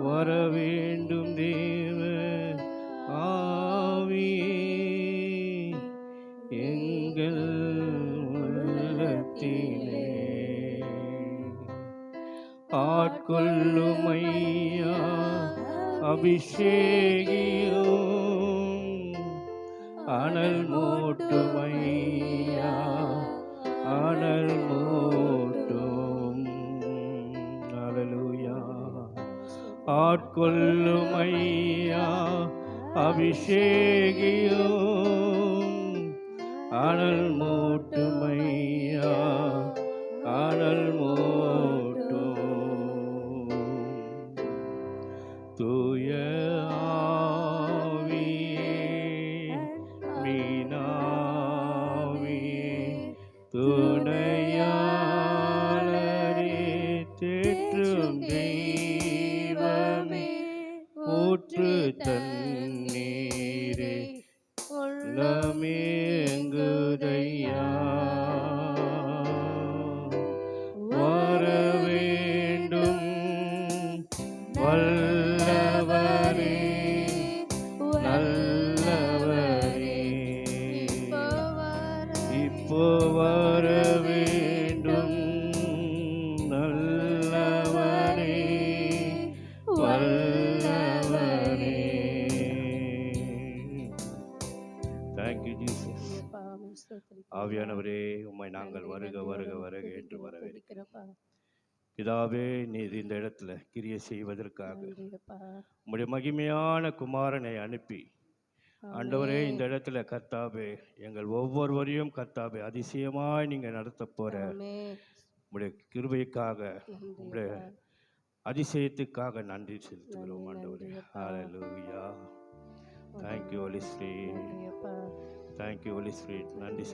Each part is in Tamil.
வர வேண்டும் தேவ ஆவியே எங்கள் உள்ளத்திலே ஆட்கொள்ளும் ஐயா அபிஷேகியும் அனல் மூட்டும் ஐயா அனல் மூட்டும். அல்லேலூயா. ஆட்கொள்ளும் ஐயா அபிஷேகியும் அனல் மூட்டும் ஐயா அனல் மூட்டும். தூய ஆவியே மீனாவியே துணையாளரே தேற்றும் தெய்வமே ஊற்று தண்ணீரே உள்ளமேங்குதையா வர வேண்டும் வல்லவரே நல்லவரே இப்போ வர வேண்டும் நல்லவரே வல்லவரே. Thank you Jesus. ஆவியானவரே உம்மை நாங்கள் வருக வருக வருக என்று வரவேற்கிறோம். பிதாவே நீர் இந்த இடத்துல கிரியை செய்வதற்காக உம்முடைய மகிமையான குமாரனை அனுப்பி ஆண்டவரே இந்த இடத்துல கர்த்தாவே எங்கள் ஒவ்வொருவரையும் கர்த்தாவே அதிசயமாய் நீங்க நடத்த போற உம்முடைய கிருபைக்காக உம்முடைய அதிசயத்துக்காக நன்றி செலுத்துகிறோம் ஆண்டவரே. Hallelujah. Thank you Holy Spirit. Thank you Holy Spirit. நன்றி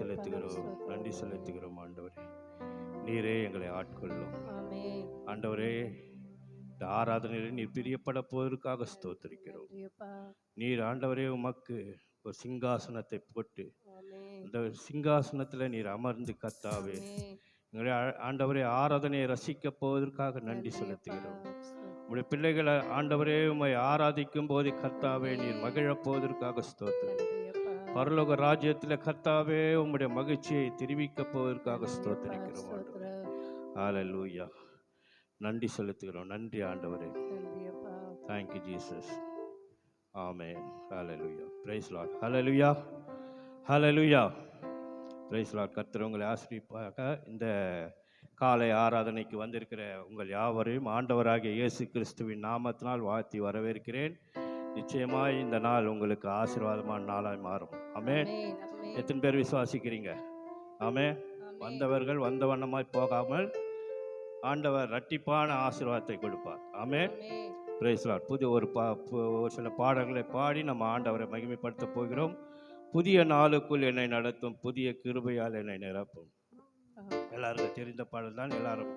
செலுத்துகிறோம் ஆண்டவரே. நீரே எங்களை ஆட்கொள்ளும் ஆண்டவரே. இந்த ஆராதனையில் நீர் பிரியப்பட போவதற்காக ஸ்தோத்திரிக்கிறோம். நீர் ஆண்டவரே உமக்கு ஒரு சிங்காசனத்தை போட்டு அந்த சிங்காசனத்தில் நீர் அமர்ந்து கர்த்தாவே எங்களை ஆண்டவரே ஆராதனையை ரசிக்க போவதற்காக நன்றி செலுத்துகிறோம். உங்களுடைய பிள்ளைகளை ஆண்டவரே உம்மை ஆராதிக்கும் போது கர்த்தாவே நீர் மகிழப் போவதற்காக ஸ்தோத்திரம். பரலோக ராஜ்யத்தில் கர்த்தாவே உம்முடைய மகிழ்ச்சியை தெரிவிக்க போவதற்காக ஸ்தோத்திரிக்கிறோம். ஹல்லேலூயா. நன்றி செலுத்துகிறோம். நன்றி ஆண்டவரே. Thank you Jesus. Amen. Hallelujah. Praise Lord. Hallelujah. Hallelujah. Praise Lord. கர்த்தர் உங்களை ஆசீர்வதிப்பாக. இந்த காலை ஆராதனைக்கு வந்திருக்கிற உங்கள் யாவரையும் ஆண்டவராகிய இயேசு கிறிஸ்துவின் நாமத்தினால் வாழ்த்தி வரவேற்கிறேன். நிச்சயமாய் இந்த நாள் உங்களுக்கு ஆசீர்வாதமான நாளாய் மாறும். ஆமென். எத்தனை பேர் விசுவாசிக்கிறீங்க? ஆமென். வந்தவர்கள் வந்த வண்ணமாய் போகாமல் ஆண்டவர் இரட்டிப்பான ஆசீர்வாதத்தை கொடுப்பார். ஆமென். Praise Lord. புதிய ஒரு சில பாடல்களை பாடி நம்ம ஆண்டவரை மகிமைப்படுத்த போகிறோம். புதிய நாளுக்குள் என்னை நடத்தும், புதிய கிருபையால் என்னை நிரப்பும். எல்லாருக்கும் தெரிந்த பாடல் தான். எல்லாரும்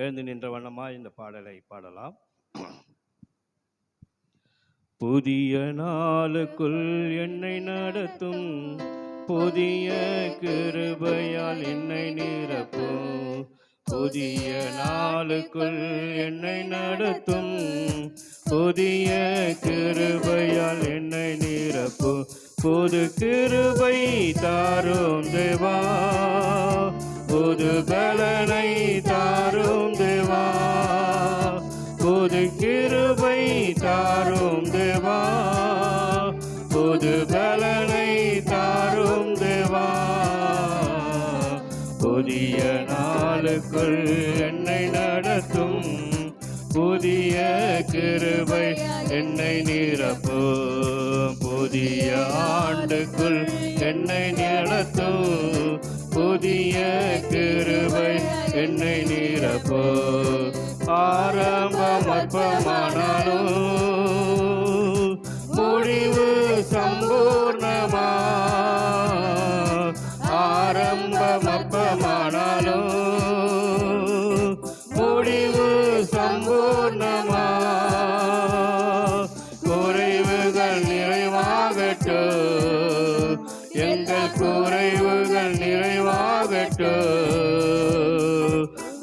எழுந்து நின்ற வண்ணமாக இந்த பாடலை பாடலாம். புதிய நாளுக்குள் என்னை நடத்தும், புதிய கிருபையால் என்னை நிரப்பும். புதிய நாளுக்குள் என்னை நடத்தும், புதிய கிருபையால் என்னை நிரப்பும். புது கிருபை தாரும் தேவா, புது பலனை தாரும் தேவா. புது கிருபை தாரும் தேவா, புது பலனை தாரும் தேவா. புதிய நாளுக்குள் என்னை நடத்தும், புதிய கிருபை என்னை நிரப்பும். புதிய ஆண்டுக்குள் என்னை நடத்தும், புதிய கிருபை என்னை நிரப்பும். ஆரம்பம் அற்பமானாலும் முடிவு சம்பூர்ணமா. ஆரம்பம் அற்பமானாலும் முடிவு சம்பூர்ணமா. குறைவுகள் நிறைவாகட்டும், எங்கள் குறைவுகள் நிறைவாகட்டும்.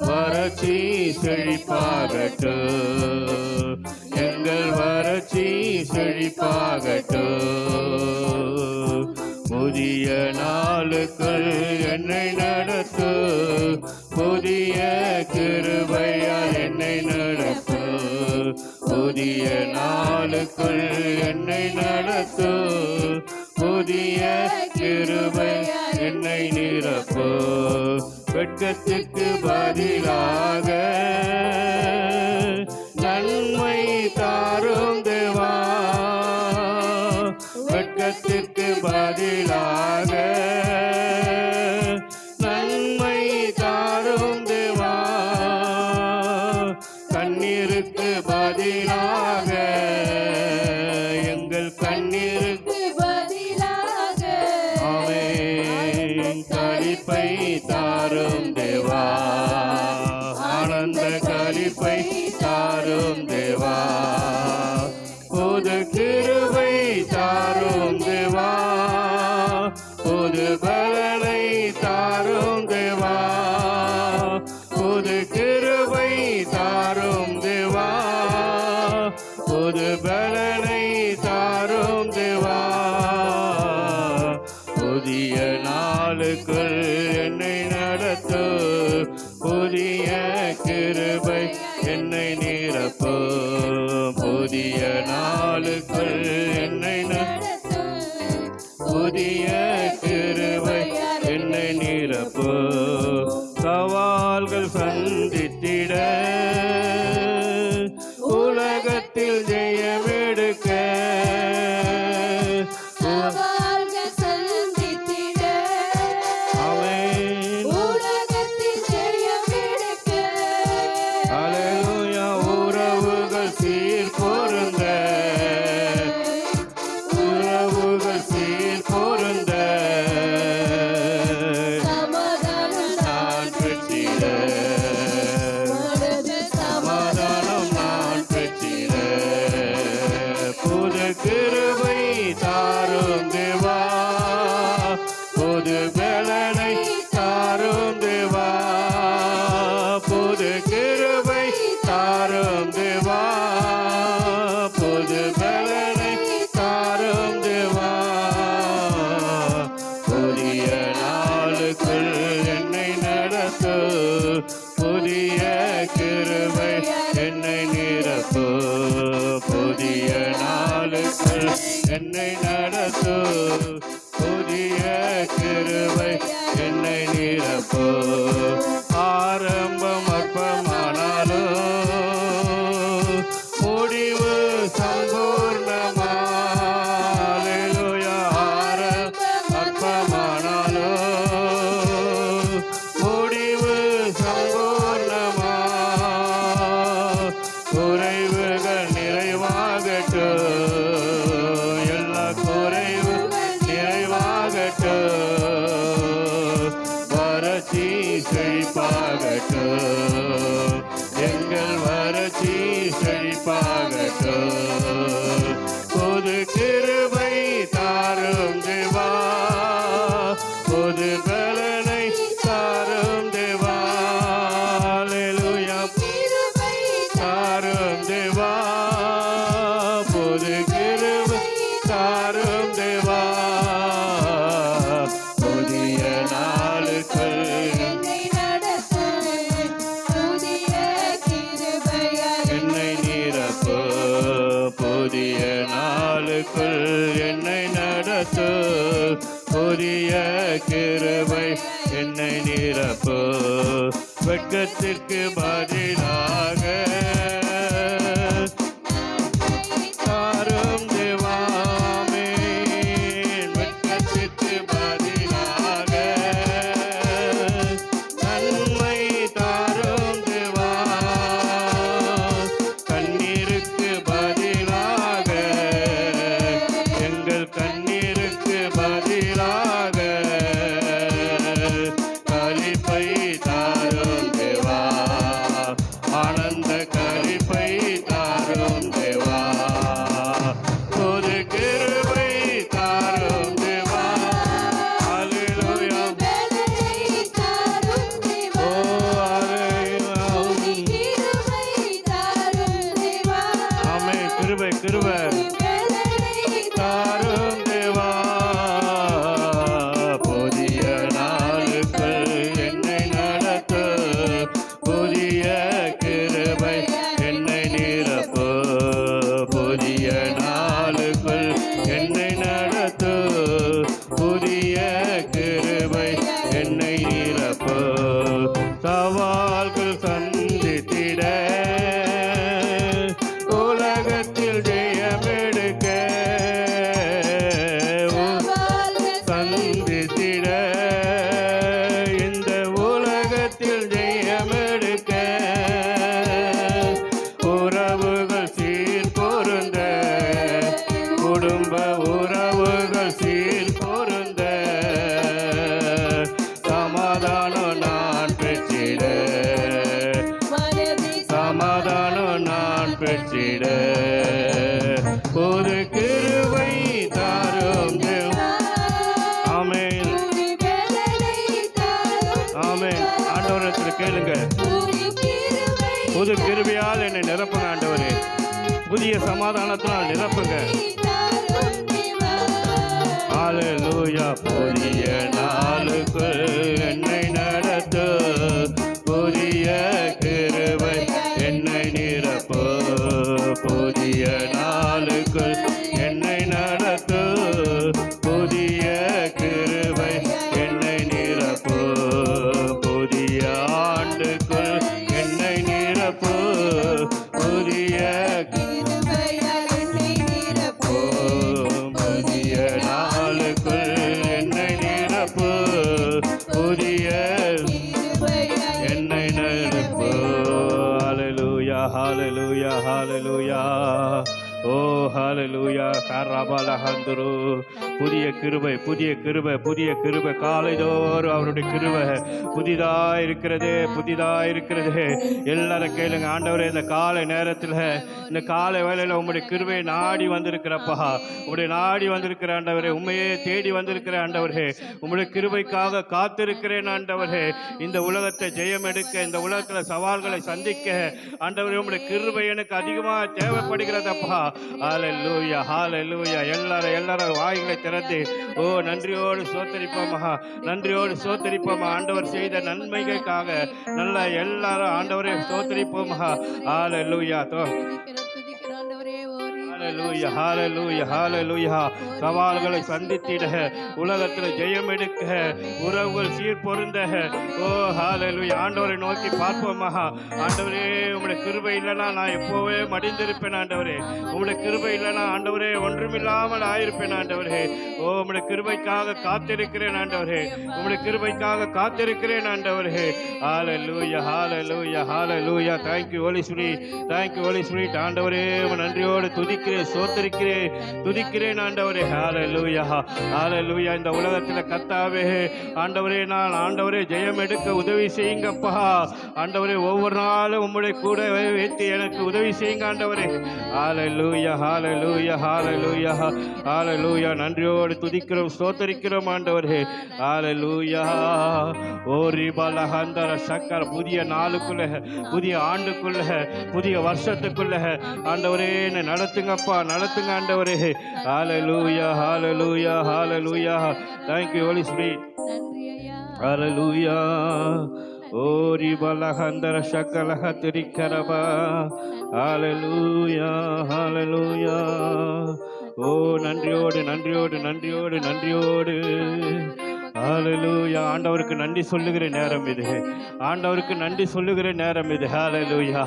வரச் வறட்சி செழிப்பாகட்டும், எங்கள் வறட்சி செழிப்பாகட்டும். புதிய நாளுக்குள் என்னை நடத்து, புதிய கிருபையால் என்னை நடத்து. புதிய நாளுக்குள் என்னை நடத்து, புதிய கிருபை என்னை நிரப்பு. வெட்கத்துக்கு பதிலாக நன்மை தாரும் தேவா, வெட்கத்திற்கு பதிலாக நன்மை தாரும் தேவா. கண்ணீருக்கு பதிலாக எங்கள் கண்ணீருக்கு பதிலாக ஆமென் களிப்பை தாரும் தேவா, ஆனந்த களிப்பை தாரும் தேவா. புது கிருபை தாரும் தேவா, புது பலனை தாரும் தேவா. புது கிருபை தாரும் தேவா, புது பலனை தாரும் தேவா. புதிய நாளுக்குள் என்னை நடத்து, புதிய கிருபை என்னை நிரப்பு. புதிய நாளுக்குள் என்னை நடத்து, புதிய கிருபை என்னை நிரப்பு. சவால்கள் சந்தித்திட உலகத்தில் ஜெயமெடுக்க, சவால்கள் சந்தித்திட ஆமென் உலகத்தில் ஜெயமெடுக்க. அல்லேலூயா. உறவுகள் சீர் பொருந்த, உறவுகள் சீர் பொருந்த சமாதானம் நான் பெற்றிட, சமாதானம் நான் பெற்றிட. புது கிருபை தாரும் தேவா, புது பலனை தாரும் தேவா. புது கிருபை தாரும் தேவா, புது பலனை தாரும் தேவா. புதிய நாளுக்குள் என்னை நடத்து, புதிய கிருபை என்னை நிரப்பு. புதிய நாளுக்குள் என்னை நடத்து, புதிய கிருபை என்னை நிரப்பு. ஆரம்பம் அற்பமானாலும் முடிவு சம்பூர்ணமா. அல்லேலூயா. ஆரம்பம் அற்பமானாலும் முடிவு சம்பூர்ணமா. குறைவுகள் நிறைவாகட்டும், எல்லா குறைவுகள் நிறைவாகட்டும். வறட்சி செழிப்பாகட்டும், எங்கள் வறட்சி செழிப்பாகட்டும். புது கிருபை தாரும் தேவா, புது பலனை தாரும் தேவா. அல்லேலூயா. தாரும் தேவா, புது கிருபை தாரும் தேவா. புதிய நாளுக்குள் என்னை நடத்து, புதிய கிருபையால் என்னை நிரப்பு. புதிய நாளுக்குள் என்னை நடத்து, புதிய கிருபை என்னை நிரப்பு. வெட்கத்திற்கு பதிலாக தாரும் தேவா, ஆமென். வெட்கத்திற்கு பதிலாக நன்மை தாரும் தேவா. கண்ணீருக்கு பதிலாக எங்கள் கண்ணீருக்கு பதிலாக களிப்பை தாரும் தேவா, ஆனந்த சந்தித்திட இந்த உலகத்தில் ஜெயமெடுக்க உறவுகள் சீர் பொருந்த குடும்ப உறவுகள் சீர் பொருந்த சமாதானம் நான் பெற்றிட சமாதானம் நான் பெற்றிட புது கிருபை தாரும் ஆமென் ஆமென். ஆண்டவரத்தில் கேளுங்க, புது கிருபையால் என்னை நிரப்புங்க ஆண்டவரே, புதிய சமாதானத்தினால் நிரப்புங்க. ஹல்லேலூயா. புதிய நாளுக்குள் என்னை நடத்து, புதிய கிருபை என்னை நிரப்பு, புதிய நாளுக்குள் என்னை நடத்து, புதிய கிருபை என்னை நிரப்பு, புதிய ஆண்டுக்குள் என்னை நிரப்பு, புதிய புதிய நாளுக்குள் என்னை நிரப்பு, புதிய என்னை நிரப்பு. ஹல்லேலூயா ஹல்லேலூயா ஹல்லேலூயா. ஓ ஹல்லேலூயா. கரபலஹந்துரு. புதிய கிருபை புதிய கிருபை புதிய கிருபை காலைதோறும் அவருடைய கிருபை புதிதாக இருக்கிறது புதிதாக இருக்கிறது. எல்லாரும் கேளுங்க, ஆண்டவரே இந்த காலை நேரத்தில் இந்த காலை வேளையில் உங்களுடைய கிருபையை நாடி வந்திருக்கிறப்பா, உங்களுடைய நாடி வந்திருக்கிற ஆண்டவரே, உண்மையே தேடி வந்திருக்கிற ஆண்டவரே, உங்களுடைய கிருபைக்காக காத்திருக்கிறேன் ஆண்டவரே. இந்த உலகத்தை ஜெயம் எடுக்க, இந்த உலகத்தில் சவால்களை சந்திக்க ஆண்டவரே உங்களுடைய கிருபை எனக்கு அதிகமாக தேவைப்படுகிறதப்பா. ஹல்லேலூயா ஹல்லேலூயா. எல்லாரும் வாய்களை திறந்து ஓ நன்றியோடு சோத்தரிப்போமா, நன்றியோடு சோத்தரிப்போமா. ஆண்டவர் செய்த நன்மைகளுக்காக நல்ல எல்லாரும் ஆண்டவரே சோத்தரிப்போமா. ஹல்லேலூயா ஹல்லேலூயா ஹல்லேலூயா ஹல்லேலூயா. சவால்களை சந்தித்திட, உலகத்தில் ஜெயம் எடுக்க, உறவுகள் சீர் பொருந்த ஓ ஹல்லேலூயா. ஆண்டவரை நோக்கி பார்ப்போமா. ஆண்டவரே உங்களுடைய கிருபை இல்லைனா நான் எப்போவே மடிந்திருப்பேன் ஆண்டவரே, உங்களுடைய கிருபை இல்லைனா ஆண்டவரே ஒன்றுமில்லாமல் ஆயிருப்பேன் ஆண்டவரே. ஓ உங்களுடைய கிருபைக்காக காத்திருக்கிறேன் ஆண்டவரே, உங்களுடைய கிருபைக்காக காத்திருக்கிறேன் ஆண்டவரே. Hallelujah hallelujah hallelujah. Thank you Holy Spirit, thank you Holy Spirit. ஆண்டவரே நன்றியோடு துதிக்கிறேன் சோத்தரிக்கிறேன் துதிக்கிறேன் ஆண்டவரே. ஹல்லேலூயா ஹல்லேலூயா. இந்த உலகத்தில் கர்த்தாவே ஆண்டவரே நான் ஆண்டவரே ஜெயம் எடுக்க உதவி செய்யுங்கப்பா ஆண்டவரே. ஒவ்வொரு நாளும் உம்முடைய கூட வைத்து எனக்கு உதவி செய்யுங்க ஆண்டவரே. ஹல்லேலூயா ஹல்லேலூயா ஹல்லேலூயா ஹல்லேலூயா. நன்றியோடு துதிக்கிறோம் சோத்தரிக்கிறோம் ஆண்டவரே. ஹல்லேலூயா. ஓ ரிபலஹந்தர சக்கர். புதிய நாளுக்குள்ள, புதிய ஆண்டுக்குள்ள, புதிய வருஷத்துக்குள்ள ஆண்டவரே என்னை நடத்துங்கப்பா, நடத்துங்க ஆண்டவரே. Hallelujah hallelujah hallelujah. Thank you Holy Spirit. Hallelujah. ஓ ரிபலஹந்தர சக்கலஹ திரிக்கரபா. Hallelujah hallelujah. ஓ நன்றியோடு நன்றியோடு நன்றியோடு நன்றியோடு. ஹல்லேலூயா. ஆண்டவருக்கு நன்றி சொல்லுகிற நேரம் இது, ஆண்டவருக்கு நன்றி சொல்லுகிற நேரம் இது. ஹல்லேலூயா.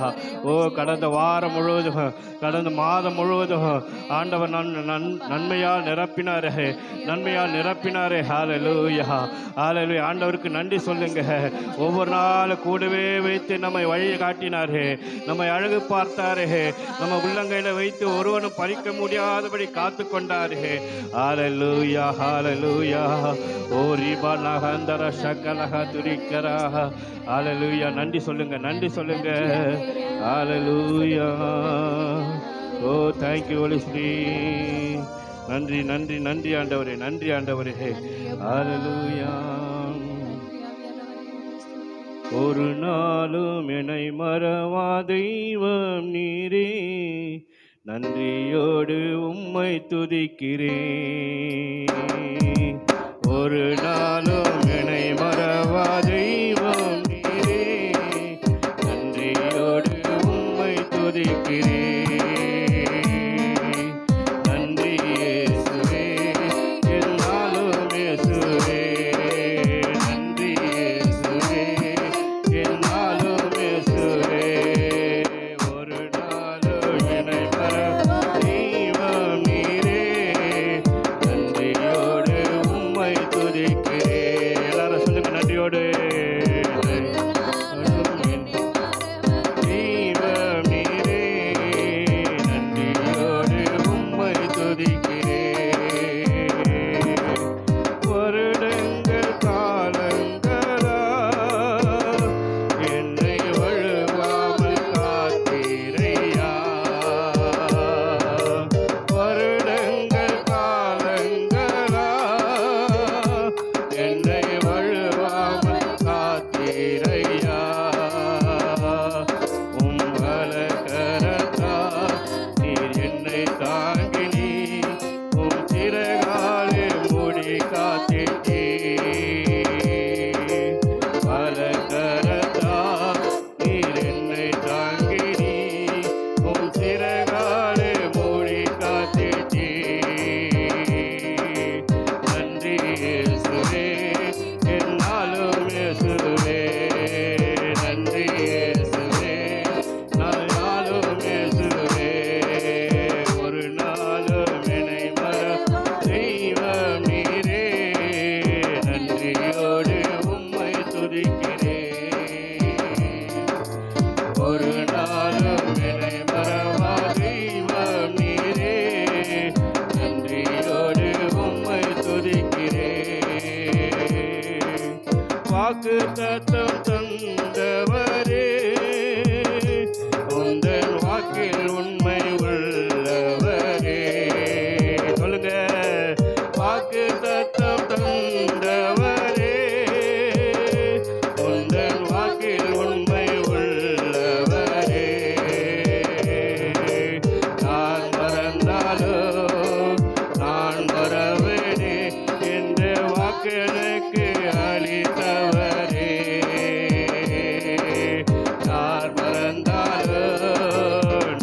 ஓ கடந்த வாரம் முழுவதும், கடந்த மாதம் முழுவதும் ஆண்டவர் நன்மையால் நிரப்பினாரே, நன்மையால் நிரப்பினாரே. ஹல்லேலூயா ஹல்லேலூயா. ஆண்டவருக்கு நன்றி சொல்லுங்க. ஒவ்வொரு நாளும் கூடவே வைத்து நம்மை வழி காட்டினாரே, நம்மை அழகு பார்த்தாரே, நம்ம உள்ளங்கையில வைத்து ஒருவனும் பறிக்க முடியாதபடி காத்து கொண்டாரே. ஹல்லேலூயா ஹல்லேலூயா. ஓ ரிபலஹந்தர சக்கலஹ துரிக்கரஹ. ஹல்லேலூயா. நன்றி சொல்லுங்க, நன்றி சொல்லுங்க. Hallelujah. Oh thank you Holy Spirit. நன்றி நன்றி நன்றி ஆண்டவரே, நன்றி ஆண்டவரே. ஹல்லேலூயா. ஒரு நாளும் என்னை மறவா தெய்வம் நீரே, நன்றியோடு உம்மை துதிக்கிறேன். ஒரு நாளும் என்னை மறவா தெய்வம் நீரே, நன்றியோடு உம்மை துதிக்கிறேன். நன்றி இயேசுவே, என்னாலும் இயேசுவே, நன்றி இயேசுவே, என்னாலும் இயேசுவே. ஒரு நாளும் என்னை மறவா தெய்வம் நீரே, நன்றியோடு உம்மை துதிக்கிறேன். வாக்கு தத்தம் தந்தவரே, உந்தன் வாக்கில் உண்மை உள்ளவரே. சொல்லுங்க, வாக்கு தத்தம் தந்தவரே, உந்தன் வாக்கில் உண்மை உள்ளவரே. நான் மறந்தாலும் நான் மறவேனே என்ற வாக்கு எனக்கு அளித்தவரே. நான் மறந்தாலும்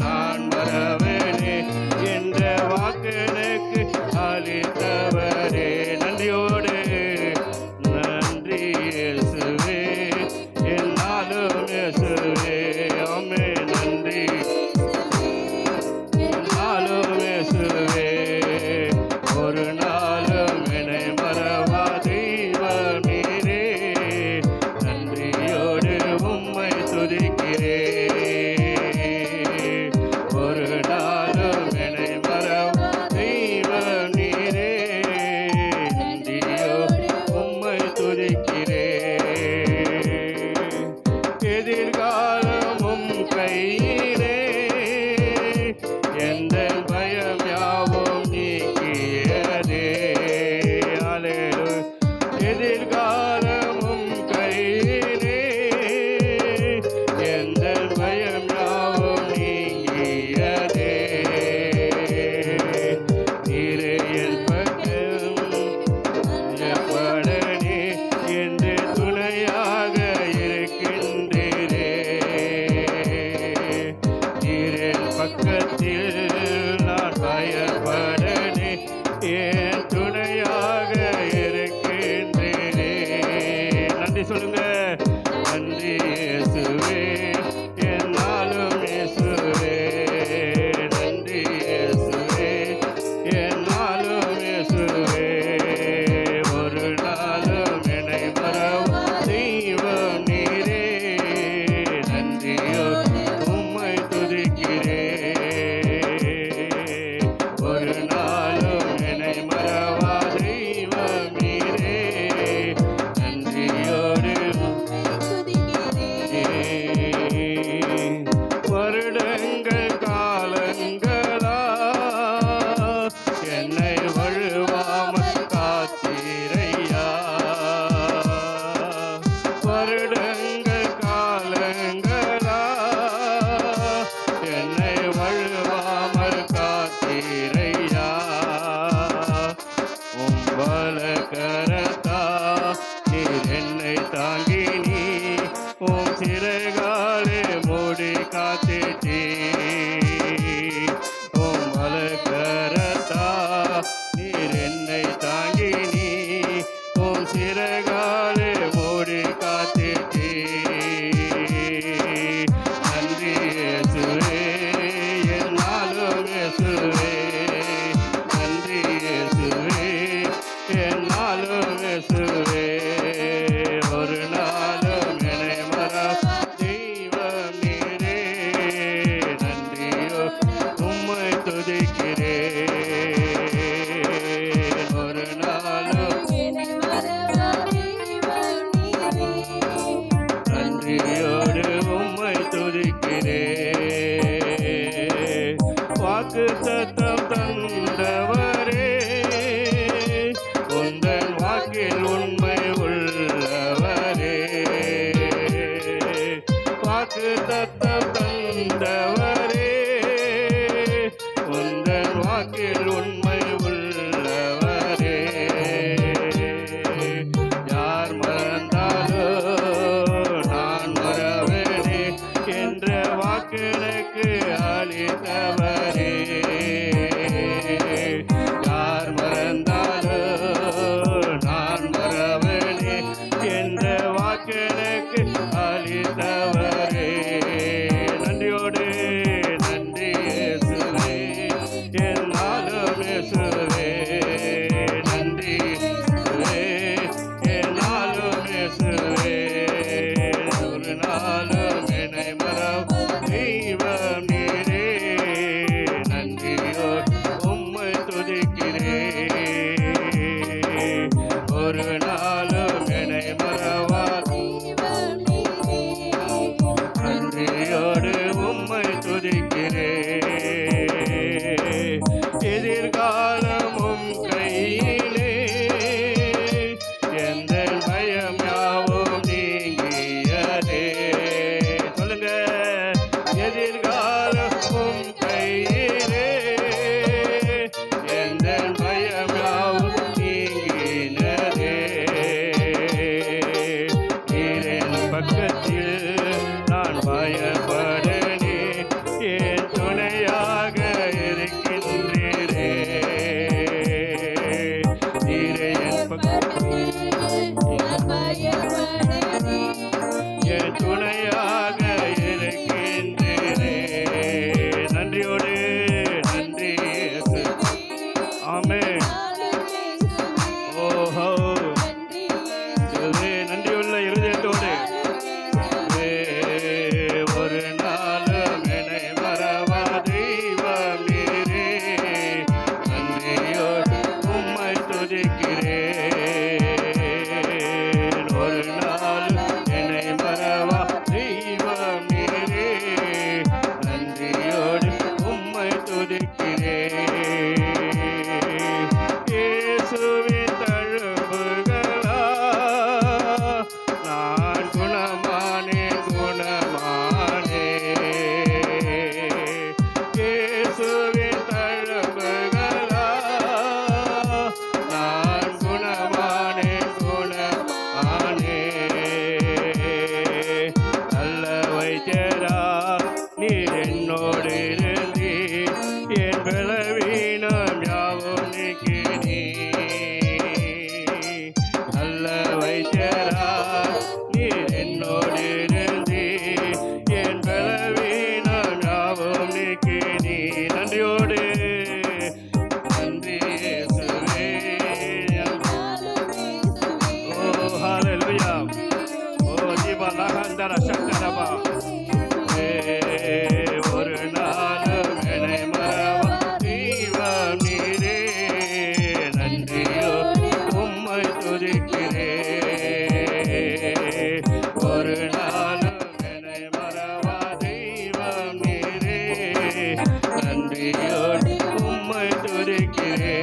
நான் மறவேனே என்ற வாக்கு எனக்கு அளித்தவரே. நன்றியோடு நன்றி இயேசுவே, என்னாலும் இயேசுவே. ஆமே, நன்றி என்னாலும் இயேசுவே. ஒரு நாளும் என்னை மறவா தெய்வம் நீரே. நன்றியோடு உம்மை துதிக்கிறேன். ஒரு நாளும் என்னை மறவா தெய்வம் நீரே. நன்றியோடு உம்மை துதிக்கிறேன். எதிர்காலமும் கையிலே, எந்த பயம் யாவும் நீக்கியதே. அல்லேலூயா. எதிர்காலமும் கையிலே, எந்த பயம் யாவும் நீங்கியதே. நீரே என் பக்கம் எப்படனே என்று துணையாக இருக்கின்றீரே. நீரின் பக்கத்தில் நான் பயப்படனே என் துணையாக இருக்கின்றீரே. நன்றி சொல்லுங்க, நன்றி இயேசுவே, என்னாலும் இயேசுவே. நன்றி இயேசுவே, என்னாலும் இயேசுவே. ஒரு நாளும் என்னை மறவா தெய்வம் நீரே. நன்றியோடு உம்மை துதிக்கிறேன். ஒரு நாளும் என்னை மறவா தெய்வம் நீரே. நன்றியோடு துதிக்கிறேன். வருடங்கள் காலங்களா என்னை வழுவாமல் காத்தீரையா. வருடங்கள் காலங்களா என்னை வழுவாமல் காத்தீரையா. உம் வலக்கரத்தா நீர் என்னை தாங்கி நீ உம் சிறகாலே மூடி காத்தீ. உம் வலக்கரத்தா நீர் என்னை தாங்கி நீ உம் சிறகாலே மூடி காத்தீ. நன்றி இயேசுவே, என்னாலும் இயேசுவே. நன்றி இயேசுவே, என்னாலும் இயேசுவே. ஒரு நாளும் என்னை மறவா தெய்வம் நீரே. நன்றியோ உம்மை துதிக்கிறேன். ஒரு நாளும் என்னை மறவா தெய்வம் நீரே. நன்றியோடு உம்மை துதிக்கிறேன். வாக்கு தத்தம் தந்தவரே, உந்தன் வாக்கில் உண்மை உள்ளவரே. வாக்கு தத்தம் தந்தவரே, உந்தன் வாக்கில் உண்மை உள்ளவரே. யார் மறந்தாலும் நான் மறவேனே என்ற வாக்கு எனக்கு அளித்தவரே. யார் மறந்தாலும் நான் மறவேனே என்ற வாக்கு எனக்கு அளித்தவரே. நன்றியோடு நன்றி இயேசுவே, என்னாலும் இயேசுவே. நன்றி இயேசுவே, என்னாலும் இயேசுவே. ஒரு நாளும் என்னை மறவா தெய்வம் நீரே. ஹalleluya. ஓ ஜீவா லகந்தர சக்கரபா. ஒரு நாளும் என்னை மறவா தெய்வம் நீரே. நன்றியோடு உம்மை துதிக்கிறேன். ஒரு நாளும் என்னை மறவா தெய்வம் நீரே. நன்றியோடு உம்மை துதிக்கிறேன்.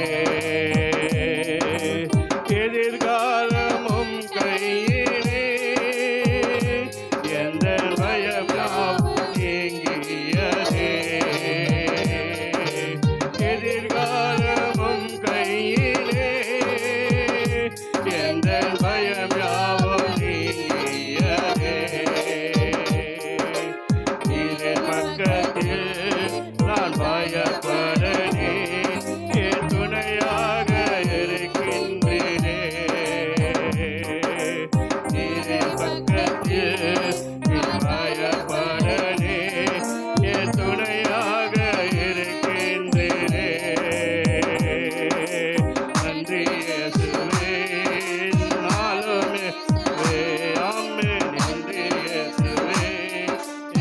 எதிர்காலமும் கையிலே எந்த பயம் நீங்கியதே. எதிர்காலமும் கையிலே எந்த பயம் யாவும் நீங்கியதே. இரு பக்கத்தில் நான் பயப்படனே, என் துணையாக இருக்கின்றேனே. இரு பக்கத்தில் நான் பயப்படனே, என் துணையாக இருக்கின்றேனே. நன்றி இயேசுவே, நாளுமே ஆமே. நன்றி இயேசுவே,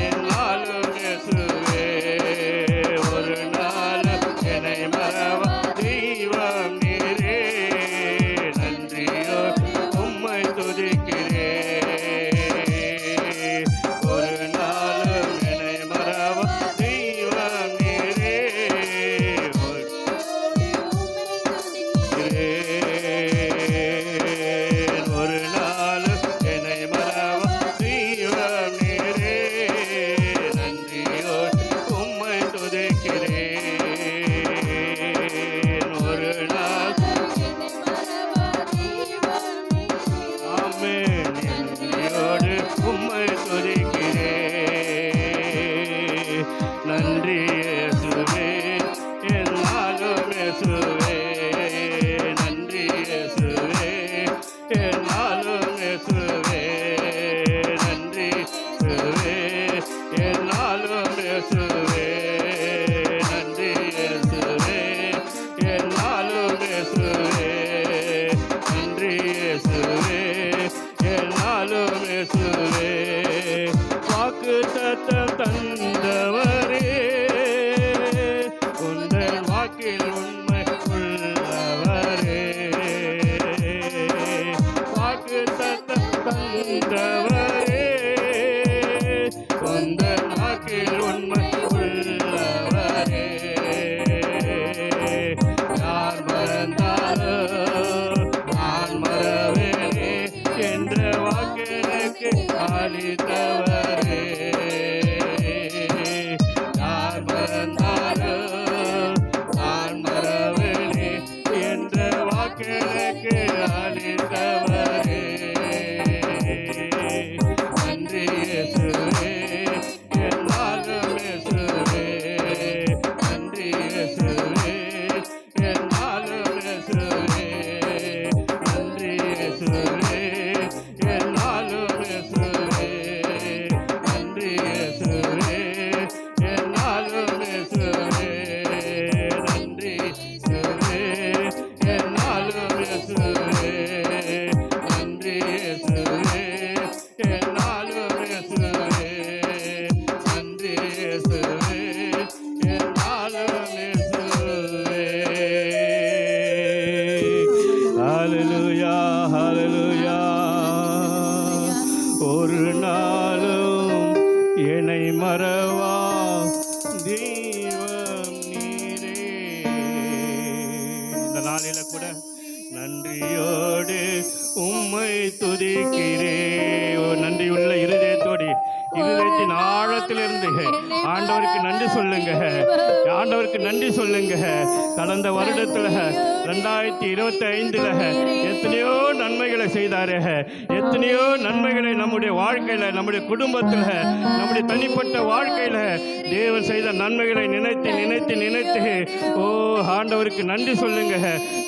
என்னாலும் இயேசுவே. ஒரு நாள் என்னை மறவா தெய்வம் நீரே. நன்றியோடு உம்மை துதிக்கிறேன். ஒரு நாளும் என்னை மறவா தெய்வம் நீரே. ஒரு நாளும் என்னை மறவா தெய்வம் நீரே. நன்றியோடு உம்மை துதிக்கிறேன். ஒரு நாள் ஆமென். நன்றியோடு உம்மை துதிக்கிறேன். நன்றி இயேசுவே, என்னாலும் இயேசுவே. நன்றி இயேசுவே, என்னாலும் இயேசுவே. நன்றி இயேசுவே, என்னாலும் இயேசுவே. நன்றி இயேசுவே, என்னாலும் இயேசுவே. நன்றி இயேசுவே, என்னாலும் இயேசுவே. வாக்குத்தத்தம் தந்தவரே, உந்தன் வாக்கில் உண்மை உள்ளவரே. வாக்குத்தத்தம் தந்தவரே, உந்தன் வாக்கில் உண்மை உள்ளவரே. யார் மறந்தாலும் நான் மறவேனே என்ற வாக்கெனக்கு அளித்தவரே. யார் மறந்தாலும் நான் மறவேனே என்ற வாக்கெனக்கு அளித்தவரே. நன்றி இயேசுவே, என்னாலும் இயேசுவே. நன்றி இயேசுவே, என்னாலும் இயேசுவே. நன்றி இயேசுவே, என்னாலும் இயேசுவே. நன்றி இயேசுவே, என்னாலும் இயேசுவே. நன்றி இயேசுவே, என்னாலும் இயேசுவே. நன்றி இயேசுவே, என்னாலும் இயேசுவே. நன்றி இயேசுவே, என்னாலும் இயேசுவே. ஹalleluya, ஹalleluya. ஒரு நாளும் என்னை மறவா தெய்வம் நீரே. இந்த நாளில கூட நன்றியோடு உம்மை துதிக்கிறேன். நன்றியுள்ள இருதயத்தோடு, இருதயத்தின் ஆழத்திலிருந்து ஆண்டவருக்கு நன்றி சொல்லுங்க. ஆண்டவருக்கு நன்றி சொல்லுங்க. கடந்த வருடத்துல 2025 எத்தனையோ நன்மைகளை செய்தாரு. எத்தனையோ நன்மைகளை நம்முடைய வாழ்க்கையில, நம்முடைய குடும்பத்துல, நம்முடைய தனிப்பட்ட வாழ்க்கையில தேவன் செய்த நன்மைகளை நினைத்து நினைத்து நினைத்து ஓ ஆண்டவருக்கு நன்றி சொல்லுங்க.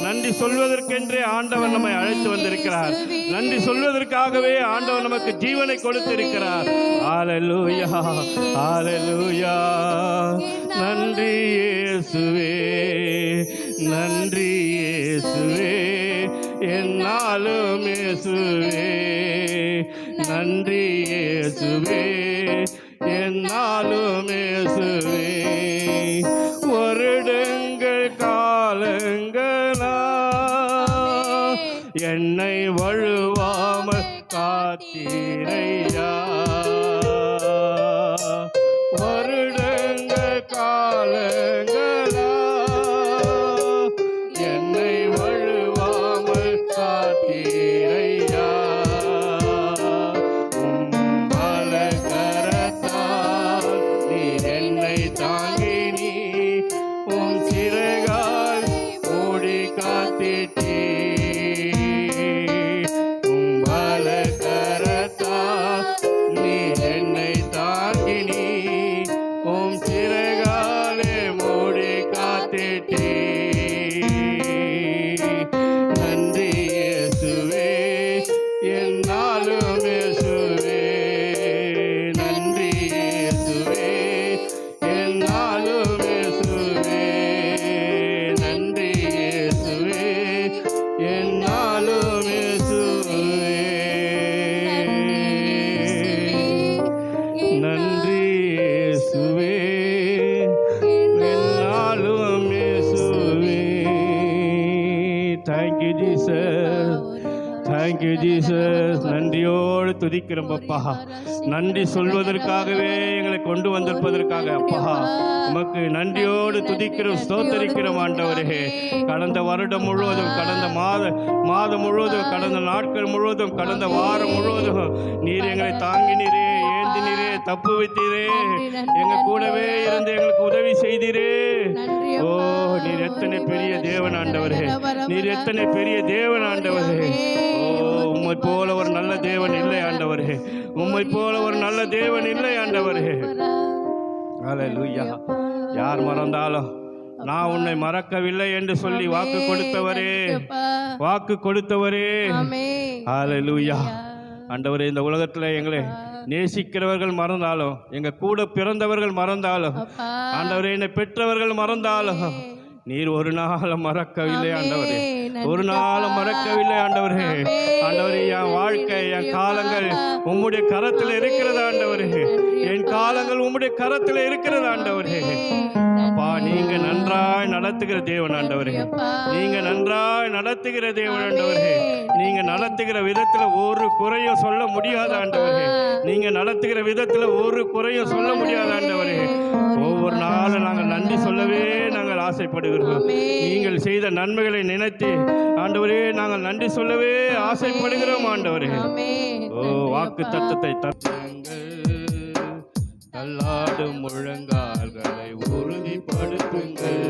நன்றி சொல்வதற்கென்றே ஆண்டவர் நம்மை அழைத்து வந்திருக்கிறார். நன்றி சொல்வதற்காகவே ஆண்டவர் நமக்கு ஜீவனை கொடுத்திருக்கிறார். ஹalleluya, ஹalleluya. நன்றி இயேசுவே, நன்றி இயேசுவே, என்னாலும் இயேசுவே. நன்றி இயேசுவே, என்னாலும் இயேசுவே. வருடங்கள் காலங்களா என்னை வழுவாமல் காத்தீரையா. வருடங்கள் காலங்களா என்னை வழுவாமல் காத்தீரையா. பலகரத்தால் நீ என்னை தாங்கி நீ உன் சிறகால் ஓடி காத்திட்டீ. பலகரத்தால் நீ என்னை தாங்கி நீ உன் சிறகாலே மூடி காத்திட்டீ. நன்றி இயேசுவே, என்னாலும் இயேசுவே. நன்றி இயேசுவே, என்னாலும் இயேசுவே. நன்றி இயேசுவே, என்னாலும் இயேசுவே. நன்றி இயேசுவே, என்னாலும் இயேசுவே. Thank you Jesus, thank you Jesus. நன்றியோடு துதிக்கிறோம் அப்பா. நன்றி சொல்வதற்காகவே எங்களை கொண்டு வந்திருப்பதற்காக அப்பா உமக்கு நன்றியோடு துதிக்கிறோம், ஸ்தோத்தரிக்கிறோம் ஆண்டவரே. கடந்த வருடம் முழுவதும், கடந்த மாதம் முழுவதும், கடந்த நாட்கள் முழுவதும், கடந்த வாரம் முழுவதும் நீர் எங்களை தாங்கினீரே, ஏந்தினீரே, தப்பு வைத்தீரே, எங்க கூடவே இருந்து எங்களுக்கு உதவி செய்தீரே. ஓ, நீர் எத்தனை பெரிய தேவன் ஆண்டவரே, நீர் எத்தனை பெரிய தேவன் ஆண்டவரே. ஓ, உம்மை போல ஒரு நல்ல தேவன் இல்லை ஆண்டவரே, உம்மை போல ஒரு நல்ல தேவன் இல்லை ஆண்டவரே. ஹல்லேலூயா. யார் மறந்தாலும் நான் உன்னை மறக்கவில்லை என்று சொல்லி வாக்கு கொடுத்தவரே, வாக்கு கொடுத்தவரே. ஹல்லேலூயா. ஆண்டவரே, இந்த உலகத்தில் எங்களை நேசிக்கிறவர்கள் மறந்தாலும், எங்க கூட பிறந்தவர்கள் மறந்தாலும், ஆண்டவரே என்னை பெற்றவர்கள் மறந்தாலும், நீர் ஒரு நாளும் மறக்கவில்லை ஆண்டவரே, ஒரு நாளும் மறக்கவில்லை ஆண்டவரே. ஆண்டவரே, என் வாழ்க்கை, என் காலங்கள் உம்முடைய கரத்தில் இருக்கிறது ஆண்டவரே. என் காலங்கள் உம்முடைய கரத்தில் இருக்கிறது ஆண்டவரே. அப்பா, நீங்க நன்றாய் நடத்துகிற தேவன் ஆண்டவரே, நீங்க நன்றாய் நடத்துகிற தேவன் ஆண்டவரே. நீங்க நடத்துகிற விதத்துல ஒரு குறையும் சொல்ல முடியாத ஆண்டவரே, நீங்க நடத்துகிற விதத்துல ஒரு குறையும் சொல்ல முடியாத ஆண்டவரே. ஒவ்வொரு நாளும் நாங்கள் நன்றி சொல்லவே நாங்கள் ஆசைப்படுகிறோம். நீங்கள் செய்த நன்மைகளை நினைத்து ஆண்டவரே நாங்கள் நன்றி சொல்லவே ஆசைப்படுகிறோம் ஆண்டவரே. ஓ, வாக்கு தத்தத்தை தட்டுங்கள், தள்ளாடும் முழங்கால்களை உறுதிப்படுத்துங்கள்,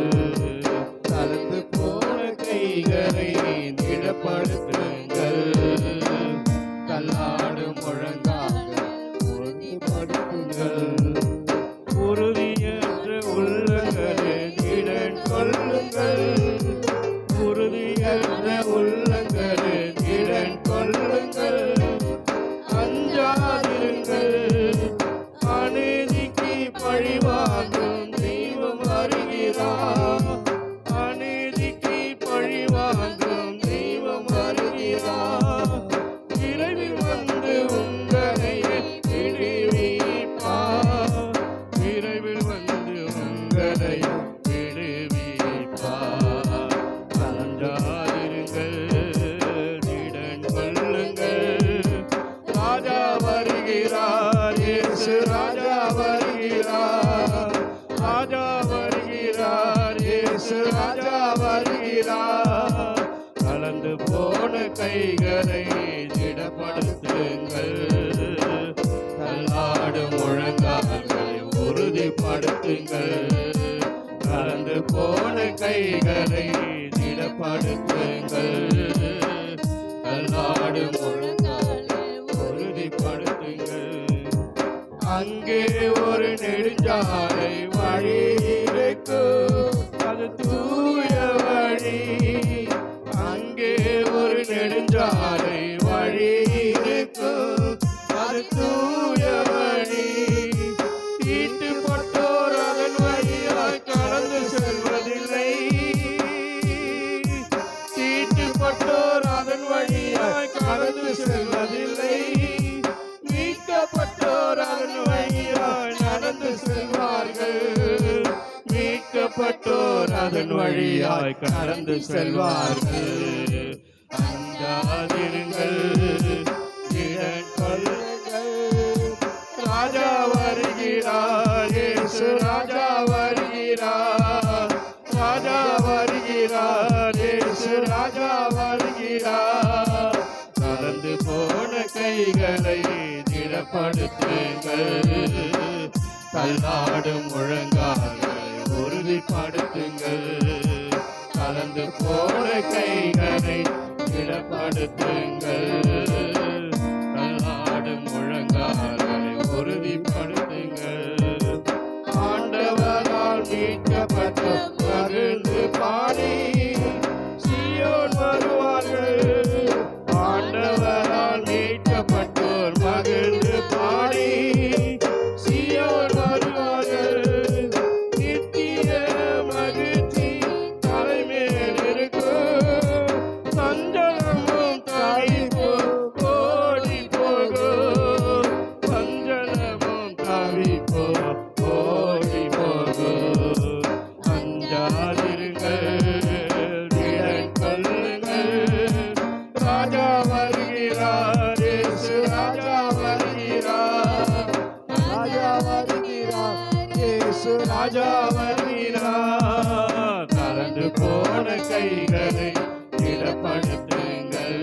கலந்து போன கைகளை திடப்படுத்துங்கள், தள்ளாடும் முழங்கால்களை உறுதிப்படுத்துங்கள், உறுதியற்ற உள்ளங்களை திடன் கொள்ளுங்கள், உறுதியற்ற உள்ளங்களை திடன் கொள்ளுங்கள், அஞ்சாதிருங்கள், அநீதிக்கு பழிவாங்கும் தெய்வம் வருகிறார், அநீதிக்கு பழிவாங்கும் தெய்வம் வருகிறார், விரைவில் வந்து உங்களை விடுவிப்பார், விரைவில் வந்து உங்களை விடுவிப்பார், அஞ்சாதிருங்கள், திடன் கொள்ளுங்கள், ராஜா வருகிறார், இயேசு ராஜா வருகிறார், ராஜா வருகிறார், இயேசு ராஜா வருகிறார், கலந்து போன கைகளை திடப்படுத்துங்கள், தள்ளாடும் முழங்கால்களை உறுதிப்படுத்துங்கள், கலந்து போன கைகளை திடப்படுத்துங்கள், தள்ளாடும் முழங்கால்களை உறுதிப்படுத்துங்கள். அங்கே ஒரு நெடுஞ்சாலை வழி இருக்கும், அது தூய வழி, அங்கே ஒரு நெடுஞ்சாலை வழி இருக்கும், அது தூய வழி, தீட்டுப்பட்டோர் அதன் வழியாய் கடந்து செல்வதில்லை, தீட்டுப்பட்டோர் அதன் வழியாய் கடந்து செல்வதில்லை, பார்வையற்றோர் அதன் வழியாய் கடந்து செல்வார்கள். அஞ்சாதிருங்கள், திடன் கொள்ளுங்கள், ராஜா வருகிறார், இயேசு ராஜா வருகிறார், ராஜா வருகிறார், இயேசு ராஜா வருகிறார். நடந்து போன கைகளை திடப்படுத்துங்கள், தள்ளாடும் முழங்கால்களை உறுதிப்படுத்துங்கள். கலந்து போன கைகளை திடப்படுத்துங்கள், தள்ளாடும் முழங்கால்களை உறுதிப்படுத்துங்கள். ஆண்டவரால் மீட்கப்பட்ட மகிழ்ந்து பாடி சீயோன் வருவார்கள். ஆண்டவரால் மீட்கப்பட்டோர் மகிழ்ந்து பாடி சீயோன் வருவார்கள். நித்திய மகிழ்ச்சி தலைமேல் இருக்கும், சஞ்சலமும் தவிப்பும் ஓடி போகும், சஞ்சலமும் தவிப்பும் ஓடி போகும். அஞ்சாதிருங்கள், திடன் கொள்ளுங்கள், ராஜா வருகிறார், இயேசு ராஜா வருகிறார், ராஜா வருகிறார், இயேசு ராஜா வருகிறார். கலந்து போன கைகளை திடப்படுத்துங்கள்,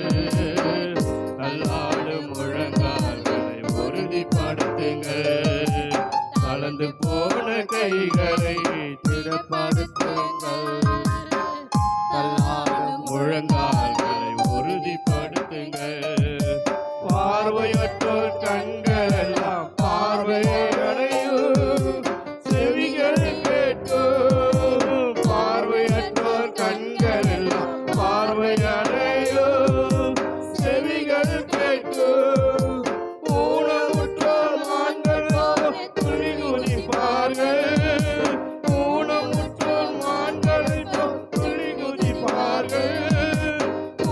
தள்ளாடும் முழங்கால்களை உறுதிப்படுத்துங்கள். கலந்து போன கைகளை திடப்படுத்துங்கள், தள்ளாடும் முழங்கால்களை உறுதிப்படுத்துங்கள். பார்வையற்றோர் கண்கள் எல்லாம் பார்வையை அடையும், செவிகள் கேட்கும். பார்வையற்றோர் கண்கள் எல்லாம் பார்வை அடையும், செவிகள் கேட்கும். ஊனமுற்றோர் மான்கள் துள்ளி குதிப்பார்கள், ஊனமுற்றோர் மான்களை துள்ளி குதிப்பார்கள்.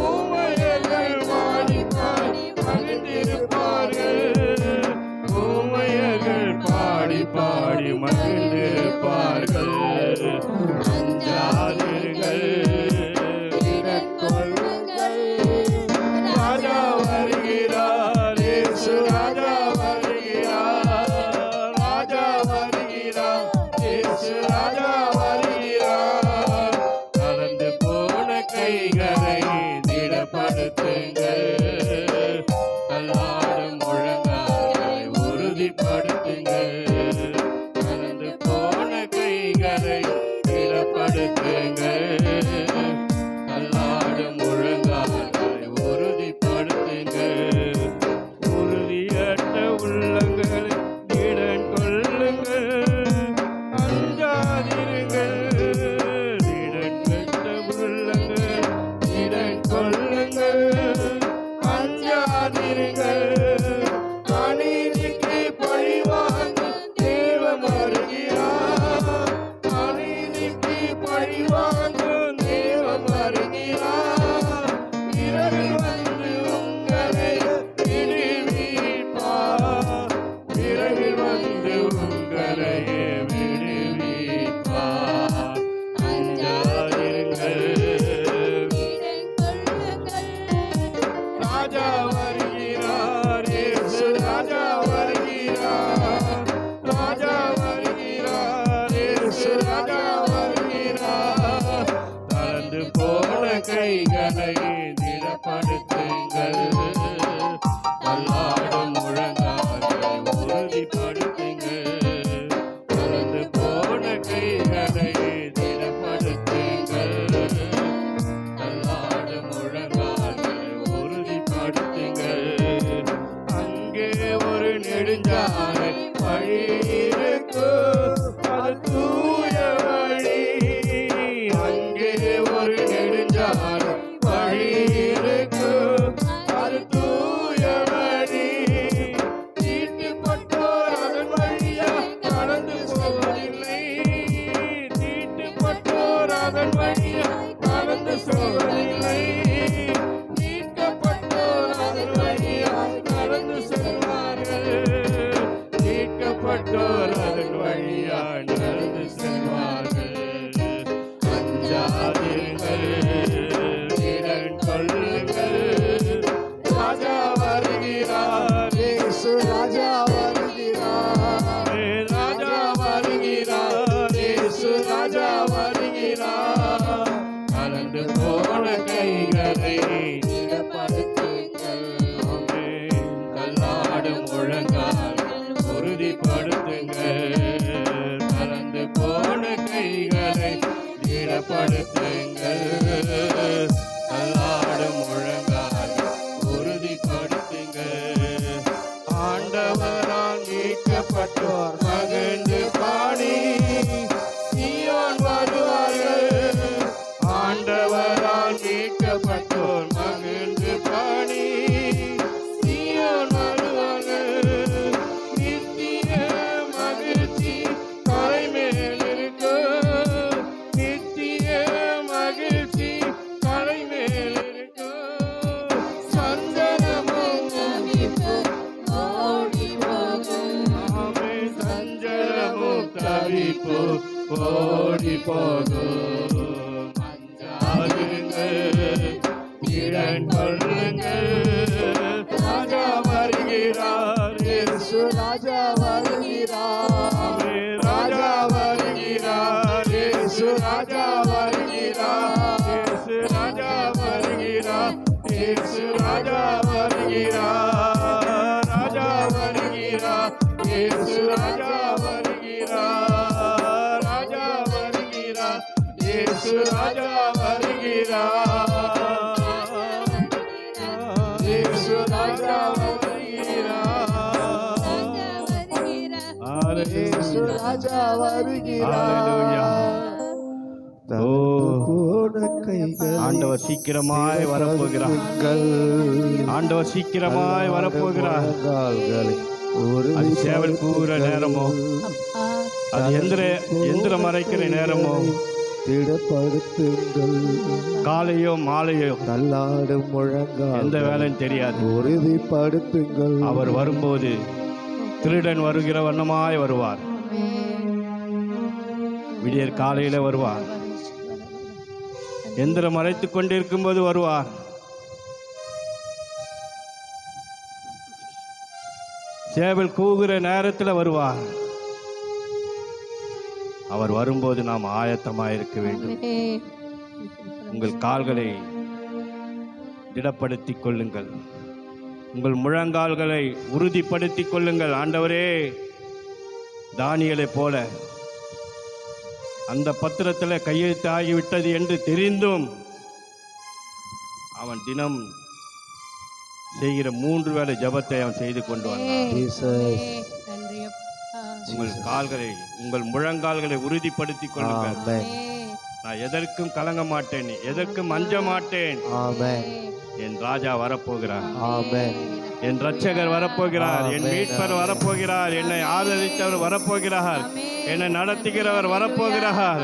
ஊமையர்கள் பாடி பாடி மகிழ்ந்திருப்பார்கள், ஊமையர்கள் பாடி பாடி மகிழ்ந்திருப்பார்கள். அஞ்சாதிருங்கள், திடன் கொள்ளுங்கள், ராஜா வருகிறார், இயேசு ராஜா வருகிறார், ராஜா வருகிறார், இயேசு ராஜா வருகிறார். கலந்து போன கைகளை திடப்படுத்துங்கள், தள்ளாடும் முழங்கால்களை உறுதிப்படுத்துங்கள். கலந்து போன கைகளை திடப்படுத்துங்கள், தள்ளாடும் முழங்கால்களை உறுதிப்படுத்துங்கள். உறுதியற்ற உள்ளங்களை திடன் கொள்ளுங்கள், அஞ்சாதிருங்கள், திடன் கெட்ட உள்ளங்கள் திடன் கொள்ளுங்கள், அஞ்சாதிருங்கள். அநீதிக்கு பழிவாங்கும் தேவன் வருகிறார், அநீதிக்கு பழிவாங்கும் தேவன் வருகிறார். இரவில் வந்து உங்களை விடுவிப்பார், இரவில் வந்து உங்களை விடுவிப்பார். அஞ்சாதிருங்கள், ராஜா வருகிறார், இயேசு ராஜா வருகிறார், ராஜா வருகிறார், இயேசு ராஜா வருகிறார். தளர்ந்து போன கைகளை திடப்படுத்துங்கள், தள்ளாடும் முழங்கால்களை உறுதிப்படுத்துங்கள். தளர்ந்து போன கைகளை திடப்படுத்துங்கள், தள்ளாடும் முழங்கால்களை உறுதிப்படுத்துங்கள். அங்கே ஒரு நெடுஞ்சாலை வழி இருக்கும், அது தூய வழி. அங்கே ஒரு நெடுஞ்சாலை வழி இருக்கும், அது தூய வழி. தீட்டுப்பட்டோர் அதன் வழியாய் கடந்து போவதில்லை, தீட்டுப்பட்டோர் அதன் வழியாய் கடந்து போவதில்லை. மீட்கப்பட்டோர் அதன் வழியாய் கடந்து செல்வார்கள், மீட்கப்பட்டோர் அதன் வழியாய் தள்ளாடும் முழங்கால்கள் உறுதிப்படுத்துங்கள். பறந்து போன கைகளை திடப்படுத்துங்கள். தள்ளாடும் முழங்கால்கள் உறுதிப்படுத்துங்கள். ஆண்டவரால் மீட்கப்பட்டோர் மகிழ்ந்து பாடி சீயோன் வருவார்கள். ஆண்டவரால் மீட்கப்பட்டோர் மகிழ்ந்து பாடி சீயோன் வருவார்கள். நித்திய மகிழ்ச்சி தலைமேல் இருக்கும். நித்திய மகிழ்ச்சி தலைமேல் இருக்கும். சஞ்சலமும் தவிப்பும் ஓடி போகும். ஆமென். சஞ்சலமும் தவிப்பும் ஓடி போகும். திடன் கொள்ளுங்கள். ராஜா வருகிறார். இயேசு ராஜா வருகிறார். ராஜா வருகிறார். இயேசு ராஜா வருகிறார். இயேசு ராஜா வருகிறார். இயேசு ராஜா வருகிறார். ராஜா வருகிறார். இயேசு ராஜா வருகிறார். ராஜா வருகிறார். இயேசு ராஜா வருகிறார். இயேசு ராஜா வருகிறார். இயேசு ராஜா வருகிறார். ஆண்டவர் சீக்கிரமாய் வரப்போகிறார். ஆண்டவர் சீக்கிரமாய் வரப்போகிறார். அது சேவல் கூற நேரமோ, அது எந்திரம் மறைக்கிற நேரமோ, திடப்படுத்துங்கள். காலையோ மாலையோ தள்ளாடும் முழங்கால் எந்த வேலைன்னு தெரியாது. உறுதிப்படுத்துங்கள். அவர் வரும்போது திருடன் வருகிற வண்ணமாய் வருவார். விடியற் காலையில வருவார். எந்திரம் மறைத்துக் கொண்டிருக்கும் போது வருவார். சேவல் கூகுற நேரத்தில் வருவார். அவர் வரும்போது நாம் ஆயத்தமாயிருக்க வேண்டும். உங்கள் கால்களை திடப்படுத்திக் கொள்ளுங்கள். உங்கள் முழங்கால்களை உறுதிப்படுத்திக் கொள்ளுங்கள். ஆண்டவரே, தானியேலை போல அந்த பத்திரத்தில் கையெழுத்து ஆகிவிட்டது என்று தெரிந்தும் அவன் தினம் செய்கிற 3 வேளை ஜபத்தை அவன் செய்து கொண்டு வந்தான். உங்கள் கால்களை, உங்கள் முழங்கால்களை உறுதிப்படுத்திக் கொள்ளுங்கள். நான் எதற்கும் கலங்க மாட்டேன், எதற்கும் அஞ்ச மாட்டேன். என் ராஜா வரப்போகிறார். என் ரட்சகர் வரப்போகிறார். என் மீட்பர் வரப்போகிறார். என்னை ஆதரித்தவர் வரப்போகிறார். என்னை நடத்துகிறவர் வரப்போகிறார்.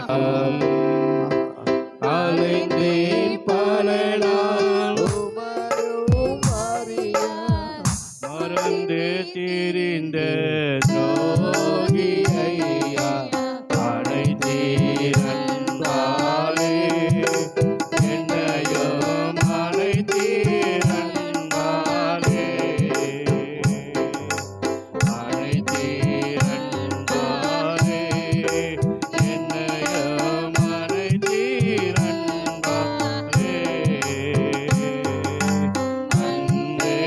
மறந்து திரிந்த துரோகியையா அழைத்தீரன்பாலே, என்னையும் அழைத்தீரன்பாலே, அழைத்தீரன்பாலே, என்னையும் அழைத்தீரன்பாலே. அன்பே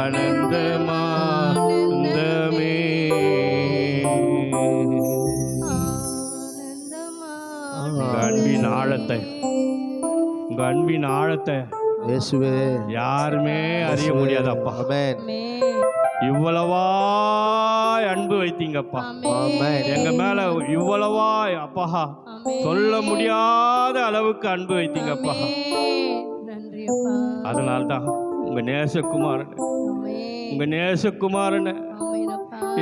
ஆனந்தமானந்தமே. உங்க அன்பின் ஆழத்தை, உங்க அன்பின் ஆழத்தை இயேசுவே யாருமே அறிய முடியாதப்பா. ஆமென். இவ்வளவா அன்பு வைத்தீங்கப்பா ஆமென். எங்க மேல, இவ்வளவா அப்பா சொல்ல முடியாத அளவுக்கு அன்பு வைத்தீங்கப்பா. அதனால்தான் உங்க நேசகுமாரன், உங்க நேசகுமாரனை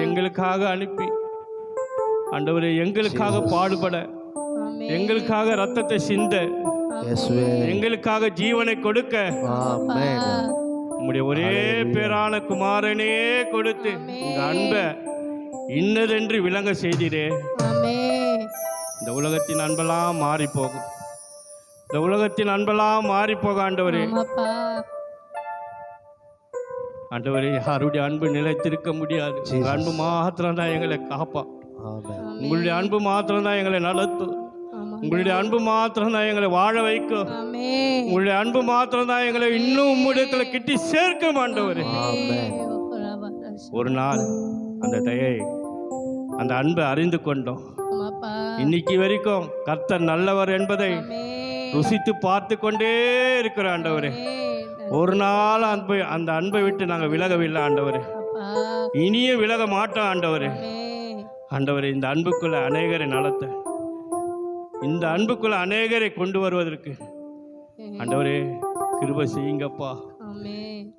எங்களுக்காக அனுப்பி ஆண்டவரே, எங்களுக்காக பாடுபட, எங்களுக்காக ரத்தத்தை சிந்த, இயேசுவே எங்களுக்காக ஜீவனை கொடுக்க ஆமென். உம்முடைய ஒரே பேரான குமாரனே கொடுத்து உங்க அன்பை இன்னதென்று விளங்க செய்தீரே. இந்த உலகத்தின் அன்பெல்லாம் மாறி போகும், இந்த உலகத்தின் அன்பெல்லாம் மாறி போக ஆண்டவரே. ஆண்டவரே, யாருடைய அன்பு நிலைத்திருக்க முடியாது. உங்க அன்பு மாத்திரம் தான் எங்களை காப்பா. ஆமென். உங்களுடைய அன்பு மாத்திரம் தான் எங்களை நடத்தும். உங்களுடைய அன்பு மாத்திரம் தான் எங்களை வாழ வைக்கும். உங்களுடைய அன்பு மாத்திரம் தான் எங்களை இன்னும் உம்முடையத்துல கிட்டி சேர்க்கும் ஆண்டவரே. ஆமென். ஒரு நாள் அந்த தயை, அந்த அன்பை அறிந்து கொண்டோம். இன்னைக்கு வரைக்கும் கர்த்தர் நல்லவர் என்பதை ருசித்து பார்த்து கொண்டே இருக்கிற ஆண்டவரே. ஒரு நாள் அந்த அன்பை விட்டு நாங்கள் விலகவில்லை ஆண்டவரே, இனியும் விலக மாட்டோம் ஆண்டவரே. ஆண்டவரே, இந்த அன்புக்குள்ள அநேகரை நடத்த, இந்த அன்புக்குள்ள அநேகரை கொண்டு வருவதற்கு ஆண்டவரே கிருபை செய்யுங்கப்பா.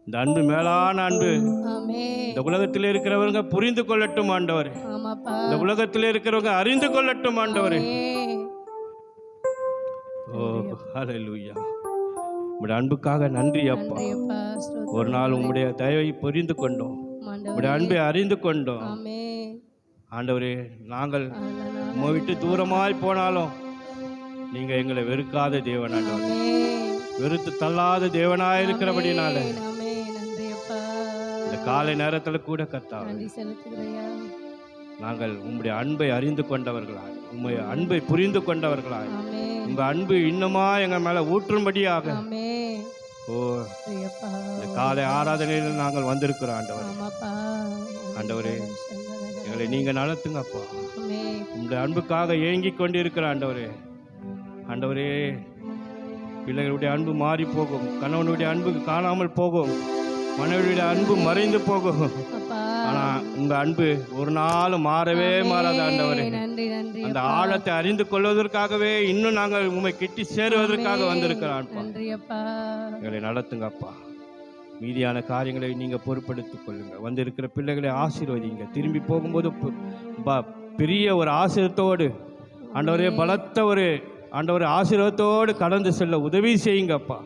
இந்த அன்பு மேலான அன்பு இந்த உலகத்தில் இருக்கிறவங்க புரிந்து கொள்ளட்டும் ஆண்டவரே. இந்த உலகத்தில் இருக்கிறவங்க அறிந்து கொள்ளட்டும் ஆண்டவரே. ஓ ஹல்லேலூயா. உம்முடைய அன்புக்காக நன்றி அப்பா. ஒரு நாள் உம்முடைய தயவை புரிந்து கொண்டோம், உம்முடைய அன்பை அறிந்து கொண்டோம் ஆண்டவரே. நாங்கள் உம்மை விட்டு தூரமாய் போனாலும் நீங்க எங்களை வெறுக்காத தேவன் ஆண்டவரே, வெறுத்து தள்ளாத தேவனாய் இருக்கிறபடினால இந்த காலை நேரத்தில் கூட கர்த்தாவே நாங்கள் உம்முடைய அன்பை அறிந்து கொண்டவர்களாய், உம்முடைய அன்பை புரிந்து கொண்டவர்களாய், உங்க அன்பு இன்னுமா எங்க மேல ஊற்றும்படியாக ஓ இந்த காலை ஆராதனையில் நாங்கள் வந்திருக்கிறோம் ஆண்டவரே. ஆண்டவரே, எங்களை நீங்க நடத்துங்கப்பா. உங்களுடைய அன்புக்காக ஏங்கி கொண்டிருக்கிற ஆண்டவரே. ஆண்டவரே, பிள்ளைகளுடைய அன்பு மாறி போகும், கணவனுடைய அன்பு காணாமல் போகும், மனைவியுடைய அன்பு மறைந்து போகும். ஆனா உங்க அன்பு ஒரு நாள் மாறவே மாறாத ஆண்டவரே. அந்த ஆழத்தை அறிந்து கொள்வதற்காகவே இன்னும் நாங்கள் உண்மை கிட்டி சேருவதற்காக வந்திருக்கிறோம். எங்களை நடத்துங்கப்பா. மீதியான காரியங்களை நீங்க பொறுப்படுத்திக் கொள்ளுங்க. வந்திருக்கிற பிள்ளைகளை ஆசீர்வதிங்க. திரும்பி போகும்போது பெரிய ஒரு ஆசீர்வாதத்தோடு ஆண்டவரே, பலத்த ஒரு ஆண்டவரே ஆசீர்வாதத்தோடு கடந்து செல்ல உதவி செய்யுங்கப்பா.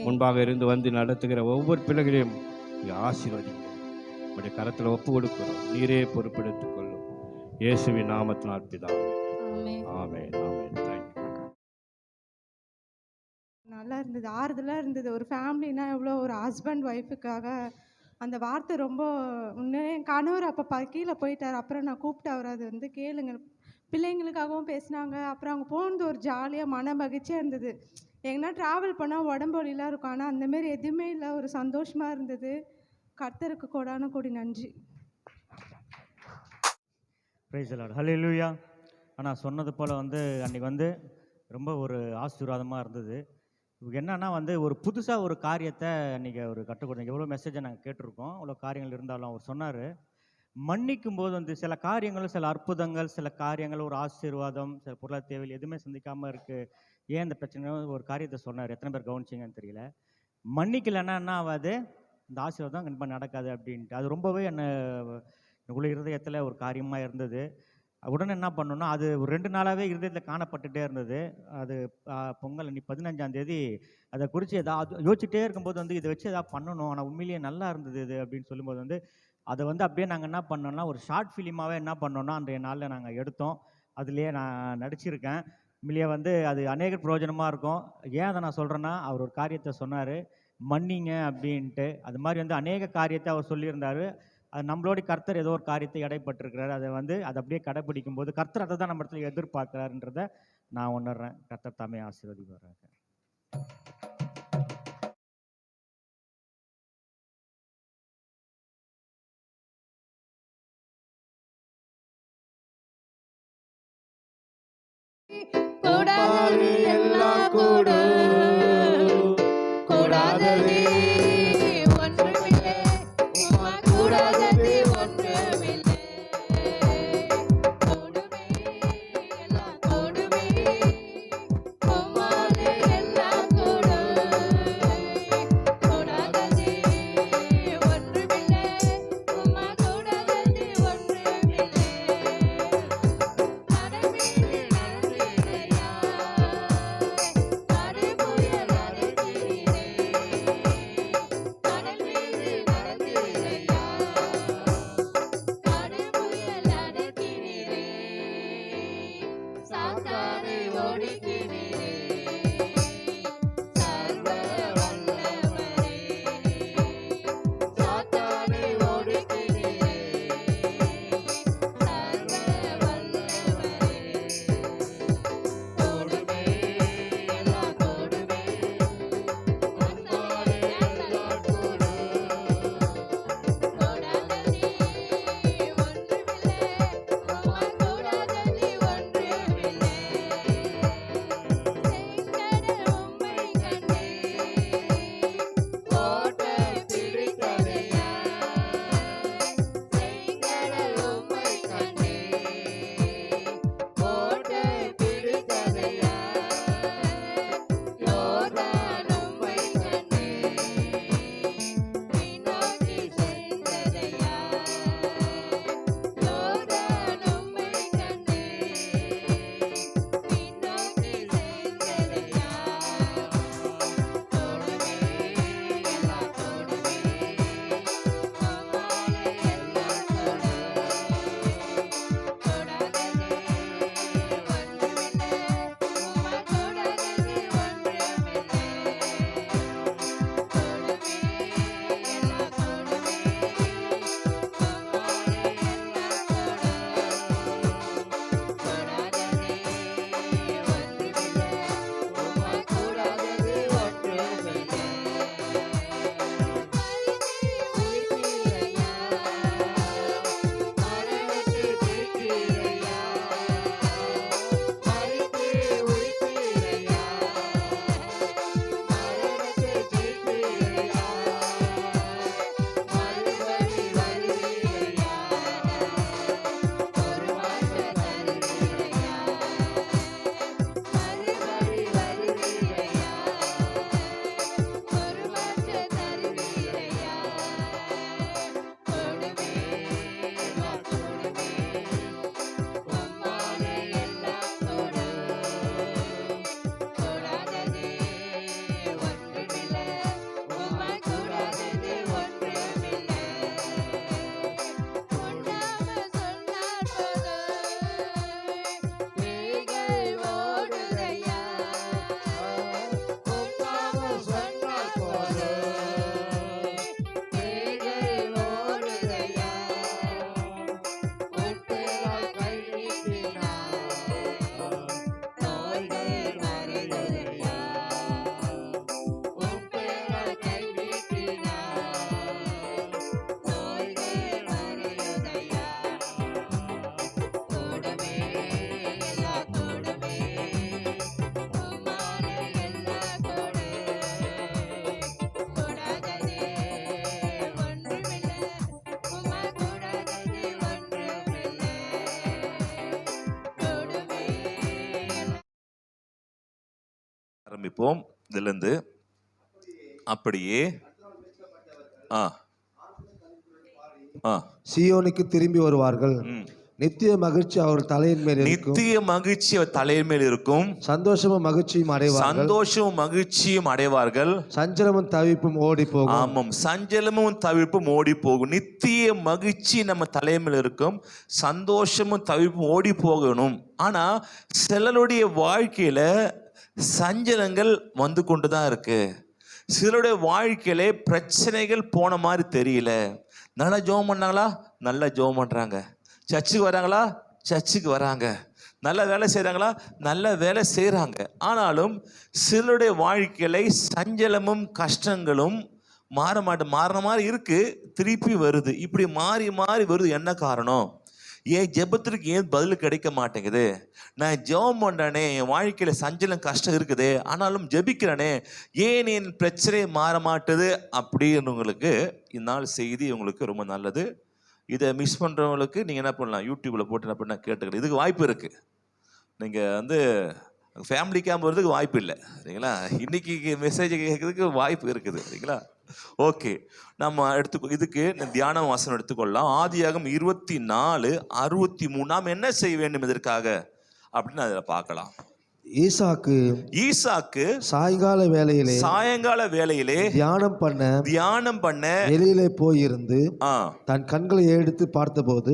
முன்பாக இருந்து வந்து நடத்துகிற ஒவ்வொரு பிள்ளைகளையும் நீங்க ஆசீர்வதிங்க. உங்களுடைய கரத்தில் ஒப்பு கொடுக்கிறோம். நீரே பொறுப்பெடுத்துக் கொள்ளும். இயேசுவின் நாமத்தினால் பிதாவே. ஆமென். ஆமென். நல்லா இருந்தது, ஆறுதலாக இருந்தது. ஒரு ஃபேமிலினா எவ்வளோ, ஒரு ஹஸ்பண்ட் ஒய்ஃபுக்காக அந்த வார்த்தை ரொம்ப முன்னே. என் கணவர் அப்போ கீழே போயிட்டார். அப்புறம் நான் கூப்பிட்டு அவர் அது வந்து கேளுங்க, பிள்ளைங்களுக்காகவும் பேசினாங்க. அப்புறம் அவங்க போனது ஒரு ஜாலியாக மன மகிழ்ச்சியாக இருந்தது. எங்கன்னா ட்ராவல் பண்ணால் உடம்பு வலிலாம் இருக்கும், ஆனால் அந்தமாரி எதுவுமே இல்லை. ஒரு சந்தோஷமாக இருந்தது. கர்த்தருக்கு கோடான கோடி நன்றி. Praise the Lord. ஹல்லேலூயா. ஆனால் சொன்னது போல் வந்து அன்றைக்கி வந்து ரொம்ப ஒரு ஆசீர்வாதமாக இருந்தது. என்னன்னா வந்து ஒரு புதுசாக ஒரு காரியத்தை அன்றைக்கி அவர் கற்றுக் கொடுத்தீங்க. எவ்வளோ மெசேஜை நாங்கள் கேட்டிருக்கோம், அவ்வளோ காரியங்கள் இருந்தாலும் அவர் சொன்னார், மன்னிக்கும் போது வந்து சில காரியங்கள், சில அற்புதங்கள், சில காரியங்கள், ஒரு ஆசீர்வாதம், சில பொருளாதார தேவையில் எதுவுமே சந்திக்காமல் இருக்குது. ஏன் இந்த பிரச்சனை? ஒரு காரியத்தை சொன்னார். எத்தனை பேர் கவனிச்சிங்கன்னு தெரியல. மன்னிக்கலைன்னா என்ன ஆகாது, இந்த ஆசீர்வாதம் கண்டிப்பாக நடக்காது அப்படின்ட்டு. அது ரொம்பவே எனக்குள்ள இருதயத்தில் ஒரு காரியமாக இருந்தது. உடனே என்ன பண்ணோன்னா, அது ஒரு 2 நாளாகவே இருதயத்தில் காணப்பட்டுகிட்டே இருந்தது. அது பொங்கல் அன்றைக்கி 15ஆம் தேதி அதை குறித்து ஏதாவது யோசிச்சுட்டே இருக்கும்போது வந்து இதை வச்சு எதாவது பண்ணணும், ஆனால் உண்மையிலேயே நல்லா இருந்தது இது அப்படின்னு சொல்லும்போது வந்து அதை வந்து அப்படியே நாங்கள் என்ன பண்ணோம்னா ஒரு ஷார்ட் ஃபிலிமாகவே என்ன பண்ணோன்னா அன்றைய நாளில் நாங்கள் எடுத்தோம். அதுலேயே நான் நடிச்சிருக்கேன். உண்மையிலேயே வந்து அது அநேக பிரயோஜனமாக இருக்கும். ஏன் அதை நான் சொல்கிறேன்னா, அவர் ஒரு காரியத்தை சொன்னார், மன்னிங்க அப்படின்ட்டு. அது மாதிரி வந்து அநேக காரியத்தை அவர் சொல்லியிருந்தார். அது நம்மளோட கர்த்தர் ஏதோ ஒரு காரியத்தை எடைப்பட்டிருக்கிறார். அதை வந்து அதை அப்படியே கடைப்பிடிக்கும் போது கர்த்தர் அதை தான் நம்ம இடத்துல எதிர்பார்க்கிறாருன்றதை நான் உணர்றேன். கர்த்தர் தாமே ஆசீர்வதிப்பாராக. ஆரம்பிப்போம் இதிலிருந்து. அப்படியே சீயோனுக்கு திரும்பி வருவார்கள். நித்திய மகிழ்ச்சி அவர் தலையின் மேல் இருக்கும். நித்திய மகிழ்ச்சி அவர் தலையின் மேல் இருக்கும். சந்தோஷமும் மகிழ்ச்சியும் அடைவார்கள். சந்தோஷமும் மகிழ்ச்சியும் அடைவார்கள். சஞ்சலமும் தவிப்பும் ஓடி போகும். ஆமாம், சஞ்சலமும் தவிப்பும் ஓடி போகும். நித்திய மகிழ்ச்சி நம்ம தலையின் மேல் இருக்கும். சந்தோஷமும் தவிப்பும் ஓடி போகணும். ஆனா சிலருடைய வாழ்க்கையில சஞ்சலங்கள் வந்து கொண்டுதான் இருக்கு. சிலருடைய வாழ்க்கையில பிரச்சனைகள் போன மாதிரி தெரியல. நல்லா ஜெபம் பண்ணாங்களா? நல்லா ஜெபம் பண்றாங்க. சர்ச்சுக்கு வராங்களா? சர்ச்சுக்கு வராங்க. நல்ல வேலை செய்கிறாங்களா? நல்ல வேலை செய்கிறாங்க. ஆனாலும் சிலருடைய வாழ்க்கையில சஞ்சலமும் கஷ்டங்களும் மாற மாதிரி இருக்கு, திருப்பி வருது. இப்படி மாறி மாறி வருது. என்ன காரணம்? ஏன் ஜெபத்திற்கு ஏன் பதில் கிடைக்க மாட்டேங்குது? நான் ஜெபம் பண்ணுறேனே, என் வாழ்க்கையில் சஞ்சலம் கஷ்டம் இருக்குது, ஆனாலும் ஜெபிக்கிறேனே, ஏன் என் பிரச்சனை மாற மாட்டுது அப்படின்றவங்களுக்கு இந்நாள் செய்தி உங்களுக்கு ரொம்ப நல்லது. இதை மிஸ் பண்ணுறவங்களுக்கு நீங்கள் என்ன பண்ணலாம், யூடியூப்பில் போட்டு என்ன பண்ணால் கேட்டுக்கலாம். இதுக்கு வாய்ப்பு இருக்குது. நீங்கள் வந்து ஃபேமிலி கேம்ப் வரதுக்கு வாய்ப்பு இல்லை சரிங்களா? இன்னைக்கு மெசேஜ் கேட்கறதுக்கு வாய்ப்பு இருக்குது சரிங்களா? ஓகே, நம்ம இதுக்கு தியான வாசனம் எடுத்துக்கொள்ளலாம். ஆதியாகமம் 24:63. நாம் என்ன செய்ய வேண்டும் இதற்காக அப்படின்னு அதில் பார்க்கலாம். ஈசாக்கு சாயங்கால வேளையிலே தியானம் பண்ண வெளியிலே போயிருந்து தன் கண்களை எடுத்து பார்த்தபோது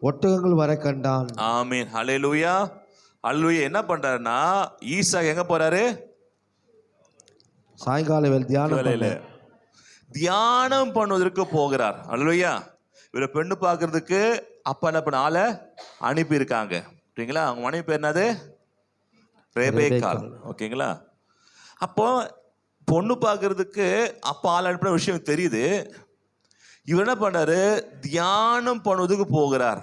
ஒட்டகங்கள் வர கண்டான். ஆமீன், ஹல்லேலூயா. அல்லேலூயா. என்ன பண்றாருன்னா ஈசாக்கு எங்க போறாரு? சாயங்கால வேளை தியானம் பண்ணுவதற்கு போகிறார். அல்லேலூயா. இவரை பெண்ணு பார்க்கறதுக்கு அப்பா என்ன பண்ண ஆளை அனுப்பி இருக்காங்க ஓகேங்களா? அவங்க மனைவி பேர் என்னது? ரெபேக்கா. ஓகேங்களா? அப்போ பொண்ணு பார்க்கறதுக்கு அப்பா ஆள் அனுப்பின விஷயம் தெரியுது. இவர் என்ன பண்ணாரு? தியானம் பண்ணுவதுக்கு போகிறார்.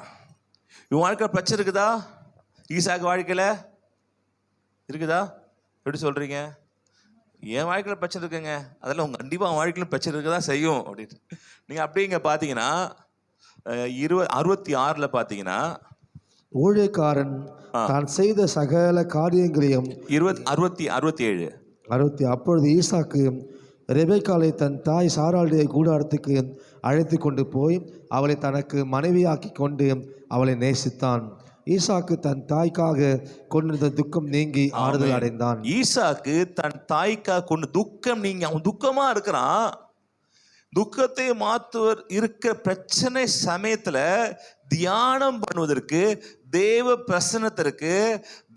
இவன் வாழ்க்கை பிரச்சனை இருக்குதா? ஈசாக்கு வாழ்க்கையில இருக்குதா? எப்படி சொல்றீங்க? என் வாழ்க்கையில் பிரச்சனை இருக்குங்க. அதெல்லாம் உங்க கண்டிப்பாக அவன் வாழ்க்கையிலும் பிரச்சனை இருக்குதான் செய்யும் அப்படின்ட்டு நீங்கள் அப்படிங்க பார்த்தீங்கன்னா 66 பார்த்தீங்கன்னா ஊழியக்காரன் தான் செய்த சகல காரியங்களையும் 67 அப்பொழுது ஈசாக்கு ரெபேக்காளை தன் தாய் சாராளுடைய கூடாரத்துக்கு அழைத்து கொண்டு போய் அவளை தனக்கு மனைவியாக்கி கொண்டு அவளை நேசித்தான். ஈசாக்கு தன் தாய்க்காக கொண்டிருந்த துக்கம் நீங்கி ஆறுதல் அடைந்தான். ஈசாக்கு தன் தாய்க்காக கொண்டு துக்கம் நீங்கி, அவன் துக்கமா இருக்கிறான். துக்கத்தை மாற்றுவர் இருக்க பிரச்சனை சமயத்துல தியானம் பண்ணுவதற்கு, தேவ பிரசன்னத்திற்கு,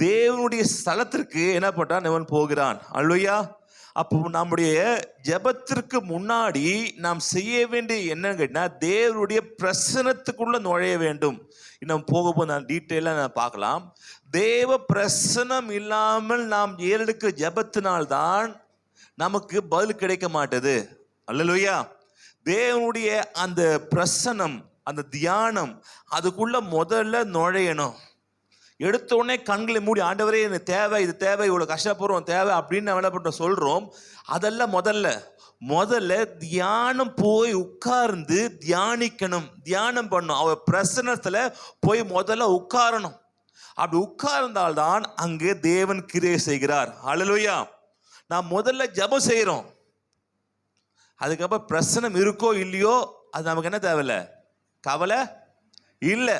தேவனுடைய ஸ்தலத்திற்கு என்ன பண்றான்? இவன் போகிறான். அல்லேலூயா. அப்போ நம்முடைய ஜெபத்திற்கு முன்னாடி நாம் செய்ய வேண்டிய என்னன்னு கேட்டா, தேவனுடைய பிரசன்னத்துக்குள்ள நுழைய வேண்டும். இன்னும் போக நான் டீட்டெயிலாக நான் பார்க்கலாம். தேவ பிரசனம் இல்லாமல் நாம் ஏறெடுக்கிற ஜெபத்தினால்தான் நமக்கு பதில் கிடைக்க மாட்டது. அல்லேலூயா. தேவனுடைய அந்த பிரசனம், அந்த தியானம், அதுக்குள்ள முதல்ல நுழையணும். எடுத்த உடனே கண்களை மூடி ஆண்டவரே எனக்கு தேவை, இது தேவை, இவ்வளோ கஷ்டப்படுறோம் தேவை அப்படின்னு நம்ம என்ன பண்ணுறோம் சொல்கிறோம். அதெல்லாம் முதல்ல தியானம் போய் உட்கார்ந்து தியானிக்கணும், தியானம் பண்ணணும். அவ பிரசன்னத்தில் போய் முதல்ல உட்காரணும். அப்படி உட்கார்ந்தால்தான் அங்கே தேவன் கிரியை செய்கிறார். அல்லேலூயா. நான் முதல்ல ஜெபம் செய்கிறோம், அதுக்கப்புறம் பிரசனம் இருக்கோ இல்லையோ அது நமக்கு என்ன தேவையில்லை, கவலை இல்லை.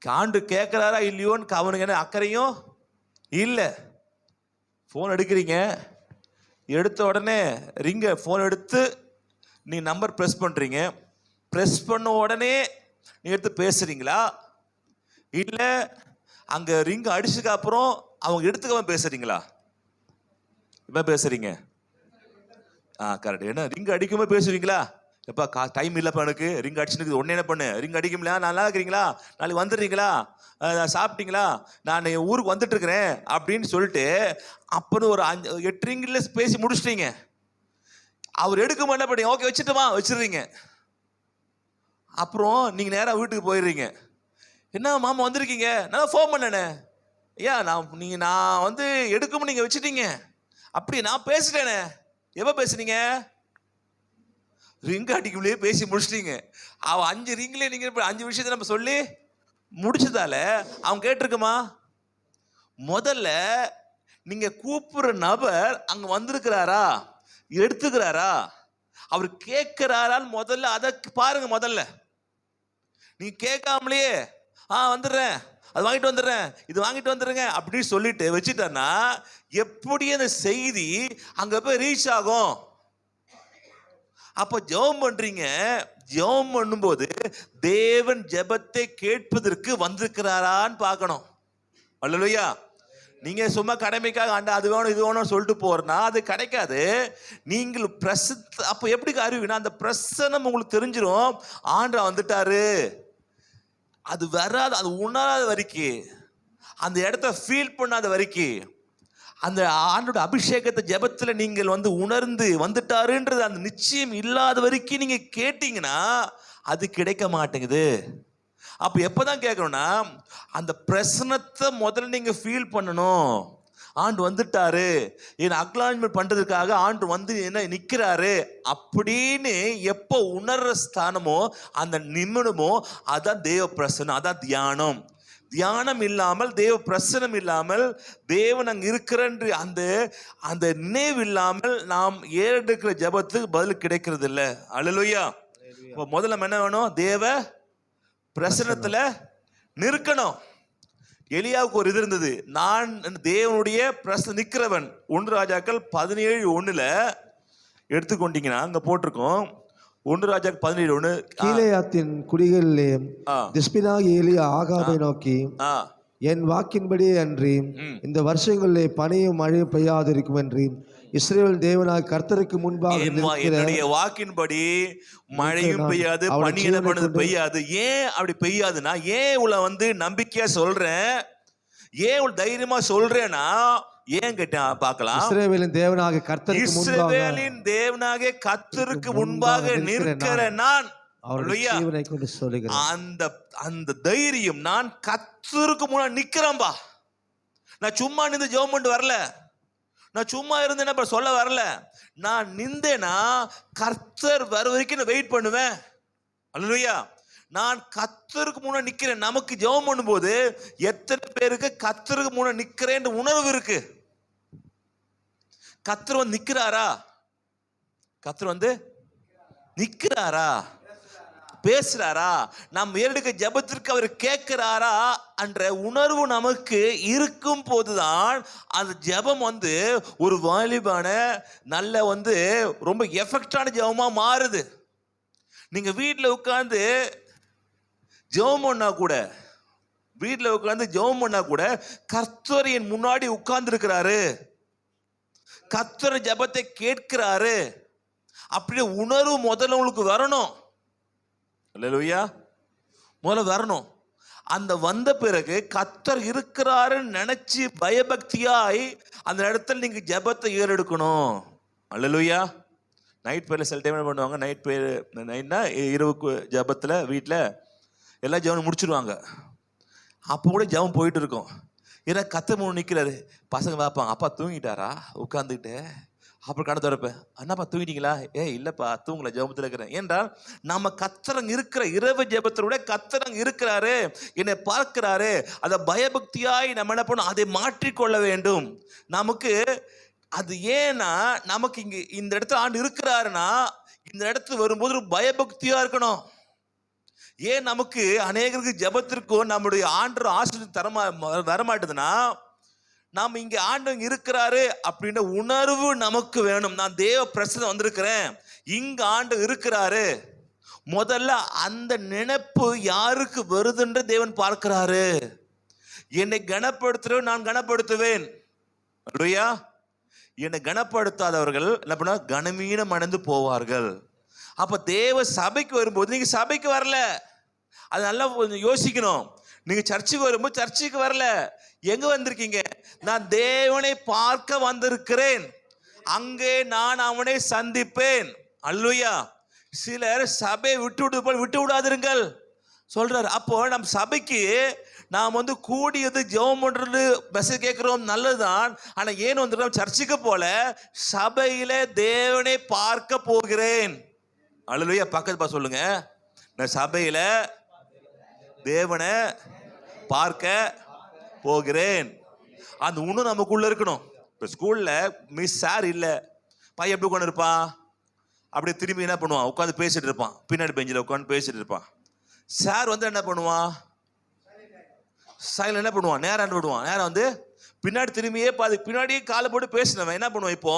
காண்டு கேட்குறாரா இல்லையோன்னு அவனுக்கு என்ன அக்கறையும் இல்லை. ஃபோன் எடுக்கிறீங்க, எடுத்த உடனே ஃபோன் எடுத்து நீ நம்பர் ப்ரெஸ் பண்ணுறீங்க, ப்ரெஸ் பண்ண உடனே நீ எடுத்து பேசுகிறீங்களா, இல்லை அங்கே ரிங் அடிச்சதுக்கு அப்புறம் அவங்க எடுத்துக்காம பேசுகிறீங்களா? இப்போ பேசுகிறீங்க. கரெக்ட். என்ன ரிங் அடிக்கும்போது பேசுவீங்களா? எப்பா டைம் இல்லைப்பா எனக்கு, ரிங் அடிச்சுன்னு உடனே என்ன பண்ணு, ரிங் அடிக்கும்ல, நல்லா இருக்கிறீங்களா, நாளைக்கு வந்துடுறீங்களா, சாப்பிட்டீங்களா, நான் ஊருக்கு வந்துட்டு இருக்கிறேன் அப்படின்னு சொல்லிட்டு அப்புறம் ஒரு 8 ரிங்கில் பேசி முடிச்சிட்டீங்க. அவர் எடுக்க மாட்டேன் பண்ணீங்க, ஓகே வச்சுட்டுமா வச்சிடுறீங்க. அப்புறம் நீங்கள் நேராக வீட்டுக்கு போயிடுறீங்க. என்ன மாமா வந்திருக்கீங்க, நான் ஃபோன் பண்ணேனே, ஐயா நான் வந்து எடுக்கும் நீங்கள் வச்சுட்டீங்க. அப்படி நான் பேசிட்டேனே, எப்போ பேசுனீங்க? ரிங் அடிக்குள்ளே பேசி முடிச்சிட்டீங்க. அவன் 5 ரிங்லேயே நீங்கள் 5 விஷயத்தை நம்ம சொல்லி முடிச்சதால அவன் கேட்டிருக்குமா? முதல்ல நீங்க கூப்பிடுற நபர் அங்க வந்திருக்கிறாரா, எடுத்துக்கிறாரா, அவர் கேட்கிறாரான்னு முதல்ல அதை பாருங்க. முதல்ல நீங்க கேட்காமலேயே வந்துடுறேன், அது வாங்கிட்டு வந்துடுறேன், இது வாங்கிட்டு வந்துடுங்க அப்படின்னு சொல்லிட்டு வச்சுட்டேன்னா எப்படி அந்த செய்தி அங்க போய் ரீச் ஆகும்? அப்ப ஜெபம் பண்றீங்க, ஜெபம் பண்ணும்போது தேவன் ஜெபத்தை கேட்பதற்கு வந்திருக்கிறாரான்னு பார்க்கணும். அல்லேலூயா. நீங்க சும்மா கடமைக்காக அது வேணும் இது வேணும் சொல்லிட்டு போறனா அது கிடைக்காது. நீங்கள் அப்ப எப்படி அறிவினா அந்த பிரசன்னம் உங்களுக்கு தெரிஞ்சிடும். ஆண்டவர் வந்துட்டாரு. அது வராது, அது உணராத வரைக்கும், அந்த இடத்த ஃபீல் பண்ணாத வரைக்கும், அந்த ஆண்டோட அபிஷேகத்தை ஜெபத்தில் நீங்கள் உணர்ந்து வந்துட்டாருன்றது அந்த நிச்சயம் இல்லாத வரைக்கும் நீங்க கேட்டீங்கன்னா அது கிடைக்க மாட்டேங்குது. அப்போ எப்போதான் கேட்கணும்னா அந்த பிரசனத்தை முதல்ல நீங்க ஃபீல் பண்ணணும். ஆண்டு வந்துட்டாரு, என் அக்னாலஜ்மெண்ட் பண்றதுக்காக ஆண்டு என்ன நிற்கிறாரு அப்படின்னு எப்போ உணர்ற ஸ்தானமோ அந்த நிமிடமோ அதான் தேவ பிரசனம், அதான் தியானம். தியானம் இல்லாமல், தேவ பிரசனம் இல்லாமல், தேவன் அங்கே இருக்கிறன்ற அந்த அந்த நினைவு இல்லாமல் நாம் ஏறெடுக்கிற ஜெபத்துக்கு பதில் கிடைக்கிறது இல்லை. அல்லேலூயா. இப்போ முதல்ல நம்ம என்ன வேணும்? தேவ பிரசனத்துல நிற்கணும். எலியாவுக்கு ஒரு இது இருந்தது, நான் தேவனுடைய பிரசன நிற்கிறவன். 1 ராஜாக்கள் 17:1 எடுத்துக்கொண்டீங்கன்னா அங்க போட்டிருக்கோம். 1 ராஜாக்கள் 17:1 கீலேயாத்தின் குடிகளிலே திஸ்பினாகிய எலியா ஆகாபை நோக்கி, என் வாக்கின்படி அன்றி இந்த வருஷங்களிலே பனியும் மழையும் பெய்யாதிருக்கும் என்று இஸ்ரவேல் தேவனாக கர்த்தருக்கு முன்பாக என்னுடைய வாக்கின்படி மழையும் பெய்யாது, பனி என்ன பண்ணுது? பெய்யாது. ஏன் அப்படி பெய்யாதுன்னா, ஏன் உள்ள நம்பிக்கையா சொல்றேன், ஏன் உள்ள தைரியமா சொல்றேன்னா, ஏன் கேட்டேன் பார்க்கலாம். இஸ்ரவேலின் தேவனாக கர்த்தருக்கு முன்பாக, இஸ்ரவேலின் தேவனாக கர்த்தருக்கு முன்பாக நிற்கிற நான் அந்த அந்த தைரியம், நான் கர்த்தருக்கு முன்னாடி நிக்கிறேன்பா. நான் சும்மா நின்று ஜெபம் பண்ணிட்டு வரல, நான் சும்மா இருந்தேன்னா சொல்ல வரல. நான் நின்றேனா கர்த்தர் வர வரைக்கும் நான் வெயிட் பண்ணுவேன். அல்லேலூயா. நான் கர்த்தருக்கு முன்னாடி நிக்கிறேன். நமக்கு ஜெபம் பண்ணும்போது எத்தனை பேருக்கு கர்த்தருக்கு முன்னாடி நிக்கிறேன் உணர்வு இருக்கு? கர்த்தர் நிக்கிறாரா? கர்த்தர் நிக்கிறாரா? பேசுறாரா? நாம் ஏறெடுக்க ஜெபத்திற்கு அவர் கேட்கிறாரா என்ற உணர்வு நமக்கு இருக்கும் போதுதான் அந்த ஜெபம் ஒரு வாலிபான நல்ல ரொம்ப எஃபெக்டான ஜெபமா மாறுது. நீங்க வீட்டில் உட்கார்ந்து ஜெபம் பண்ணா கூட, வீட்டில் உட்கார்ந்து ஜெபம் பண்ணா கூட கர்த்தர் என் முன்னாடி உட்கார்ந்து இருக்கிறாரு, கர்த்தர் ஜெபத்தை கேட்கிறாரு அப்படி உணர்வு முதல்ல உங்களுக்கு வரணும். அல்லேலூயா. முதல்ல வரணும். அந்த வந்த பிறகு கர்த்தர் இருக்கிறாருன்னு நினைச்சு பயபக்தியாய் அந்த இடத்துல நீங்க ஜெபத்தை ஏறெடுக்கணும். அல்லேலூயா. நைட் பேர்ல சில டைம் என்ன பண்ணுவாங்க, நைட் பேர் நைட்னா இரவு ஜெபத்துல வீட்டில் எல்லாம் ஜெபம் முடிச்சிருவாங்க. அப்போ கூட ஜெபம் போயிட்டு இருக்கும். ஏன்னா கர்த்தர் முன்னாடி நிற்கிறாரு. பசங்க பார்ப்பாங்க, அப்பா தூங்கிட்டாரா உட்காந்துக்கிட்டு. அப்புறம் கடை திறப்பேன், அண்ணாப்பா தூங்கிட்டீங்களா? இல்லைப்பா தூங்கல, ஜெபத்தில் இருக்கிறேன். ஏன்றால் நம்ம கர்த்தர் இருக்கிற இரவு ஜெபத்திலோட கர்த்தர் இருக்கிறாரு, என்னை பார்க்கிறாரு. அதை பயபக்தியாய் நம்ம என்ன பண்ணணும், அதை மாற்றிக்கொள்ள வேண்டும். நமக்கு அது ஏன்னா நமக்கு இங்க இந்த இடத்துல ஆண்டு இருக்கிறாருன்னா இந்த இடத்துல வரும்போது ஒரு பயபக்தியா இருக்கணும். ஏன் நமக்கு அநேகருக்கு ஜெபத்திற்கும் நம்முடைய ஆண்டு ஆசீர்வாதம் வரமாட்டுதுன்னா, நாம் இங்க ஆண்டு இருக்கிறாரு அப்படின்ற உணர்வு நமக்கு வேணும். நான் தேவ பிரசன்னம் வந்திருக்கிறேன், இங்க ஆண்டு இருக்கிறாரு. முதல்ல அந்த நினைப்பு யாருக்கு வருதுன்ற தேவன் பார்க்கிறாரு. என்னை கனப்படுத்துறவன் நான் கனப்படுத்துவேன். அல்லேலூயா. என்னை கனப்படுத்தாதவர்கள் என்ன பண்ண, கனமீனம் அடைந்து போவார்கள். அப்ப தேவ சபைக்கு வரும்போது நீங்க சபைக்கு வரல, அது நல்லா யோசிக்கணும். நீங்க சர்ச்சுக்கு வரும்போது சர்ச்சுக்கு வரல, எங்க வந்திருக்கீங்க? நான் தேவனை பார்க்க வந்திருக்கிறேன், அங்கே நான் அவனை சந்திப்பேன். அல்லேலூயா. சிலர் சபையை விட்டு விடாதிருங்கள் சொல்றாரு. அப்போ நம் சபைக்கு நாம் கூடியது ஜெபம் பண்றது மெசேஜ் கேட்கிறோம், நல்லதுதான். ஆனா ஏன் வந்துட்டோம் சர்ச்சுக்கு போல, சபையில தேவனை பார்க்க போகிறேன். அல்லேலூயா. பக்கத்து சொல்லுங்க, நான் சபையில தேவனை பார்க்க போகிறேன். அந்த உணர்வு நமக்குள்ள இருக்கணும். இப்போ ஸ்கூலில் மிஸ் சார் இல்லை, பையன் எப்படி உட்காந்து இருப்பான்? அப்படியே திரும்பி என்ன பண்ணுவான்? உட்காந்து பேசிட்டு இருப்பான், பின்னாடி பெஞ்சில் உட்காந்து பேசிட்டு இருப்பான். சார் வந்து என்ன பண்ணுவான்? சைலண்ட் என்ன பண்ணுவான்? நேரம் விடுவான். நேரம் வந்து பின்னாடி திரும்பியே பின்னாடியே காலை போட்டு பேசினவன் என்ன பண்ணுவான்? இப்போ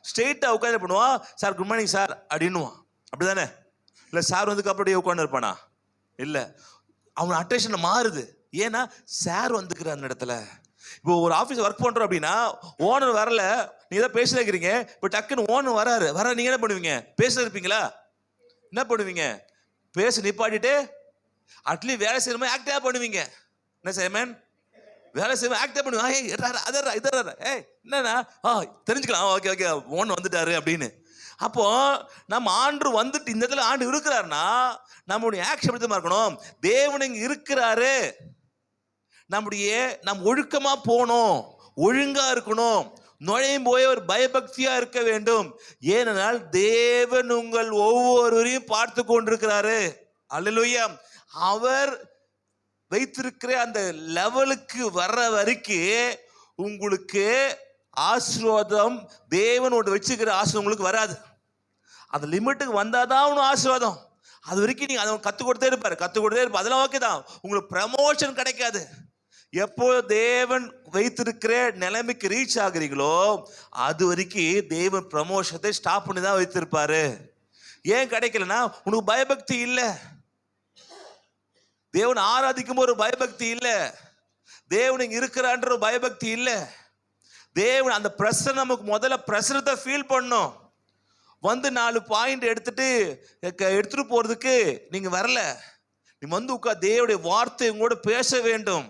ஸ்ட்ரெயிட்டாக உட்காந்து என்ன பண்ணுவான்? சார் குட் மார்னிங் சார் அப்படின்னுவான். அப்படி தானே? இல்லை சார் வந்து அப்படியே உட்காந்து இருப்பானா? இல்லை, அவன் அட்டென்ஷன் மாறுது. ஏன்னா சார் வந்துக்கிற அந்த இடத்துல. இப்போ ஒரு ஆஃபீஸ் ஒர்க் பண்ணுறோம் அப்படின்னா, ஓனர் வரல, நீங்கள் தான் பேசிட்டு இருக்கிறீங்க. இப்போ டக்குன்னு ஓனர் வர நீங்கள் என்ன பண்ணுவீங்க? பேசிட்டு இருப்பீங்களா? என்ன பண்ணுவீங்க? பேச நிப்பாட்டிட்டு அட்லீஸ்ட் வேலை செய்யற மாதிரி ஆக்டிவா பண்ணுவீங்க. என்ன செய்யமேன்? வேலை செய்ய ஆக்டிவா பண்ணுவீங்க. என்னன்னா தெரிஞ்சுக்கலாம், ஓகே ஓகே ஓனர் வந்துட்டாரு அப்படின்னு. அப்போ நம்ம ஆண்டு வந்துட்டு இந்த இடத்துல ஆண்டு இருக்கிறாருன்னா நம்முடைய ஆக்ஷன் எப்படி இருக்கணும்? தேவன் இங்க இருக்கிறாரு, நம்ம ஒழுக்கமா போகணும், ஒழுங்கா இருக்கணும், நுழையும் போய் ஒரு பயபக்தியா இருக்க வேண்டும். ஏனென்றால் தேவன் உங்கள் ஒவ்வொருவரையும் பார்த்து கொண்டிருக்கிறாரு. அல்லேலூயா. அவர் வைத்திருக்கிற அந்த லெவலுக்கு வர்ற வரைக்கும் உங்களுக்கு ஆசீர்வாதம், தேவனோட வச்சுக்கிற ஆசீர்வாதம் உங்களுக்கு வராது. அந்த லிமிட்டுக்கு வந்தாதான் உனக்கு ஆசீர்வாதம். அது வரைக்கும் நீங்க அதை கற்றுக் கொடுத்தே இருப்பார். அதெல்லாம் ஓகே தான். உங்களுக்கு ப்ரமோஷன் கிடைக்காது. எப்போ தேவன் வைத்திருக்கிற நிலைமைக்கு ரீச் ஆகுறீங்களோ அது வரைக்கும் தேவன் ப்ரமோஷத்தை ஸ்டாப் பண்ணி தான் வைத்திருப்பாரு. ஏன் கிடைக்கலன்னா உனக்கு பயபக்தி இல்லை. தேவன் ஆராதிக்கும் ஒரு பயபக்தி இல்லை. தேவன் இங்க இருக்கிறான்ற ஒரு பயபக்தி இல்லை. தேவன் அந்த பிரஷர், நமக்கு முதல்ல பிரஷரத்தை ஃபீல் பண்ணும். வந்து 4 பாயிண்ட் எடுத்துட்டு போறதுக்கு நீங்க வரல. நீ வந்து தேவனுடைய வார்த்தை உங்களோட பேச வேண்டும்.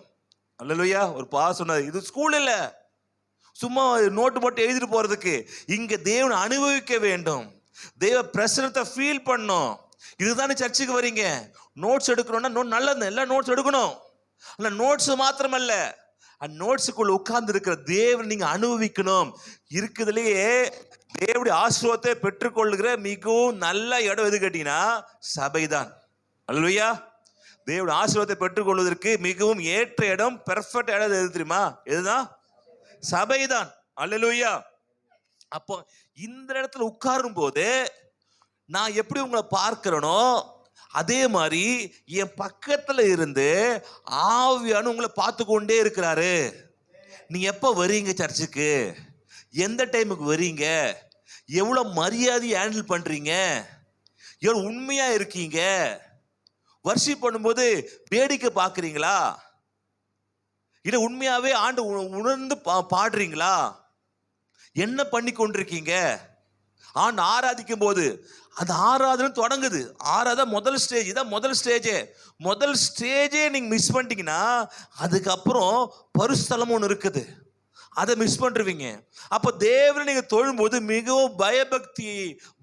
அல்லேலூயா. ஒரு சொன்னது, இது ஸ்கூல் இல்ல சும்மா நோட்டு மட்டும் எழுதிட்டு போறதுக்கு. இங்க தேவன் அனுபவிக்க வேண்டும். தேவ பிரசனத்தை ஃபீல் பண்ணும். இதுதானே சர்ச்சுக்கு வரீங்க. நோட்ஸ் எடுக்கணும்னா நல்லது, எல்லாம் நோட்ஸ் எடுக்கணும். அல்ல நோட்ஸ் மாத்திரமல்ல, அந்த நோட்ஸுக்குள்ள உட்கார்ந்து இருக்கிற தேவன் நீங்க அனுபவிக்கணும். இருக்குதுலயே தேவனுடைய ஆசீர்வாதத்தை பெற்றுக்கொள்ளுகிற மிகவும் நல்ல இடம் எது கேட்டீங்கன்னா சபைதான். அல்லேலூயா. தேவனுடைய ஆசீர்வாதத்தை பெற்றுக்கொள்வதற்கு மிகவும் ஏற்ற இடம், பெர்ஃபெக்ட் இடம் எது தெரியுமா? எதுதான்? சபைதான். அல்லேலூயா. அப்போ இந்த இடத்துல உட்காரும் போது நான் எப்படி உங்களை பார்க்கிறேனோ அதே மாதிரி என் பக்கத்துல இருந்து ஆவியான உங்களை பார்த்து கொண்டே இருக்கிறாரு. நீங்க எப்ப வரீங்க சர்ச்சுக்கு? எந்த டைமுக்கு வரீங்க? எவ்வளவு மரியாதையை ஹேண்டில் பண்றீங்க? எவ்வளவு உண்மையா இருக்கீங்க? வர்ஷிப் பண்ணும்போது வேடிக்கை பார்க்குறீங்களா? இதை உண்மையாவே ஆண்டு உணர்ந்து பாடுறீங்களா? என்ன பண்ணி கொண்டிருக்கீங்க? ஆண்டு ஆராதிக்கும் போது அந்த ஆராதனை தொடங்குது. முதல் ஸ்டேஜ். இதான் முதல் ஸ்டேஜே நீங்க மிஸ் பண்ணிட்டீங்கன்னா அதுக்கப்புறம் பரிசுத்தலம் ஒன்று இருக்குது, அதை மிஸ் பண்றீங்க. அப்ப தேவனை நீங்க தொழும்போது மிகவும்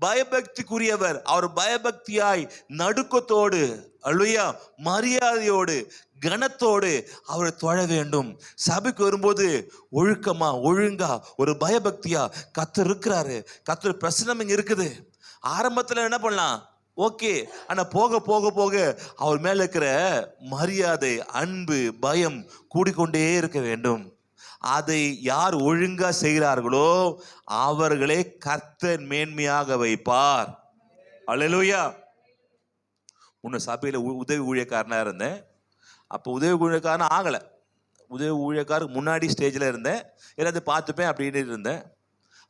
பயபக்திக்குரியவர். அவர் பயபக்தியாய் நடுக்கத்தோடு, அல்லேலூயா, மரியாதையோடு, கனத்தோடு அவரை தொழ வேண்டும். சபைக்கு வரும்போது ஒழுங்கா ஒரு பயபக்தியா கர்த்தர் இருக்கிறாரு, கர்த்தர் பிரசன்னம் இங்க இருக்குது. ஆரம்பத்துல என்ன பண்ணலாம், ஓகே. ஆனா போக போக போக அவர் மேல இருக்கிற மரியாதை, அன்பு, பயம் கூடிக்கொண்டே இருக்க வேண்டும். அதை யார் ஒழுங்கா செய்கிறார்களோ அவர்களே கர்த்தர் மேன்மையாக வைப்பார். அல்லேலூயா. முன்ன சபையில உதவி ஊழியக்காரனா இருந்தேன். அப்போ உதவி ஊழியக்காரன் ஆகலை. உதவி ஊழியக்காருக்கு முன்னாடி ஸ்டேஜில் இருந்தேன், எல்லாத்தையும் பார்த்துப்பேன் அப்படின்னு இருந்தேன்.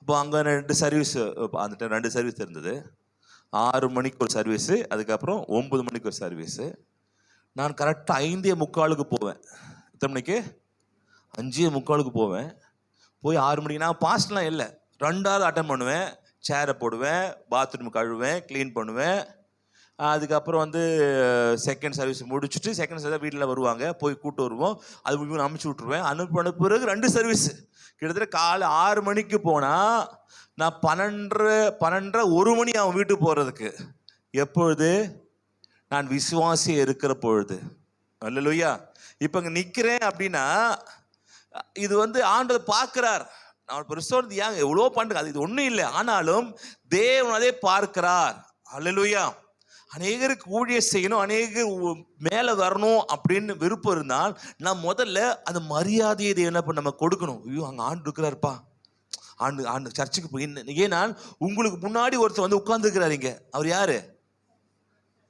அப்போ அங்கே 2 சர்வீஸ், அந்த 2 சர்வீஸ் இருந்தது. 6 மணிக்கு ஒரு சர்வீஸு, அதுக்கப்புறம் 9 மணிக்கு ஒரு சர்வீஸு. நான் கரெக்டாக 5:45 போவேன். எத்தனை மணிக்கு? 5:45 போவேன். போய் 6 மணிக்கு நான் பாஸ்ட்லாம் இல்லை, 2 அட்டன் பண்ணுவேன். சேரை போடுவேன், பாத்ரூம் கழுவேன், க்ளீன் பண்ணுவேன். அதுக்கப்புறம் வந்து செகண்ட் சர்வீஸ் முடிச்சுட்டு செகண்ட் சர்வீஸ் வீட்டில் வருவாங்க, போய் கூப்பிட்டு வருவோம். அது முடிவு அனுப்பிச்சி விட்ருவேன். அனுப்பின பிறகு 2 சர்வீஸ். கிட்டத்தட்ட காலை 6 மணிக்கு போனால் நான் 12:30 1 மணி அவன் வீட்டுக்கு போகிறதுக்கு. எப்பொழுது? நான் விசுவாசியாக இருக்கிற பொழுது. அல்லேலூயா. இப்போ இங்கே நிற்கிறேன் அப்படின்னா இது வந்து ஆண்டவர் பார்க்கிறார். நான் பெருசாக ஏன் எவ்வளோ பண்ணுறேன், அது இது ஒன்றும் இல்லை. ஆனாலும் தேவன் அதை பார்க்கிறார். அல்லேலூயா. அநேகருக்கு ஊழிய செய்யணும், அநேகர் மேலே வரணும் அப்படின்னு விருப்பம் இருந்தால் நான் முதல்ல அந்த மரியாதையை என்ன பண்ண நம்ம கொடுக்கணும். ஐயோ அங்கே ஆண்டு இருக்கிறாருப்பா, ஆண்டு சர்ச்சுக்கு போய் ஏன்னா உங்களுக்கு முன்னாடி ஒருத்தர் வந்து உட்கார்ந்துருக்கிறாருங்க. அவர் யாரு?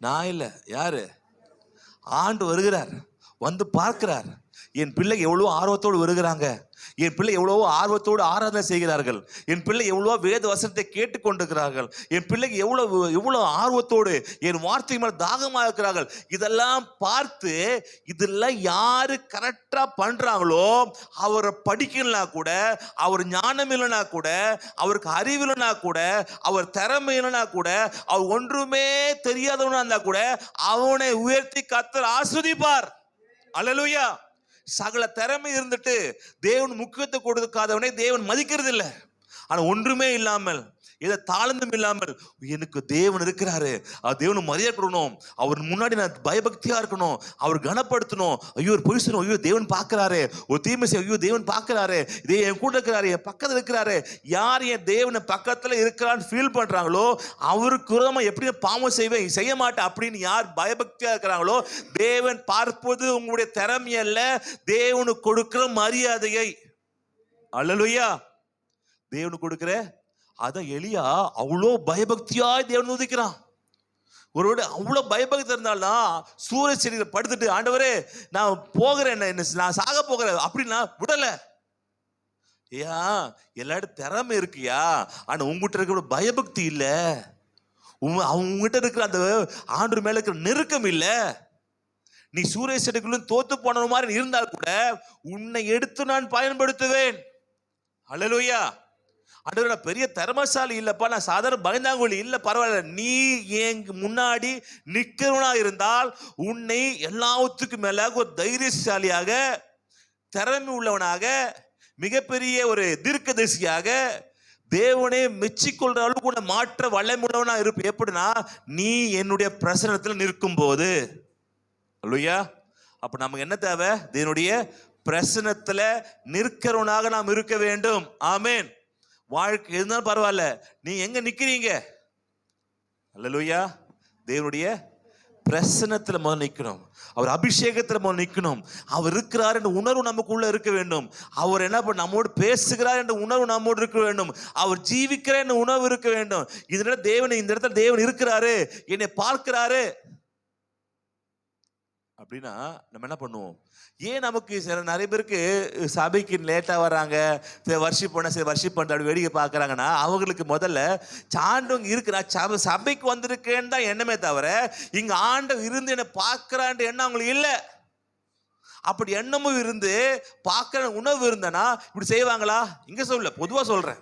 நான் இல்லை. யாரு? ஆண்டு வருகிறார், வந்து பார்க்கிறார். என் பிள்ளை எவ்வளோ ஆர்வத்தோடு வருகிறாங்க, என் பிள்ளை எவ்வளவோ ஆர்வத்தோடு ஆராதனை செய்கிறார்கள், என் பிள்ளை எவ்வளவோ வேத வசனத்தை கேட்டுக்கொண்டிருக்கிறார்கள், என் பிள்ளைக்கு எவ்வளோ ஆர்வத்தோடு என் வார்த்தை மேலே தாகமாக இருக்கிறார்கள். இதெல்லாம் பார்த்து இதெல்லாம் யாரு கரெக்டாக பண்ணுறாங்களோ, அவரை படிக்கலனா கூட, அவர் ஞானம் இல்லைனா கூட, அவருக்கு அறிவு இல்லைனா கூட, அவர் திறமை இல்லைனா கூட, அவர் ஒன்றுமே தெரியாதவனா இருந்தா கூட அவனை உயர்த்தி கர்த்தர் ஆஸ்வதிப்பார். அல்லேலூயா. சகல திறமை இருந்துட்டு தேவன் முக்கியத்துவம் கொடுக்காதவனை தேவன் மதிக்கிறது இல்லை. ஆனா ஒன்றுமே இல்லாமல், எதை தாழ்ந்தும் இல்லாமல், எனக்கு தேவன் இருக்கிறாரு, தேவனு மரியாதை கொடுக்கணும், அவர் முன்னாடி நான் பயபக்தியா இருக்கணும், அவர் கனப்படுத்தணும், ஐயோ ஒரு பொய் சொல்லணும், ஐயோ தேவன் பார்க்கிறாரு, ஒரு தீமை செய்ய, ஐயோ தேவன் பார்க்கிறாரு, இதே என் கூட இருக்கிறாரு, என் பக்கத்தில் இருக்கிறாரு. யார் என் தேவனை பக்கத்தில் இருக்கிறான்னு ஃபீல் பண்றாங்களோ, அவருக்கு விரோதமா எப்படி பாவம் செய்ய மாட்டேன் அப்படின்னு யார் பயபக்தியா இருக்கிறாங்களோ, தேவன் பார்ப்பது உங்களுடைய திறமையல்ல, தேவனுக்கு கொடுக்கிற மரியாதையை. அல்லேலூயா. தேவனுக்கு கொடுக்கிற அதான் எலியா அவ்வளோ பயபக்தியாய் தேவன் உதிக்கிறான். ஒருவேளை அவ்வளோ பயபக்தி இருந்தால்தான் சூரிய செடியில படுத்துட்டு, ஆண்டவரே நான் போகிறேன், நான் சாக போகிறேன் அப்படின்னா விடல. ஏன்? எல்லாரும் திறமை இருக்குயா, ஆனா உங்ககிட்ட இருக்கிற பயபக்தி இல்ல, அவங்ககிட்ட இருக்கிற அந்த ஆண்டு மேல இருக்கிற நெருக்கம் இல்ல. நீ சூரிய செடிக்குள்ள தோத்து போன மாதிரி இருந்தால் கூட உன்னை எடுத்து நான் பயன்படுத்துவேன். அல்லேலூயா. ஆண்டவரே நான் பெரிய திறமசாலி இல்லப்பா, நான் சாதாரண பயந்தாங்கொழி இல்ல, பரவாயில்ல, நீ என் முன்னாடி நிக்கிறவனா இருந்தால் உன்னை எல்லாத்துக்கும் மேல ஒரு தைரியசாலியாக, திறமை உள்ளவனாக, மிகப்பெரிய ஒரு தீர்க்கதரிசியாக, தேவனே மெச்சிக்கொள்ற அளவுக்கு உன்னை மாற்ற வல்லமுள்ளவனா இருப்ப. எப்படின்னா நீ என்னுடைய பிரசன்னத்தில் நிற்கும் போது. அல்லேலூயா. அப்ப நமக்கு என்ன தேவை? தேவனுடைய பிரசன்னத்துல நிற்கிறவனாக நாம் இருக்க வேண்டும். ஆமென். வாழ்க்கை இருந்தாலும் பரவாயில்ல, நீ எங்க நிக்கிறீங்க? அல்லேலூயா. தேவனுடைய பிரசன்னத்துல முதல்ல நிக்கணும், அவர் அபிஷேகத்துல முதல்ல நிக்கணும். அவர் இருக்கிறார் என்ற உணர்வு நமக்குள்ள இருக்க வேண்டும். அவர் என்ன பண்ண நம்மோடு பேசுகிறார் என்ற உணர்வு நம்மோடு இருக்க வேண்டும். அவர் ஜீவிக்கிறார் என்ற உணர்வு இருக்க வேண்டும். இதனால தேவன் இந்த இடத்துல தேவன் இருக்கிறாரு, என்னை பார்க்கிறாரு அப்படின்னா நம்ம என்ன பண்ணுவோம்? ஏன் நமக்கு நிறைய பேருக்கு சபைக்கு லேட்டாக வர்றாங்க, சரி வர்ஷிப் பண்ண, சரி வர்ஷிப் பண்ணுற அப்படி வேடிக்கை பார்க்குறாங்கன்னா, அவங்களுக்கு முதல்ல சாண்டவங்க இருக்கிறா, சபைக்கு வந்திருக்கேன்னு தான் எண்ணமே தவிர இங்கே ஆண்டவர் இருந்து என்னை பார்க்குறான்ற எண்ணம் அவங்களுக்கு இல்லை. அப்படி எண்ணமும் இருந்து பார்க்குற உணவு இருந்தனா இப்படி செய்வாங்களா? இங்கே சொல்ல, பொதுவாக சொல்கிறேன்.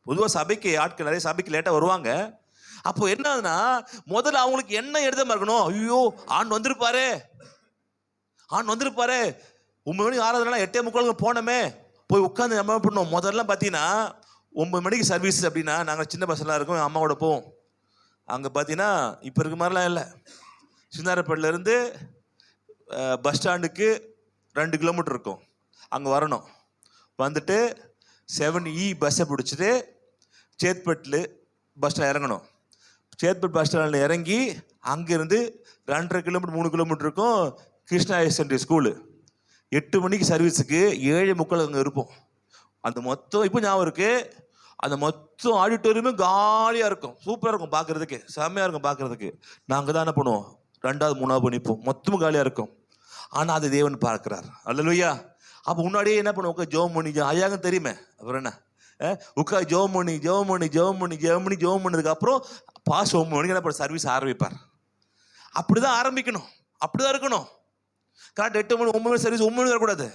பொதுவாக சபைக்கு ஆட்கள் நிறைய சபைக்கு லேட்டாக வருவாங்க. அப்போ என்னதுன்னா முதல்ல அவங்களுக்கு எண்ணம் எடுத்த இருக்கணும், ஐயோ ஆண்டு வந்திருப்பாரு, வந்திருப்பாரு, 9 மணிக்கு ஆராதனை 8:45 போனோமே, போய் உட்காந்து நம்ம பண்ணோம். முதல்ல பார்த்தீங்கன்னா 9 மணிக்கு சர்வீஸ் அப்படின்னா நாங்கள் சின்ன பசங்களாக இருக்கோம், அம்மாவோட போவோம். அங்கே பார்த்தீங்கன்னா இப்போ இருக்க மாதிரிலாம் இல்லை. சின்னாரப்பேட்டிலேருந்து பஸ் ஸ்டாண்டுக்கு 2 கிலோமீட்டர் இருக்கும். அங்கே வரணும், வந்துட்டு 7E பஸ்ஸை பிடிச்சிட்டு சேத்பட்டில் பஸ் ஸ்டாண்ட் இறங்கணும். சேத்பட் பஸ் ஸ்டாண்டில் இறங்கி அங்கேருந்து 2.5 கிலோமீட்டர் 3 கிலோமீட்டர் இருக்கும் கிருஷ்ணா ஹையர் செகண்டரி ஸ்கூலு. 8 மணிக்கு சர்வீஸுக்கு 7:45 அங்கே இருப்போம். அந்த மொத்தம் இப்போ ஞாபகம் இருக்கு, அந்த மொத்தம் ஆடிட்டோரியமே காலியாக இருக்கும், சூப்பராக இருக்கும் பார்க்குறதுக்கு, செம்மையாக இருக்கும் பார்க்குறதுக்கு. நாங்கள் தான் என்ன பண்ணுவோம், 2வது 3வது நிற்போம், மொத்தமும் காலியாக இருக்கும். ஆனால் அது தேவன் பார்க்குறார். அல்லேலூயா. அப்போ முன்னாடியே என்ன பண்ணுவோம், ஜெபம் பண்ணி, ஐயாங்க தெரியுமே, அப்புறம் என்ன உட்காந்து ஜெபம் பண்ணதுக்கப்புறம் பாஸ் 9 மணிக்கு என்ன பண்ண சர்வீஸ் ஆரம்பிப்பார். அப்படிதான் ஆரம்பிக்கணும், அப்படிதான் இருக்கணும். கரெக்ட் 8 மணி 9 மணி சர்வீஸ் 9 மணி வரக்கூடாது.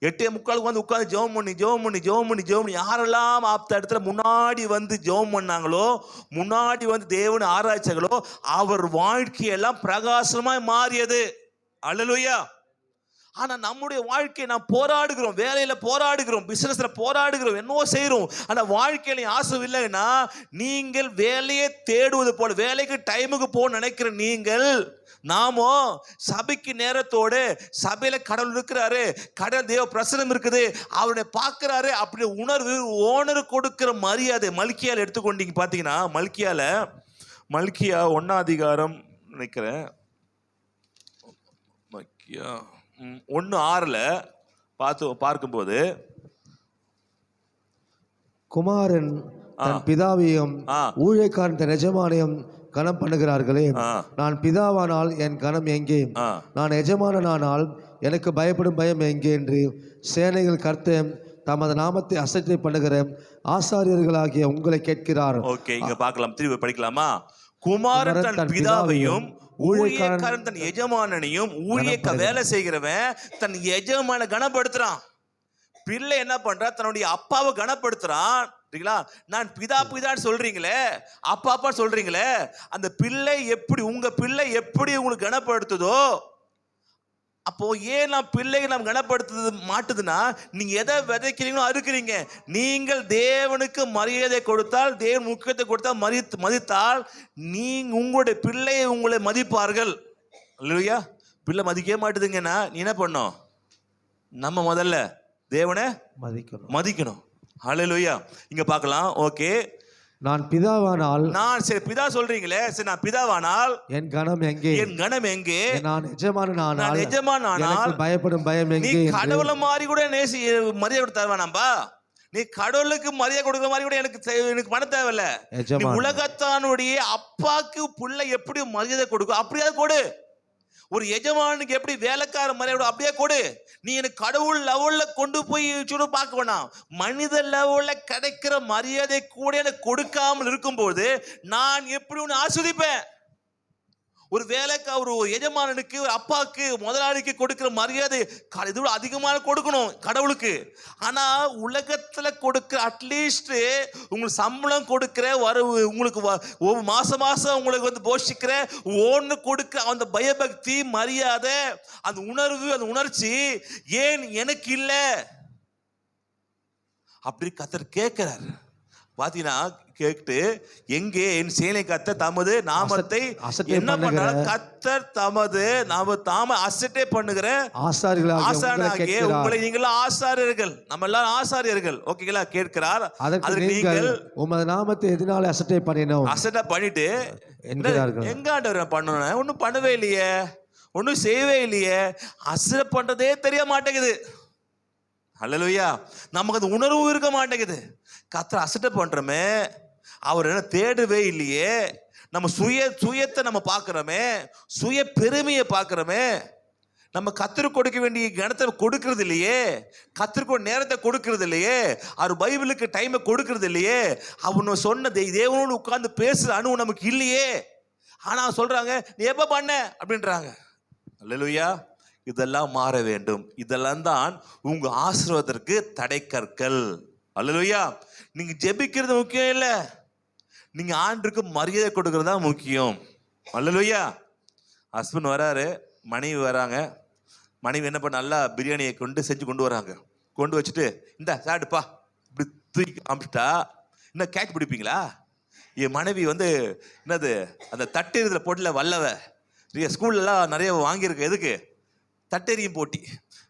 8:45 வந்து உட்காந்து ஜெபம் பண்ணி யாரெல்லாம் அந்த இடத்துல முன்னாடி வந்து ஜெபம் பண்ணாங்களோ, முன்னாடி வந்து தேவனை ஆராய்ச்சாங்களோ, அவர் வாழ்க்கையெல்லாம் பிரகாசமாய் மாறியது. அல்லேலூயா. ஆனா நம்முடைய வாழ்க்கையை நாம் போராடுகிறோம், வேலையில போராடுகிறோம், பிசினஸ்ல போராடுகிறோம், என்னவோ செய்யறோம். ஆனா வாழ்க்கையில ஆசை இல்லைன்னா நீங்கள் வேலையை தேடுவது போல, வேலைக்கு டைமுக்கு போக நினைக்கிற நீங்கள், நாமோ சபைக்கு நேரத்தோடு, சபையில கடவுள் இருக்கிறாரு, கடவுள் தேவ பிரசனம் இருக்குது, அவனை பார்க்கிறாரு அப்படி உணர்வு, ஓனர் கொடுக்கிற மரியாதை. மல்கியால எடுத்துக்கொண்டீங்க பார்த்தீங்கன்னா, மல்கியா 1 அதிகாரம் நினைக்கிறேன், 1:6 பார்க்கும்போது குமாரன் தன் பிதாவையும் ஆ. ஊழியக்காரன் தன் எஜமானையும் கனம் பண்ணுகிறார்களே, ஆ. நான் பிதாவானால் என் கனம் எங்கே? ஆ. நான் எஜமானனானால் எனக்கு பயப்படும் பயம் எங்கே என்று சேனைகள் கர்த்தர் தமது நாமத்தை அசட்டை பண்ணுகிற ஆசாரியர்களாகிய உங்களை கேட்கிறார். ஓகே, இங்க பார்க்கலாம், திருப்பி படிக்கலாமா? குமாரன் தன் பிதாவையும் ஊழியக்காரன் தன் எஜமானனையும், ஊழியக்க வேலை செய்கிறவன் தன் எஜமான கனப்படுத்துறான். பிள்ளை என்ன பண்றா? தன்னுடைய அப்பாவை கனப்படுத்துறான். சரிங்களா? நான் பிதா பிதான்னு சொல்றீங்களே, அப்பா அப்பா சொல்றீங்களே, அந்த பிள்ளை எப்படி, உங்க பிள்ளை எப்படி உங்களுக்கு கனப்படுத்துதோ, அப்போ ஏன் நாம் பிள்ளைகள் நாம் கனப்படுத்துறது மாட்டுதுன்னா, நீங்க எதை விதைக்கிறீங்களோ அறுக்கிறீங்க. நீங்கள் தேவனுக்கு மரியாதை கொடுத்தால், தேவன் முக்கியத்தை கொடுத்தால், மதித்தால் நீங்க உங்களுடைய பிள்ளையை உங்களை மதிப்பார்கள். இல்லையா? பிள்ளை மதிக்கவே மாட்டுதுங்கன்னா நீ என்ன பண்ணும்? நம்ம முதல்ல தேவனை மதிக்கணும். ஹல்லேலூயா. இங்க பார்க்கலாம். ஓகே, நான் பிதாவானால், நான் சரி பிதா சொல்றீங்களே, சரி நான் பிதாவானால் என் கனம் எங்கே? என் கனம் எங்கே? நான் எஜமானனானால் எஜமானானால் பயப்படும் பயம் நீ எங்கே? கடவுளை மாதிரி கூட மரியாதை கொடுத்து தருவானாம்பா. நீ கடவுளுக்கு மரியாதை கொடுக்குற மாதிரி கூட எனக்கு பண்ண தேவையில்ல. நீ உலகத்தானுடைய அப்பாக்கு புள்ள எப்படி மரியாதை கொடுக்கும் அப்படியே கொடு. ஒரு எஜமானுக்கு எப்படி வேலைக்கார மரியாதை அப்படியே கொடு. நீ எனக்கு கடவுள் லெவல்ல கொண்டு போய் பார்க்க வேணாம். மனித லெவல்ல கிடைக்கிற மரியாதை கூட எனக்கு கொடுக்காமல் இருக்கும்போது நான் எப்படி உன்னை ஆஸ்வதிப்பேன்? ஒரு ஒரு எஜமானனுக்கு, ஒரு அப்பாவுக்கு, முதலாளிக்கு கொடுக்கிற மரியாதை இதோட அதிகமாக கொடுக்கணும் கடவுளுக்கு. ஆனா உலகத்துல கொடுக்கிற அட்லீஸ்ட் உங்களுக்கு சம்பளம் கொடுக்கிற உங்களுக்கு மாசம் உங்களுக்கு வந்து போஷிக்கிற ஒன்று கொடுக்க அந்த பயபக்தி, மரியாதை, அந்த உணர்வு, அந்த உணர்ச்சி ஏன் எனக்கு இல்லை? அப்படி கர்த்தர் கேட்கிறார். பாத்தீங்கன்னா கேட்டு, எங்கே என் சேனை கர்த்தர் தமது நாமத்தை என்ன பண்றாரு? கர்த்தர் தமது நாம அசட்டை பண்ணுகிற ஆசாரியர்களாகிய உங்களை நீங்கள் ஆசாரியர்கள், நம்ம எல்லாரும் ஆசாரியர்கள். ஓகேங்களா? கேட்கிறார். அதற்கு நீங்கள் உமது நாமத்தை எதனால அசட்டை பண்ணினோம்? அசட்டை பண்ணிட்டு எங்க ஆண்டவர் பண்ணணும்? ஒன்னும் பண்ணவே இல்லையே, ஒன்னும் செய்யவே இல்லையே. அசட்டை பண்றதே தெரிய மாட்டேங்குது. ஹல்லேலூயா. நமக்கு அந்த உணர்வு இருக்க மாட்டேங்குது. கர்த்தர் அசட்டை பண்றோமே, அவர் என்ன தேடவே இல்லையே. நம்ம சுயத்தை நம்ம பார்க்கிறோமே, சுய பெருமையை பார்க்கிறோமே. நம்ம கர்த்தருக்கு கொடுக்க வேண்டிய கணத்தை கொடுக்கறது இல்லையே, கர்த்தருக்கு நேரத்தை கொடுக்கறது இல்லையே, அவர் பைபிளுக்கு டைமை கொடுக்கறது இல்லையே, அவனு சொன்ன தேவனோடு உட்கார்ந்து பேசுற அனுபவம் நமக்கு இல்லையே. ஆனா சொல்றாங்க நீ எப்ப பண்ண அப்படின்றாங்க. அல்லேலூயா. இதெல்லாம் மாற வேண்டும். இதெல்லாம் தான் உங்க ஆசீர்வாதத்திற்கு தடைக்கற்கள். அல்லேலூயா. நீங்க ஜெபிக்கிறது முக்கியம் இல்ல, நீங்க ஆண்டவருக்கு மரியாதை கொடுக்கறது தான் முக்கியம். அல்லேலூயா. ஹஸ்பண்ட் வராரு, மனைவி வராங்க. மனைவி என்ன பண்ண, நல்லா பிரியாணியை செஞ்சு கொண்டு வராங்க. கொண்டு வச்சுட்டு இந்த சாப்பிடுப்பா இப்படி தூக்கி காமிச்சிட்டா என்ன கேட்ச் பிடிப்பீங்களா? என் மனைவி வந்து என்னது அந்த தட்டெறிதல் போட்டியில் வல்லவ. ஸ்கூல்லலாம் நிறைய வாங்கியிருக்கு. எதுக்கு? தட்டெறியும் போட்டி.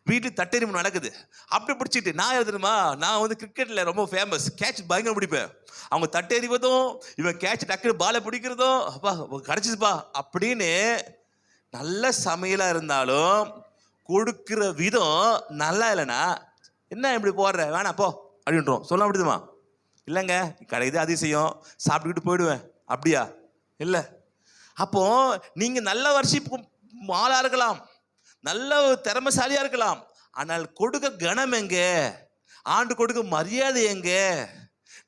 வீட்டில் தட்டெறியும் நடக்குது. அப்படி பிடிச்சிட்டு நான் எழுதுமா, நான் வந்து கிரிக்கெட்டில் ரொம்ப ஃபேமஸ், கேட்ச் பயங்கரம் பிடிப்பேன். அவங்க தட்டெறிவதும் இவன் கேட்ச் டக்குனு பாலை பிடிக்கிறதும், அப்பா கிடச்சிதுப்பா அப்படின்னு. நல்ல சமையலாக இருந்தாலும் கொடுக்குற விதம் நல்லா இல்லைன்னா என்ன இப்படி போடுற, வேணாம் போ அப்படின்றோம். சொல்ல முடியுமா? இல்லைங்க கிடையாது அதிசயம், சாப்பிட்டுக்கிட்டு போயிடுவேன். அப்படியா? இல்லை. அப்போ நீங்க நல்ல வர்ஷிப் ஆளா இருக்கலாம், நல்ல திறமைசாலியா இருக்கலாம், ஆனால் கொடுக்க கணம் எங்க? ஆண்டு கொடுக்க மரியாதை எங்க?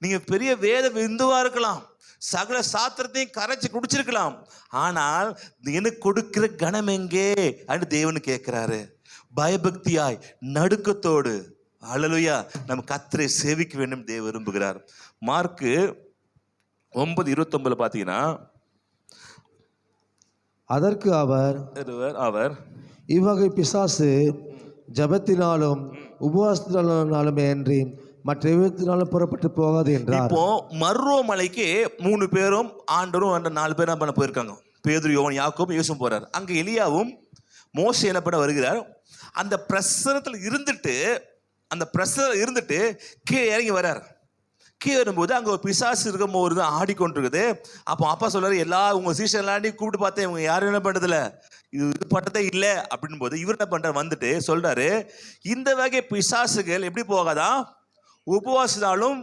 நீங்க பெரிய வேத விந்துவா இருக்கலாம், சகல சாத்திரத்தையும் கரைச்சி குடிச்சிருக்கலாம், ஆனால் எனக்கு கொடுக்கிற கணம் எங்கே அப்படின்னு தேவனு கேட்கிறாரு. பயபக்தியாய் நடுக்கத்தோடு அல்லேலூயா நம்ம கர்த்தரை சேவிக்க வேண்டும் தேவ விரும்புகிறார். மார்க்கு 9:29 பார்த்தீங்கன்னா, அதற்கு அவர் இவ்வகை பிசாசு ஜபத்தினாலும் உபவாசத்தினாலும் அன்றி மற்ற விதத்தினாலும் புறப்பட்டு போகாது என்றார். இப்போ மருவமலைக்கு 3 பேரும் ஆண்டவரும் அந்த 4 பேரும் பண்ண போயிருக்காங்க. பேதுரு, யோவான், யாக்கோபு, இயேசு போறார். அங்க எலியாவும் மோசே என்னப்பட வருகிறார். அந்த பிரசரத்தில் இருந்துட்டு கீழே இறங்கி வர்றார். கீழே வரும்போது அங்கே ஒரு பிசாசு இருக்கும்போது தான் ஆடிக்கொண்டிருக்குது. அப்போ அப்பா சொல்றாரு, எல்லா உங்க சீசன் எல்லாரையும் கூப்பிட்டு பார்த்தேன், இவங்க யாரும் என்ன பண்றதில்ல, இது பட்டதே இல்லை அப்படின் போது இவர் என்ன பண்றாரு, வந்துட்டு சொல்றாரு, இந்த வகை பிசாசுகள் எப்படி போகாதான்? உபவாசினாலும்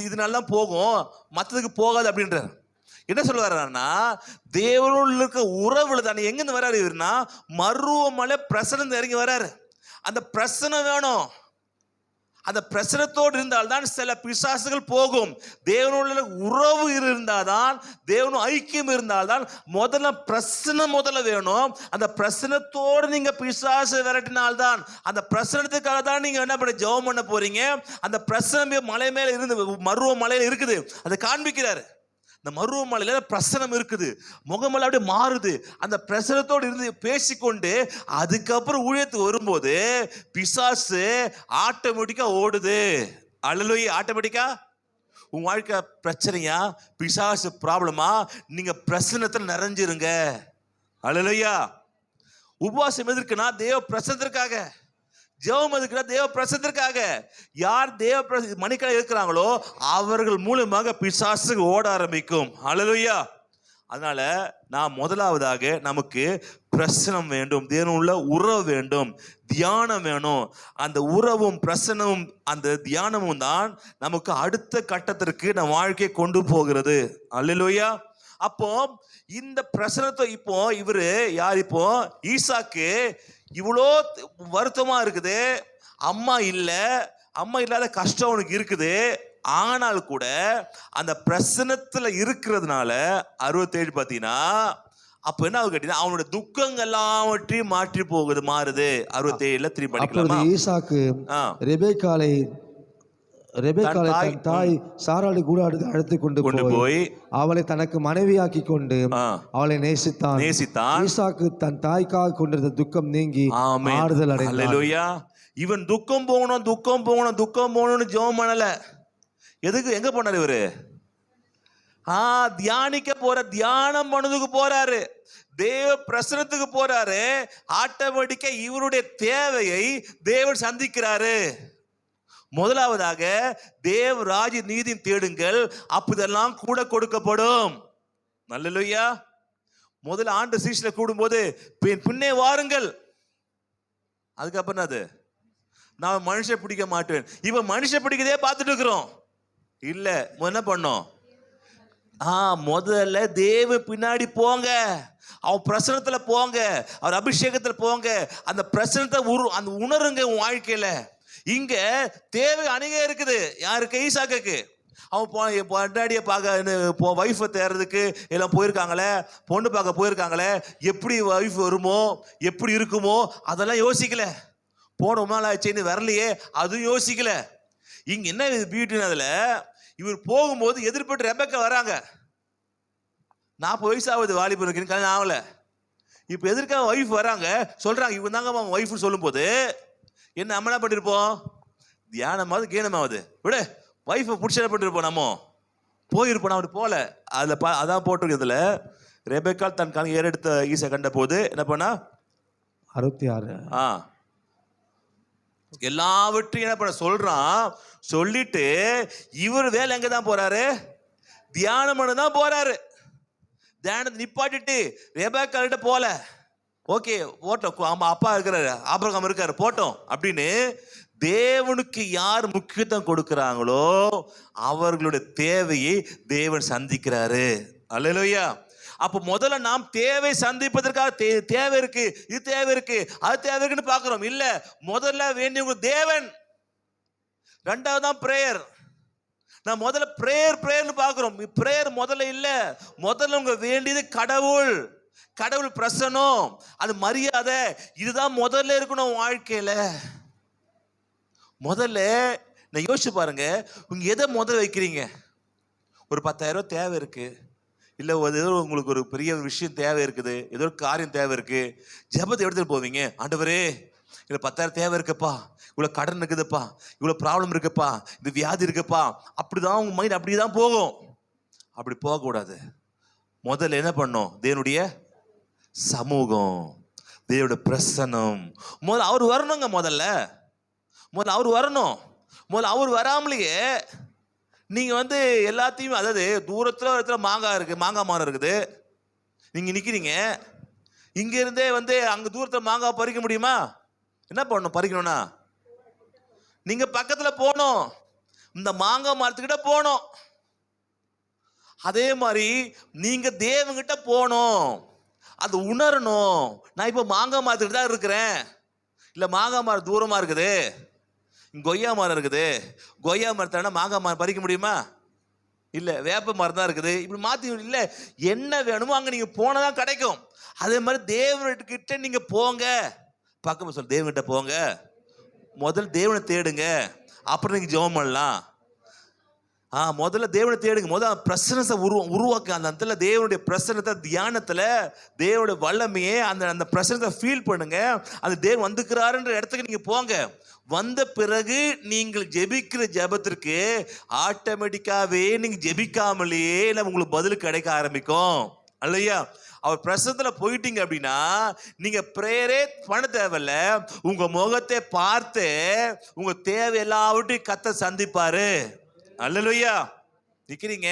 இதனால தான் போகும், மற்றதுக்கு போகாது அப்படின்றார். என்ன சொல்ல வர்றாருன்னா, தேவனோடு இருக்க உறவுல தானே எங்கேருந்து வர்றாரு இவருன்னா, மருவமலை பிரசனம் இறங்கி வர்றாரு. அந்த பிரசனம் வேணும். அந்த பிரசனத்தோடு இருந்தால்தான் சில பிசாசுகள் போகும். தேவனோட உறவு இருந்தால்தான், தேவனும் ஐக்கியம் இருந்தால்தான், முதல்ல பிரசனம் முதல்ல வேணும். அந்த பிரசனத்தோடு நீங்க பிசாசு விரட்டினால்தான், அந்த பிரசனத்துக்காக தான் நீங்க என்ன பண்ண ஜெபம் பண்ண போறீங்க. அந்த பிரசனம் மலை மேல இருந்து மருவ மலையில இருக்குது, அதை காண்பிக்கிறாரு. இந்த மருவ மலையில பிரசனம் இருக்குது, முகமெல்லாம் அப்படியே மாறுது. அந்த பிரசனத்தோடு இருந்து பேசிக்கொண்டு அதுக்கப்புறம் ஊழியத்துக்கு வரும்போது பிசாசு ஆட்டோமேட்டிக்கா ஓடுது. அல்லேலூயா. ஆட்டோமேட்டிக்கா. உன் வாழ்க்கை பிரச்சனையா, பிசாசு ப்ராப்ளமா, நீங்க பிரசனத்தில் நிறைஞ்சிருங்க. அல்லேலூயா. உபவாசம் எதற்குனா தேவ பிரசனத்திற்காக. ஜெபம் எதுக்குன்னா தேவ பிரசனத்திற்காக. யார் தேவ மணிக்கடை இருக்கிறாங்களோ அவர்கள் மூலமாக பிசாசு ஓட ஆரம்பிக்கும். அல்லேலூயா. அதனால நான் முதலாவதாக நமக்கு பிரசனம் வேண்டும், தேவனுள்ள உறவு வேண்டும், தியானம் வேணும். அந்த உறவும் பிரசனமும் அந்த தியானமும் தான் நமக்கு அடுத்த கட்டத்திற்கு நம் வாழ்க்கையை கொண்டு போகிறது. அல்லேலூயா. அப்போ இந்த பிரசனத்தை இப்போ இவரு யார், இப்போ ஈசாக்கு இவ்வளோ வருத்தமா இருக்குது. அம்மா இல்லாத கஷ்டம் அவனுக்கு இருக்குது. ஆனால் கூட அந்த பிரசனத்துல இருக்கிறதுனால 67 பார்த்தீங்கன்னா, அப்ப என்ன ஆகுது கேட்டீங்கன்னா, அவனுடைய துக்கங்கள் எல்லாவற்றையும் மாறுது. 67 திருப்பி படிக்கலாமா? ஈசாக்கு ரெபேக்காளை தன் தாய் சாராளை கூட அழைத்து கொண்டு போய் அவளை தனக்கு மனைவியாக்கி கொண்டு அவளை நேசித்தான். ஈசாக்கு தன் தாய்க்காக கொண்டிருந்த துக்கம் நீங்கி ஆறுதல் அடைந்தான். இவன் துக்கம் போகணும்னு ஜெபம் பண்ணல. எதுக்கு எங்க போனாரு இவரு? தியானம் பண்ணதுக்கு போறாரு, தேவ பிரசனத்துக்கு போறாரு. ஆட்டோமேட்டிக்கா இவருடைய தேவையை தேவன் சந்திக்கிறாரு. முதலாவதாக தேவ ராஜ்ய நீதியின் தேடுங்கள், அப்பதெல்லாம் கூட கொடுக்கப்படும். அல்லேலூயா. முதல்ல ஆண்டு சீஷனை கூடும்போது பின்னே வாருங்கள். அதுக்கப்புறம் அது நான் மனுஷன் பிடிக்க மாட்டேன். இவன் மனுஷன் பிடிக்கதே பார்த்துட்டு இருக்கிறோம். இல்ல, என்ன பண்ணோம்? முதல்ல தேவ பின்னாடி போங்க, அவன் பிரசனத்துல போங்க, அவர் அபிஷேகத்துல போங்க. அந்த பிரசனத்தை அந்த உணருங்க உன் வாழ்க்கையில. இங்க தேவை அநேகம் இருக்குது. யாருக்கு? ஈசாக்குக்கு. அவன் பொண்டாடியை பார்க்க ஒய்ஃபை தேர்றதுக்கு எல்லாம் போயிருக்காங்களே, பொண்ணு பார்க்க போயிருக்காங்களே. எப்படி ஒய்ஃப் வருமோ, எப்படி இருக்குமோ அதெல்லாம் யோசிக்கல. போன ரொம்ப நாள் ஆச்சுன்னு வரலையே, அதுவும் யோசிக்கல. இங்க என்ன பியூட்டின்னு, அதுல இவர் போகும்போது எதிர்பட்டு ரெபெக்கா வராங்க. 40 வயசாவது வாலிபருக்கு, கல்யாணம் ஆகல. இப்ப எதிர்க்க ஒய்ஃப் வராங்க, சொல்றாங்க இவங்க தாங்க ஒய்ஃப்னு சொல்லும் போது என்ன நம்ம என்ன பண்ணிருப்போம்? தியானமாவது கீனமாவது விட ஒய்ஃபை பிடிச்ச என்ன பண்ணிருப்போம்? நம்ம போயிருப்போம். அப்படி போல. அதான் போட்டிருக்கிறதுல ரெபெக்காள் தன் கணக்கு ஏறெடுத்த ஈசா கண்ட போது என்ன பண்ணா? 66 எல்லாவற்றையும் என்ன பண்ண சொல்றான். சொல்லிட்டு இவர் வேலை எங்க தான் போறாரு? தியானம் பண்ண தான் போறாரு. தியானத்தை நிப்பாட்டிட்டு ரெபெக்காள்கிட்ட போல. ஓகே போட்டோம், ஆமா அப்பா இருக்கிறாரு, ஆபிரகாம் இருக்காரு, போட்டோம் அப்படின்னு. தேவனுக்கு யார் முக்கியத்துவம் கொடுக்கிறாங்களோ அவர்களுடைய தேவையை தேவன் சந்திக்கிறாரு. அல்லேலூயா. அப்ப முதல்ல நாம் தேவை சந்திப்பதற்காக தேவை இருக்கு, இது தேவை இருக்கு, அது தேவை இருக்குன்னு பாக்குறோம். இல்ல, முதல்ல வேண்டியவங்க தேவன். ரெண்டாவது தான் பிரேயர். நான் முதல்ல பிரேயர்னு பாக்குறோம். பிரேயர் முதல்ல இல்ல, முதல்ல உங்க வேண்டியது கடவுள் பிரசனம், அது மரியாதை, இதுதான் முதல்ல இருக்கணும் வாழ்க்கையில. முதல்ல நான் யோசிச்சு பாருங்க, உங்க எதை முதல்ல வைக்கிறீங்க? ஒரு 10,000 தேவை இருக்கு, இல்ல ஏதோ உங்களுக்கு ஒரு பெரிய விஷயம் தேவை இருக்குது, ஏதோ ஒரு காரியம் தேவை இருக்கு. ஜெபத்தை எடுத்துட்டு போவீங்க. ஆண்டவரே இல்ல 10,000 தேவை இருக்குப்பா, இவ்வளவு கடன் இருக்குதுப்பா, இவ்வளவு ப்ராப்ளம் இருக்குப்பா, இந்த வியாதி இருக்குப்பா. அப்படிதான் உங்க மைண்ட் அப்படிதான் போகும். அப்படி போகக்கூடாது. முதல்ல என்ன பண்ணும்? தேவனுடைய சமூகம், தேவனுடைய பிரசனம். முதல்ல அவர் வரணுங்க. முதல்ல அவர் வரணும். முதல்ல அவர் வராமலேயே நீங்க எல்லாத்தையும், அதாவது தூரத்துல மாங்காய் மரம் இருக்குது, நீங்க நிக்கிறீங்க. இங்க இருந்தே அங்க தூரத்துல மாங்காய் பறிக்க முடியுமா? என்ன பண்ணணும்? பறிக்கணும்னா நீங்க பக்கத்துல போகணும். இந்த மாங்காய் மரத்துக்கிட்ட போனோம். அதே மாதிரி நீங்க தேவன்கிட்ட போகணும், அது உணரணும். நான் இப்போ மாங்காய் மரத்துக்கிட்ட தான் இருக்கிறேன், இல்லை மாங்காய் மரம் தூரமாக இருக்குது, கொய்யா மரம் இருக்குது, கொய்யா மரத்தான மாங்காய் மரம் பறிக்க முடியுமா? இல்லை, வேப்ப மரம் தான் இருக்குது. இப்படி மாற்றி இல்லை, என்ன வேணுமோ அங்கே நீங்கள் போனால் தான் கிடைக்கும். அதே மாதிரி தேவன்கிட்ட நீங்கள் போங்க. பக்கமாக சொல்ல, தேவன்கிட்ட போங்க, முதல்ல தேவனை தேடுங்க, அப்புறம் நீங்கள் ஜெபம் பண்ணலாம். முதல்ல தேவனை தேடுங்க, முதல்ல பிரசனத்தை உருவாக்க. அந்த இடத்துல தேவனுடைய பிரசனத்தை, தியானத்தில் தேவனுடைய வல்லமையே, அந்த பிரசனத்தை ஃபீல் பண்ணுங்க. அந்த தேவன் வந்துக்கிறாருன்ற இடத்துக்கு நீங்கள் போங்க. வந்த பிறகு நீங்கள் ஜெபிக்கிற ஜெபத்திற்கு ஆட்டோமேட்டிக்காவே நீங்கள் ஜெபிக்காமலேயே உங்களுக்கு பதில் கிடைக்க ஆரம்பிக்கும். அல்லையா? அவர் பிரசனத்துல போயிட்டீங்க அப்படின்னா நீங்க பிரேயரே பண்ண தேவையில்ல, உங்க முகத்தை பார்த்து உங்க தேவை எல்லாவற்றையும் கர்த்தர் சந்திப்பாரு. அல்லேலூயா. நிக்கிறீங்க,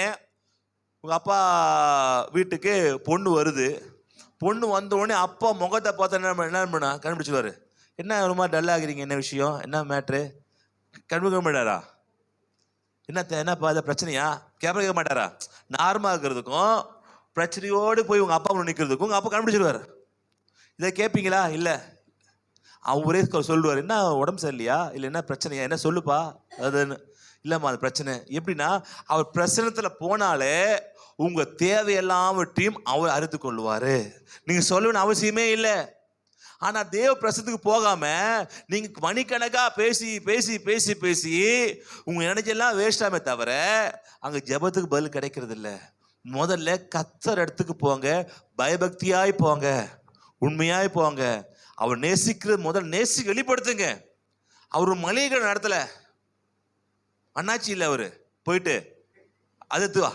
உங்க அப்பா வீட்டுக்கு பொண்ணு வருது. பொண்ணு வந்த உடனே அப்பா முகத்தை பார்த்தா என்ன பண்ணா கண்டுபிடிச்சுவாரு. என்ன ஒரு மாதிரி டல் ஆகுறீங்க, என்ன விஷயம், என்ன மேட்ரு, கண்டுபிடிக்க மாட்டாரா? என்னப்பா அதை பிரச்சனையா கேட்க மாட்டாரா? நார்மலாக இருக்கிறதுக்கும் பிரச்சனையோடு போய் உங்க அப்பா முன்னாடி நிற்கிறதுக்கும் உங்க அப்பா கண்டுபிடிச்சிருவாரு. இதை கேட்பீங்களா? இல்லை, அவரே சொல்லுவார், என்ன உடம்பு சரியில்லையா, இல்லை என்ன பிரச்சனையா, என்ன சொல்லுப்பா அதுன்னு. இல்லைம்மா அது பிரச்சனை. எப்படின்னா அவர் பிரச்சனத்தில் போனாலே உங்க தேவையெல்லாவற்றையும் அவர் அறிந்து கொள்வாரு. நீங்க சொல்லணும்னு அவசியமே இல்லை. ஆனா தேவ பிரசனத்துக்கு போகாம நீங்க மணிக்கணக்கா பேசி பேசி பேசி பேசி உங்க எனர்ஜியெல்லாம் வேஸ்டாமே தவிர அங்க ஜெபத்துக்கு பதில் கிடைக்கிறது இல்லை. முதல்ல கர்த்தர் இடத்துக்கு போங்க, பயபக்தியாய் போங்க, உண்மையாய் போங்க. அவர் நேசிக்கிறது முதல்ல வெளிப்படுத்துங்க. அவர் மளிகை நடத்தல, அண்ணாச்சி இல்லை, அவரு போயிட்டு அதுவா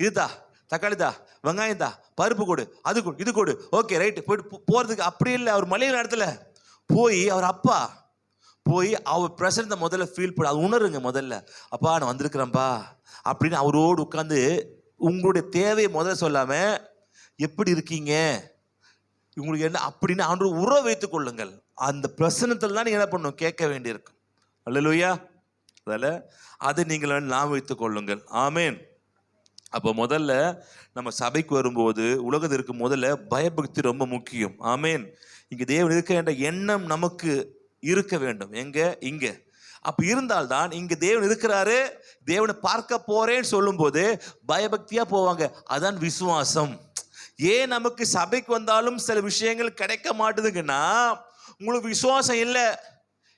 இதுதா, தக்காளி தா, வெங்காயம் தா, பருப்பு கொடு, அது கொடு, இது கொடு, ஓகே ரைட்டு போயிட்டு போறதுக்கு அப்படி இல்லை. அவர் மளிகை நடத்தல, போய் அவர் அப்பா போய் அவர் பிரசனத்தை முதல்ல ஃபீல் பண்ண, அது உணருங்க. முதல்ல அப்பா நான் வந்திருக்கிறேன்ப்பா அப்படின்னு அவரோடு உட்காந்து உங்களுடைய தேவையை முதல்ல சொல்லாம எப்படி இருக்கீங்க, உங்களுக்கு என்ன அப்படின்னு அவனோட உறவு வைத்துக் கொள்ளுங்கள். அந்த பிரசனத்தில் தான் நீங்க என்ன பண்ணணும், கேட்க வேண்டியிருக்கும். அல்லேலூயா. அதில் அதை நீங்கள் நாம் வைத்துக் கொள்ளுங்கள். ஆமேன். அப்போ முதல்ல நம்ம சபைக்கு வரும்போது உலகத்திற்கு முதல்ல பயபக்தி ரொம்ப முக்கியம். ஆமேன். இங்கே தேவன் இருக்க என்ற எண்ணம் நமக்கு இருக்க வேண்டும். எங்க? இங்கே. அப்போ இருந்தால்தான் இங்கே தேவன் இருக்கிறாரு, தேவனை பார்க்க போறேன்னு சொல்லும்போது பயபக்தியா போவாங்க. அதான் விசுவாசம். ஏன் நமக்கு சபைக்கு வந்தாலும் சில விஷயங்கள் கிடைக்க மாட்டுதுங்கன்னா உங்களுக்கு விசுவாசம் இல்லை.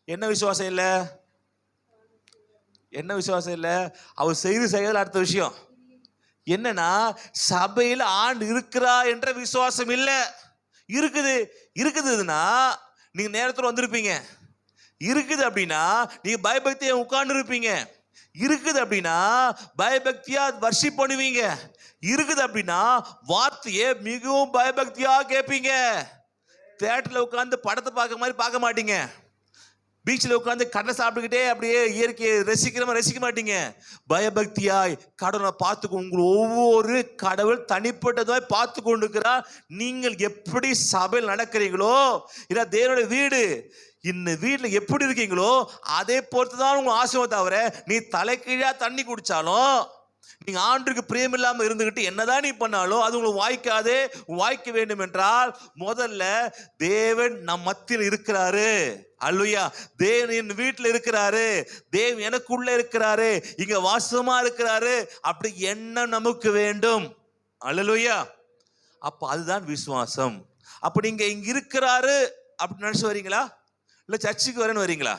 என்ன விசுவாசம் இல்லை? என்ன விசுவாசம் இல்லை? அவர் செய்தல் அடுத்த விஷயம் என்னன்னா சபையில் ஆண்டு இருக்கிறா என்ற விசுவாசம் இல்லை. இருக்குதுன்னா நீங்க நேரத்தில் வந்திருப்பீங்க. இருக்குது அப்படின்னா நீங்க பயபக்தியா உட்கார்ந்து இருப்பீங்க. இருக்குது அப்படின்னா பயபக்தியா வர்ஷிப் பண்ணுவீங்க. இருக்குது அப்படின்னா வார்த்தையை மிகவும் பயபக்தியா கேட்பீங்க. தியேட்டர்ல உட்கார்ந்து படத்தை பார்க்க மாதிரி பார்க்க மாட்டீங்க. பீச்சில் உட்காந்து கடலை சாப்பிட்டுக்கிட்டே அப்படியே இயற்கையை ரசிக்க மாட்டீங்க. பயபக்தியாய் கடவுளை பார்த்து உங்கள் ஒவ்வொரு கடவுள் தனிப்பட்டதாய் பார்த்து கொண்டிருக்கிறார். நீங்கள் எப்படி சபையில் நடக்கிறீங்களோ, இல்லை தேவனுடைய வீடு, இந்த வீட்டில் எப்படி இருக்கீங்களோ அதே பொறுத்து தான் உங்க ஆசீர்வாதம். தவிர நீ தலைக்கீழா தண்ணி குடிச்சாலும், நீங்க ஆண்டுக்கு பிரியம் இல்லாம இருந்துகிட்டு என்னதான் நீ பண்ணாலும் அது உங்களுக்கு வாய்க்காதே. வாய்க்க வேண்டும் என்றால் முதல்ல தேவன் நம் மத்தியில் இருக்கிறாரு. அல்லேலூயா. தேவன் என் வீட்டில் இருக்கிறாரு, தேவன் எனக்குள்ள இருக்கிறாரு, இங்க வாசமா இருக்கிறாரு, அப்படி எண்ணம் நமக்கு வேண்டும். அல்லேலூயா. அப்ப அதுதான் விசுவாசம். அப்ப நீங்க இங்க இருக்கிறாரு அப்படி நினைச்சு வரீங்களா, இல்ல சர்ச்சுக்கு வரேன்னு வரீங்களா?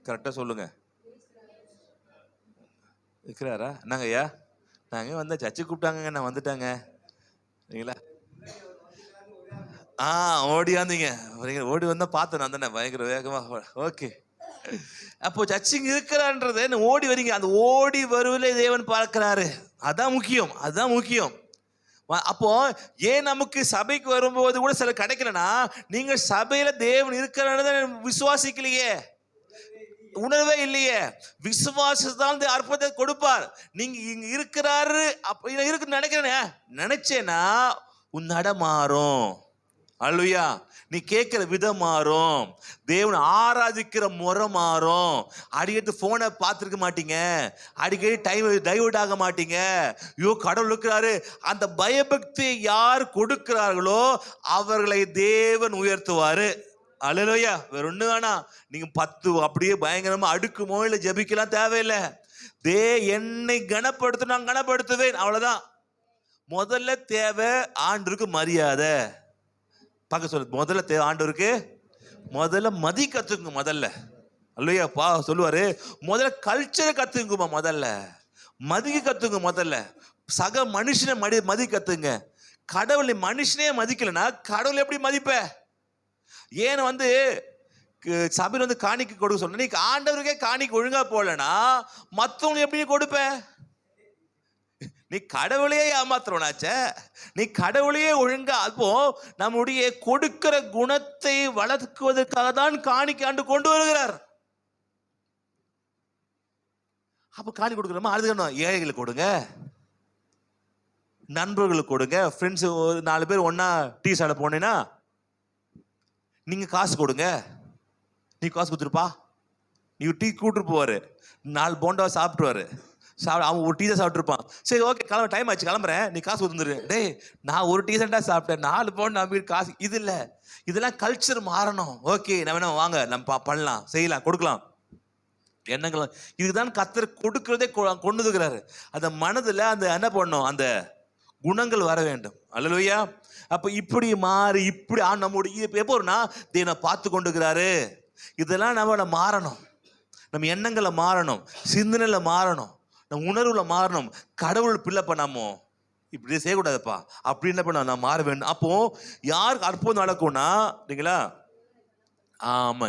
கரெக்டா சொல்லுங்க. இருக்கிறாரா? என்னங்க ஐயா, நாங்கள் வந்த சர்ச்சுக்கு கூப்பிட்டாங்க, நான் வந்துட்டாங்க. சரிங்களா? ஓடியாந்தீங்க. ஓடி வந்தா பார்த்தேன் நான் தானே, பயங்கர வேகமா. ஓகே. அப்போ சர்ச்சுக்கு இருக்கிறான்றது ஓடி வரீங்க. அந்த ஓடி வருவதிலே தேவன் பார்க்கிறாரு. அதான் முக்கியம், அதுதான் முக்கியம். அப்போ ஏன் நமக்கு சபைக்கு வரும்போது கூட சில கிடைக்கலன்னா நீங்க சபையில தேவன் இருக்கிறான்னு விசுவாசிக்கலையே, உணர்வே இல்லையே. விசுவாசத்தான் அற்புதத்தை கொடுப்பார். நீங்க இங்க இருக்கிறாரு இருக்கு நினைக்கிறேன் நினைச்சேன்னா உன் நட மாறும். அல்லேலூயா. நீ கேட்கிற விதம் மாறும், தேவனை ஆராதிக்கிற முறை மாறும். அடிக்கடி போனை பார்த்துருக்க மாட்டீங்க, அடிக்கடி டைம் டைவர்ட் ஆக மாட்டீங்க. ஐயோ கடவுள் இருக்கிறாரு. அந்த பயபக்தி யார் கொடுக்கிறார்களோ அவர்களை தேவன் உயர்த்துவாரு. அல்லேலூயா. வேற ஒண்ணு வேணாம். நீங்க 10 அப்படியே பயங்கரமா அடுக்குமோ இல்லை ஜெபிக்கலாம் தேவையில்லை. என்னை கனப்படுத்த நான் கனப்படுத்துவேன், அவ்வளவுதான். முதல்ல தேவை ஆண்டவருக்கு மரியாதை. பார்க்க சொல்லு, முதல்ல தேவை ஆண்டவருக்கு முதல்ல மதி கத்துக்குங்க. முதல்ல அல்லையா பா சொல்லுவாரு, முதல்ல கல்ச்சரை கத்துக்குமா, முதல்ல மதிக்க கத்துங்க. முதல்ல சக மனுஷனை மதி கத்துங்க. கடவுளை மனுஷனே மதிக்கலைன்னா கடவுளை எப்படி மதிப்ப? ஏன் சபையில் காணிக்கை கொடுக்க சொல்ற, நீ ஆண்டவருக்கே காணிக்கை ஒழுங்கா போலனா மற்றவங்களுக்கு எப்படி கொடுப்ப? நீ கடவுளையே ஏமாத்துறவனாச்ச, நீ கடவுளையே ஒழுங்கா. அப்போ நம்முடைய கொடுக்கிற குணத்தை வளர்க்குவதற்காக தான் காணிக்கை ஆண்டு கொண்டு வருகிறார். அப்ப காணி கொடுக்கணுமா? அதுக்கு ஏழைகளுக்கு கொடுங்க, நண்பர்களுக்கு கொடுங்க. ஃப்ரெண்ட்ஸ் ஒரு 4 பேர் ஒன்னா டீ சாப்பிட போனேன்னா நீங்க காசு கொடுங்க. நீ காசு கொடுத்துருப்பா, நீ டீ கூப்பிட்டு போவாரு, 4 போண்டா சாப்பிட்டுவாரு. அவன் ஒரு டீ தான் சாப்பிட்டுருப்பான். சரி ஓகே கிளம்ப, டைம் ஆச்சு கிளம்புறேன், நீ காசு கொடுத்துரு. டேய் நான் ஒரு டீ தான் சாப்பிட்டேன், 4 போண்டா காசு. இது இல்லை, இதெல்லாம் கல்ச்சர் மாறணும். ஓகே நம்ம வேணா வாங்க, நம்ம பண்ணலாம், செய்யலாம், கொடுக்கலாம். எண்ணங்கள் இதுதான் கர்த்தர் கொடுக்கிறதே கொண்டு வந்துக்கிறாரு. அந்த மனதில் அந்த என்ன பண்ணும், அந்த குணங்கள் வர வேண்டும். அல்லேலூயா. அப்ப இப்படி மாறி இப்படி நம்முடைய எப்போனா தேவனை பார்த்து கொண்டுக்கிறாரு. இதெல்லாம் நம்ம மாறணும், நம்ம எண்ணங்களை மாறணும், சிந்தனையில மாறணும், நம்ம உணர்வுல மாறணும். கடவுள் பிள்ளை பண்ணாமோ இப்படி செய்யக்கூடாதுப்பா அப்படின்னு பண்ண நான் மாற வேண்டும். அப்போ யாருக்கு அற்புதம் நடக்கும்னா இல்லைங்களா? ஆமா,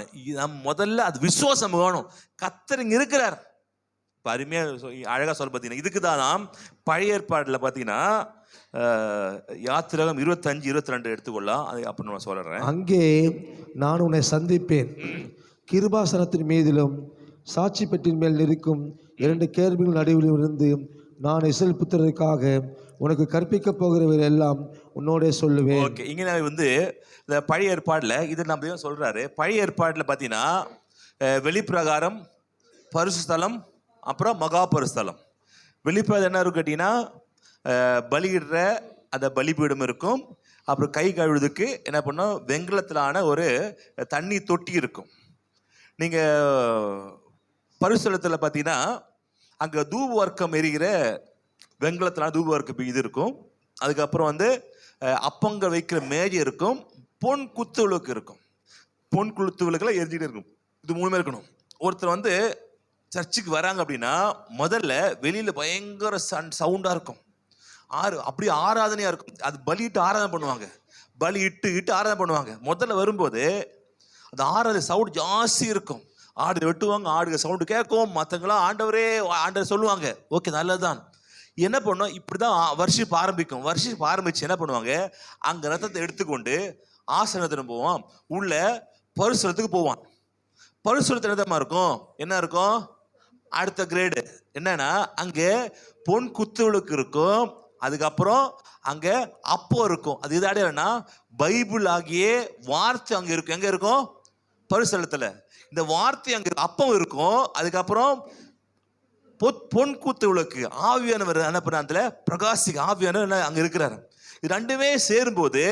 முதல்ல அது விசுவாசம் வேணும். கர்த்தர் இங்க இருக்கிறார். இப்போ அருமையா அழகா சொல்ல பார்த்தீங்கன்னா, இதுக்கு தான் பழைய ஏற்பாடுல பார்த்தீங்கன்னா யாத்திராகம் 25-22 எடுத்துக்கொள்ளலாம். அது அப்புறம் நான் சொல்றேன். அங்கே நான் உன்னை சந்திப்பேன், கிருபாசனத்தின் மீதிலும் சாட்சி பெட்டின் மேல் இருக்கும் 2 கேருபீன்கள் நடுவிலும் இருந்து நான் இஸ்ரவேல் புத்திரருக்காக உனக்கு கற்பிக்க போகிறவர் எல்லாம் உன்னோட சொல்லுவேன். ஓகே, இங்க இந்த பழைய ஏற்பாடுல இது நம்ம சொல்றாரு. பழைய ஏற்பாடுல பார்த்தீங்கன்னா வெளிப்பிரகாரம், பரிசுத்தலம், அப்புறம் மகா பரிசுத்தலம். வெளிப்பிரகாரம் என்ன இருக்கும் கேட்டீங்கன்னா, பலியிடுற அந்த பலிபீடம் இருக்கும். அப்புறம் கை கழுவுறதுக்கு என்ன பண்ணோம், வெங்கலத்திலான ஒரு தண்ணி தொட்டி இருக்கும். நீங்கள் பரிசுத்தலத்தில் பார்த்தீங்கன்னா அங்கே தூப வர்க்கம் எரிகிற வெங்கலத்திலான தூப வர்க்கம் இது இருக்கும். அதுக்கப்புறம் அப்பங்கள் வைக்கிற மேஜை இருக்கும். பொன் குத்து விளக்கு இருக்கும். பொன் குத்து விளக்குலாம் எரிஞ்சிக்கிட்டே இருக்கும். இது 3 இருக்கணும். ஒருத்தர் சர்ச்சுக்கு வராங்க அப்படின்னா முதல்ல வெளியில் பயங்கர சவுண்டாக இருக்கும். அப்படியே ஆராதனையாக இருக்கும். அது பலியிட்டு ஆராதனை பண்ணுவாங்க, பலி இட்டு ஆராதனை பண்ணுவாங்க. முதல்ல வரும்போது அந்த ஆராதனை சவுண்ட் ஜாஸ்தி இருக்கும். ஆடு வெட்டுவாங்க, ஆடுக சவுண்டு கேட்கும். மற்றவங்களாம் ஆண்டவர் சொல்லுவாங்க. ஓகே நல்லதுதான். என்ன பண்ணுவோம், இப்படி தான் வர்ஷிப் ஆரம்பிக்கும். வர்ஷிப் ஆரம்பித்து என்ன பண்ணுவாங்க, அங்கே ரத்தத்தை எடுத்துக்கொண்டு ஆசனத்தில் போவான், உள்ள பரிசுத்தலத்துக்கு போவான். பரிசுத்தலத்தில் என்னமா இருக்கும், என்ன இருக்கும், அடுத்த கிரேடு என்னன்னா அங்கே பொன் குத்துவிளக்கு இருக்கும். அதுக்கப்புறம் அங்கே அப்போ இருக்கும். அது இது அடையலைன்னா பைபிள் ஆகிய வார்த்தை அங்கே இருக்கும். எங்கே இருக்கும், பரிசுத்தலத்தில். இந்த வார்த்தை அங்கே அப்பம் இருக்கும். அதுக்கப்புறம் பொன் கூத்து விளக்கு, ஆவியானவர் என்ன பண்ண பிரகாசிக்க ஆவியானவர் அங்கே இருக்கிறார். இது 2மே சேரும்போது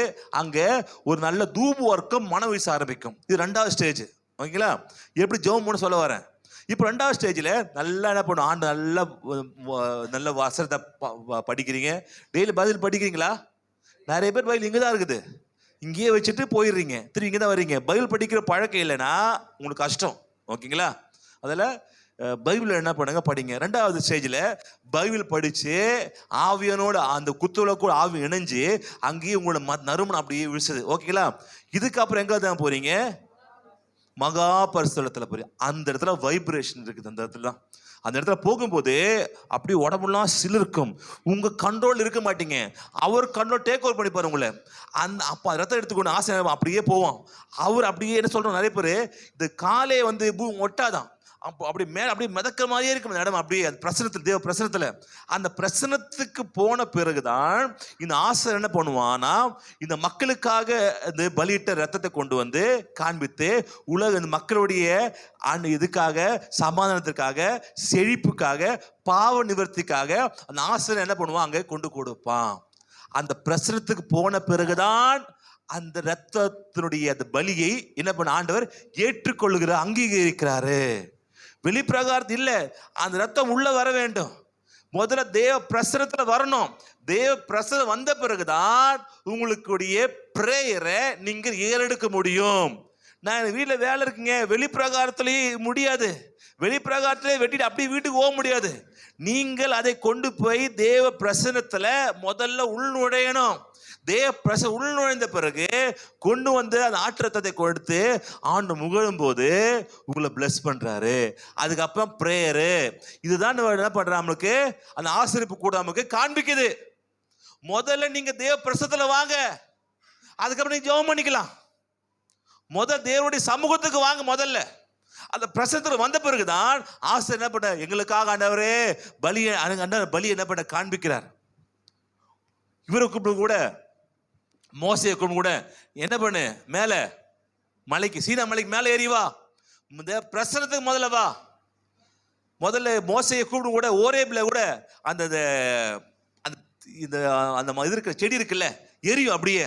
அங்கே ஒரு நல்ல தூப வர்க்கம் மனம் வீச ஆரம்பிக்கும். இது 2வது ஸ்டேஜ். ஓகேங்களா? எப்படி ஜெபம் பண்ண சொல்ல வரேன். இப்போ 2வது ஸ்டேஜில் நல்லா என்ன பண்ணும், ஆண்டு நல்ல வசனத்தை படிக்கிறீங்க. டெய்லி பைபிள் படிக்கிறீங்களா? நிறைய பேர் பைபிள் இங்கே தான் இருக்குது, இங்கேயே வச்சுட்டு போயிடுறீங்க, திரும்பி இங்கே தான் வர்றீங்க. பைபிள் படிக்கிற பழக்கம் இல்லைன்னா உங்களுக்கு கஷ்டம். ஓகேங்களா? அதில் பைபிள் என்ன பண்ணுங்க, படிங்க. 2வது ஸ்டேஜில் பைபிள் படித்து ஆவியனோட அந்த குத்துவிளக்கு கூட ஆவி இணைஞ்சு அங்கேயே உங்களோட நறுமணம் அப்படியே விழுசுது. ஓகேங்களா? இதுக்கப்புறம் எங்கே தான் போகிறீங்க, மகா பரிசுத்தலத்தில் போறீங்க. அந்த இடத்துல வைப்ரேஷன் இருக்குது. அந்த இடத்துல போகும்போது அப்படியே உடம்புலாம் சிலிருக்கும். உங்க கண்ட்ரோல் இருக்க மாட்டீங்க, அவர் கண்ட்ரோல் டேக் ஓவர் பண்ணிப்பாரு உங்களை. அப்போ ரத்தம் எடுத்துக்கொண்டு ஆசை அப்படியே போவோம். அவர் அப்படியே என்ன சொல்றோம், நிறைய பேர் இந்த காலே பூமி ஒட்டாதான், அப்படி மேல அப்படியே மிதக்கிற மாதிரியே இருக்கும் அந்த இடம். அப்படியே அது பிரசனத்தில், தேவ பிரசனத்துல. அந்த பிரசனத்துக்கு போன பிறகுதான் இந்த ஆசாரியன் என்ன பண்ணுவான்னா, இந்த மக்களுக்காக இந்த பலியிட்ட ரத்தத்தை கொண்டு வந்து காண்பித்து உலக இந்த மக்களுடைய இதுக்காக, சமாதானத்திற்காக, செழிப்புக்காக, பாவ நிவர்த்திக்காக அந்த ஆசாரியன் என்ன பண்ணுவான், அங்கே கொண்டு கொடுப்பான். அந்த பிரசனத்துக்கு போன பிறகுதான் அந்த ரத்தத்தினுடைய அந்த பலியை என்ன பண்ண ஆண்டவர் ஏற்றுக்கொள்ளுகிற, அங்கீகரிக்கிறாரு. வெளிப்பிரகாரத்தில் இல்ல, அந்த ரத்தம் உள்ள வர வேண்டும். முதல்ல தேவ பிரசனத்துல வரணும். தேவ பிரசனம் வந்த பிறகுதான் உங்களுடைய பிரேயரை நீங்க ஏறெடுக்க முடியும். நான் வீட்டில் வேலை இருக்குங்க, வெளிப்பிரகாரத்திலேயே முடியாது. வெளிப்பிரகாரத்திலே வெட்டிட்டு அப்படியே வீட்டுக்கு போக முடியாது. நீங்கள் அதை கொண்டு போய் தேவ பிரசனத்துல முதல்ல உள்நுழையணும். தேவ பிரசனம் உள்நுழைந்த பிறகு கொண்டு வந்து அந்த ஆற்றத்தை கொடுத்து ஆண்டு முகழும் போது உங்களை பிளஸ் பண்றாரு. அதுக்கப்புறம் பிரேயரு. இதுதான் என்ன பண்ற, நம்மளுக்கு அந்த ஆசரிப்பு கூட நமக்கு காண்பிக்குது. முதல்ல நீங்க தேவ பிரசனத்துல வாங்க, அதுக்கப்புறம் நீங்க ஜெபம் பண்ணிக்கலாம். முதல் தேவனுடைய சமூகத்துக்கு வாங்க. முதல்ல அந்த பிரசனத்துல வந்த பிறகுதான் ஆசை என்ன பண்ண, எங்களுக்காக ஆண்டவரே பலியை என்ன பண்ண காண்பிக்கிறார். இவரை கூப்பிட்டு கூட, மோசையை கூப்பிட்டு கூட என்ன பண்ணு, மேல மலைக்கு, சீனா மலைக்கு மேல ஏறி வா, பிரசனத்துக்கு முதல்ல வா. முதல்ல மோசையை கூப்பிட்டு கூட ஓரேப்ல கூட அந்த இது இருக்கிற செடி இருக்குல்ல, எரியும். அப்படியே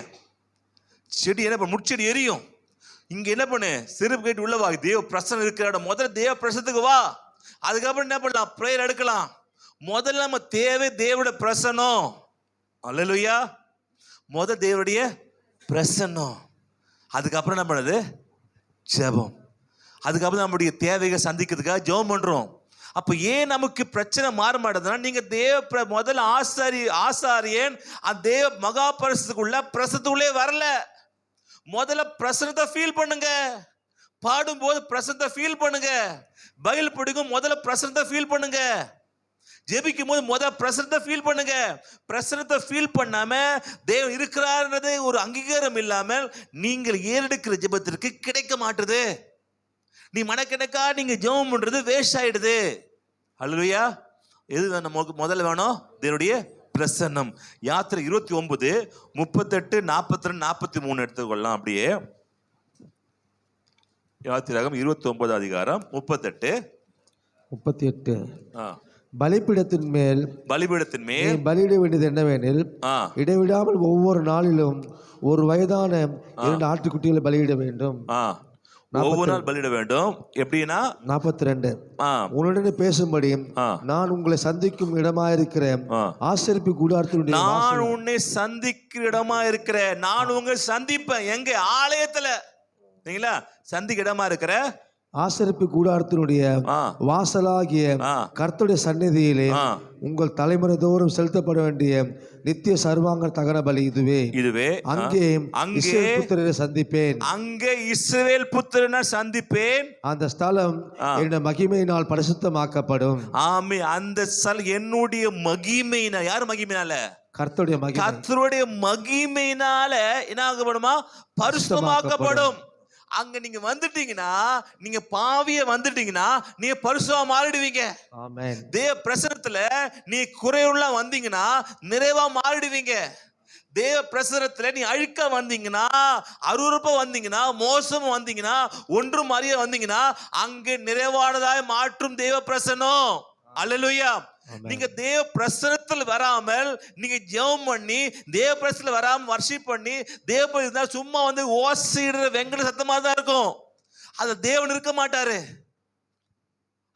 செடி என்ன பண்ண, முட்செடி எரியும். இங்க என்ன பண்ணு, சிறுப்பு கேட்டு உள்ள வா, தேவ பிரசனம் இருக்கிற இடம். முதல்ல தேவ பிரசனத்துக்கு வா, அதுக்கப்புறம் என்ன பண்ணலாம், பிரேயர் எடுக்கலாம். முதல்ல நம்ம தேவை தேவனுடைய பிரசனம். அல்லேலூயா. முதல் தேவனுடைய பிரசன்னம், அதுக்கப்புறம் என்ன பண்ணுது, ஜெபம். அதுக்கப்புறம் நம்முடைய தேவையை சந்திக்கிறதுக்காக ஜெபம் பண்றோம். அப்ப ஏன் நமக்கு பிரச்சனை மாற மாட்டேதுன்னா, நீங்க தேவ முதல் ஆசாரியன் அந்த தேவ மகா பரிசுக்குள்ள பிரசனத்துக்குள்ளே வரல. முதல்ல பிரசனத்தை ஃபீல் பண்ணுங்க. பாடும்போது பிரசனத்தை ஃபீல் பண்ணுங்க. பைபிள் படிக்கும் முதல்ல பிரசனத்தை ஃபீல் பண்ணுங்க. ஜெபிக்கும் போது முதல் பிரசனத்தை ஃபீல் பண்ணுங்க. பிரசனத்தை ஃபீல் பண்ணாம தேவன் இருக்கிறார்ன்றது ஒரு அங்கீகாரம் இல்லாமல் நீங்கள் ஏறெடுக்கிற ஜெபத்திற்கு கிடைக்க மாட்டுது. நீ மனக்கணக்கா நீங்க ஜெபம் பண்றது வேஸ்ட் ஆயிடுது. அல்லேலூயா. எது வேணும், முதல்ல வேணும் தேவனுடைய பிரசன்னம். யாத்திரை 29 38 42 43 எடுத்துக்கொள்ளலாம். அப்படியே யாத்திராகம் 29 அதிகாரம் 38 38. பலிபீடத்தின் மேல் பலியிட வேண்டியது என்னவெனில், இடைவிடாமல் ஒவ்வொரு நாளிலும் ஒரு வயதான 2 ஆட்டுக்குட்டிகளை பலியிட வேண்டும். ஒவ்வொரு நாள் பலியிட வேண்டும். எப்படின்னா 42. உன்னுடனே பேசும்படி நான் உங்களை சந்திக்கும் இடமாயிருக்கிற ஆசரிப்பு கூடாரத்தில், நான் உன்னை சந்திக்கிற இடமா இருக்கிறேன். நான் உங்களை சந்திப்பேன். எங்க? ஆலயத்துல. சரிங்களா? சந்திக்க இடமா இருக்கிற ஆசரிப்பு கூடாரத்தினுடைய வாசலாகிய கர்த்தருடைய சந்நிதியிலே உங்கள் தலைமுறை தோறும் செலுத்தப்பட வேண்டிய நித்திய சர்வாங்க தகன பலி இதுவே. அங்கே இஸ்ரவேல் புத்திரரை சந்திப்பேன். அங்கே இஸ்ரவேல் புத்திரனை சந்திப்பேன். அந்த ஸ்தலம் என்னுடைய மகிமையினால் பரிசுத்தமாக்கப்படும். ஆமே. அந்த ஸ்தலம் என்னுடைய மகிமையினால். யார் மகிமையினால? கர்த்தருடைய மகிமையினால என்ன ஆகப்படுமா? பரிசுத்தமாக்கப்படும். அங்க நீங்க வந்துட்டீங்கன்னா, நீங்க பாவிய வந்துட்டீங்கன்னா நீங்க பரிசுத்தமா மாறிடுவீங்க. ஆமென். தேவ பிரசன்னத்துல நீ குறைவுள்ள வந்தீங்கன்னா நிறைவா மாறிடுவீங்க. தேவ பிரசன்னத்துல நீ அழுக்க வந்தீங்கன்னா, அருவருப்பா வந்தீங்கன்னா, மோசம் வந்தீங்கன்னா, ஒன்றும் அறிய வந்தீங்கன்னா அங்கே நிறைவானதாய் மாற்றும் தேவ பிரசன்னம். அல்லேலூயா. நீங்க தேவ பிரசன்னத்தில் வராமல் நீங்க ஜெபம் பண்ணி, தேவ பிரசன்னத்தில் வராமல் வர்ஷிப் பண்ணி, தேவ சும்மா வந்து ஓசிடுற வெங்கட சத்தமா தான் இருக்கும். அது தேவன் இருக்க மாட்டாரு.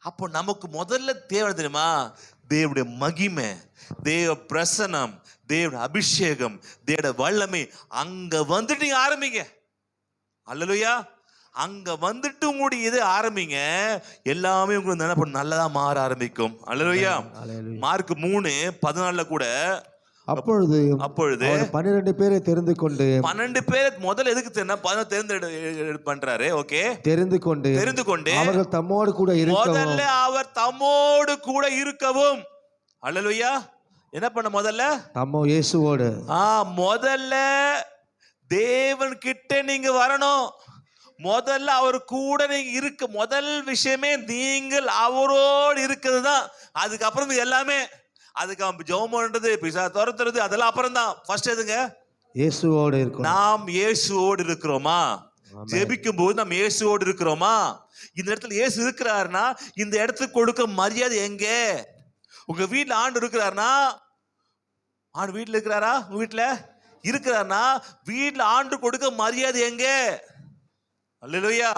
அப்போ நமக்கு முதல்ல தேவை தெரியுமா? தேவனுடைய மகிமை, தேவ பிரசன்னம், தேவனுடைய அபிஷேகம், தேவனுடைய வல்லமை. அங்க வந்துட்டு நீங்க ஆரம்பிங்க. அல்லேலூயா. அங்க வந்துட்டு உங்களுடைய ஆரம்பிங்க. எல்லாமே உங்களுக்கு என்ன பண்ண நல்லதா மாற ஆரம்பிக்கும். அல்லேலூயா. மார்க் 3:14 கூட அப்பொழுது 12 பேரை தெரிந்து கொண்டு, 12 பேரை முதல்ல எதுக்கு தேர்ந்து பண்றாரு? ஓகே, தெரிந்து கொண்டு அவர்கள் தம்மோடு கூட இருக்கவும், முதல்ல அவர் தம்மோடு கூட இருக்கவும். அல்லேலூயா. என்ன பண்ண? முதல்ல இயேசுவோடு முதல்ல தேவன் கிட்ட நீங்க வரணும். முதல்ல அவர் கூட நீங்க இருக்க முதல் விஷயமே நீங்கள் அவரோடு இருக்கிறது தான். அதுக்கப்புறம் இது எல்லாமே, அதுக்கு ஜெபம் பண்றது, பிசா துரத்துறது, அதெல்லாம் அப்புறம் தான். ஃபர்ஸ்ட் எதுங்க? இயேசுவோடு இருக்கணும். நாம் இயேசுவோடு இருக்கிறோமா? ஜெபிக்கும் போது நாம் இயேசுவோடு இருக்கிறோமா? இந்த இடத்துல இயேசு இருக்கிறாருன்னா இந்த இடத்துக்கு கொடுக்க மரியாதை எங்க? உங்க வீட்டுல ஆண்டு இருக்கிறாருன்னா, ஆண்டு வீட்டுல இருக்கிறாரா? உங்க வீட்டுல இருக்கிறாருன்னா வீட்டுல ஆண்டு கொடுக்க மரியாதை எங்க? அல்லேலூயா.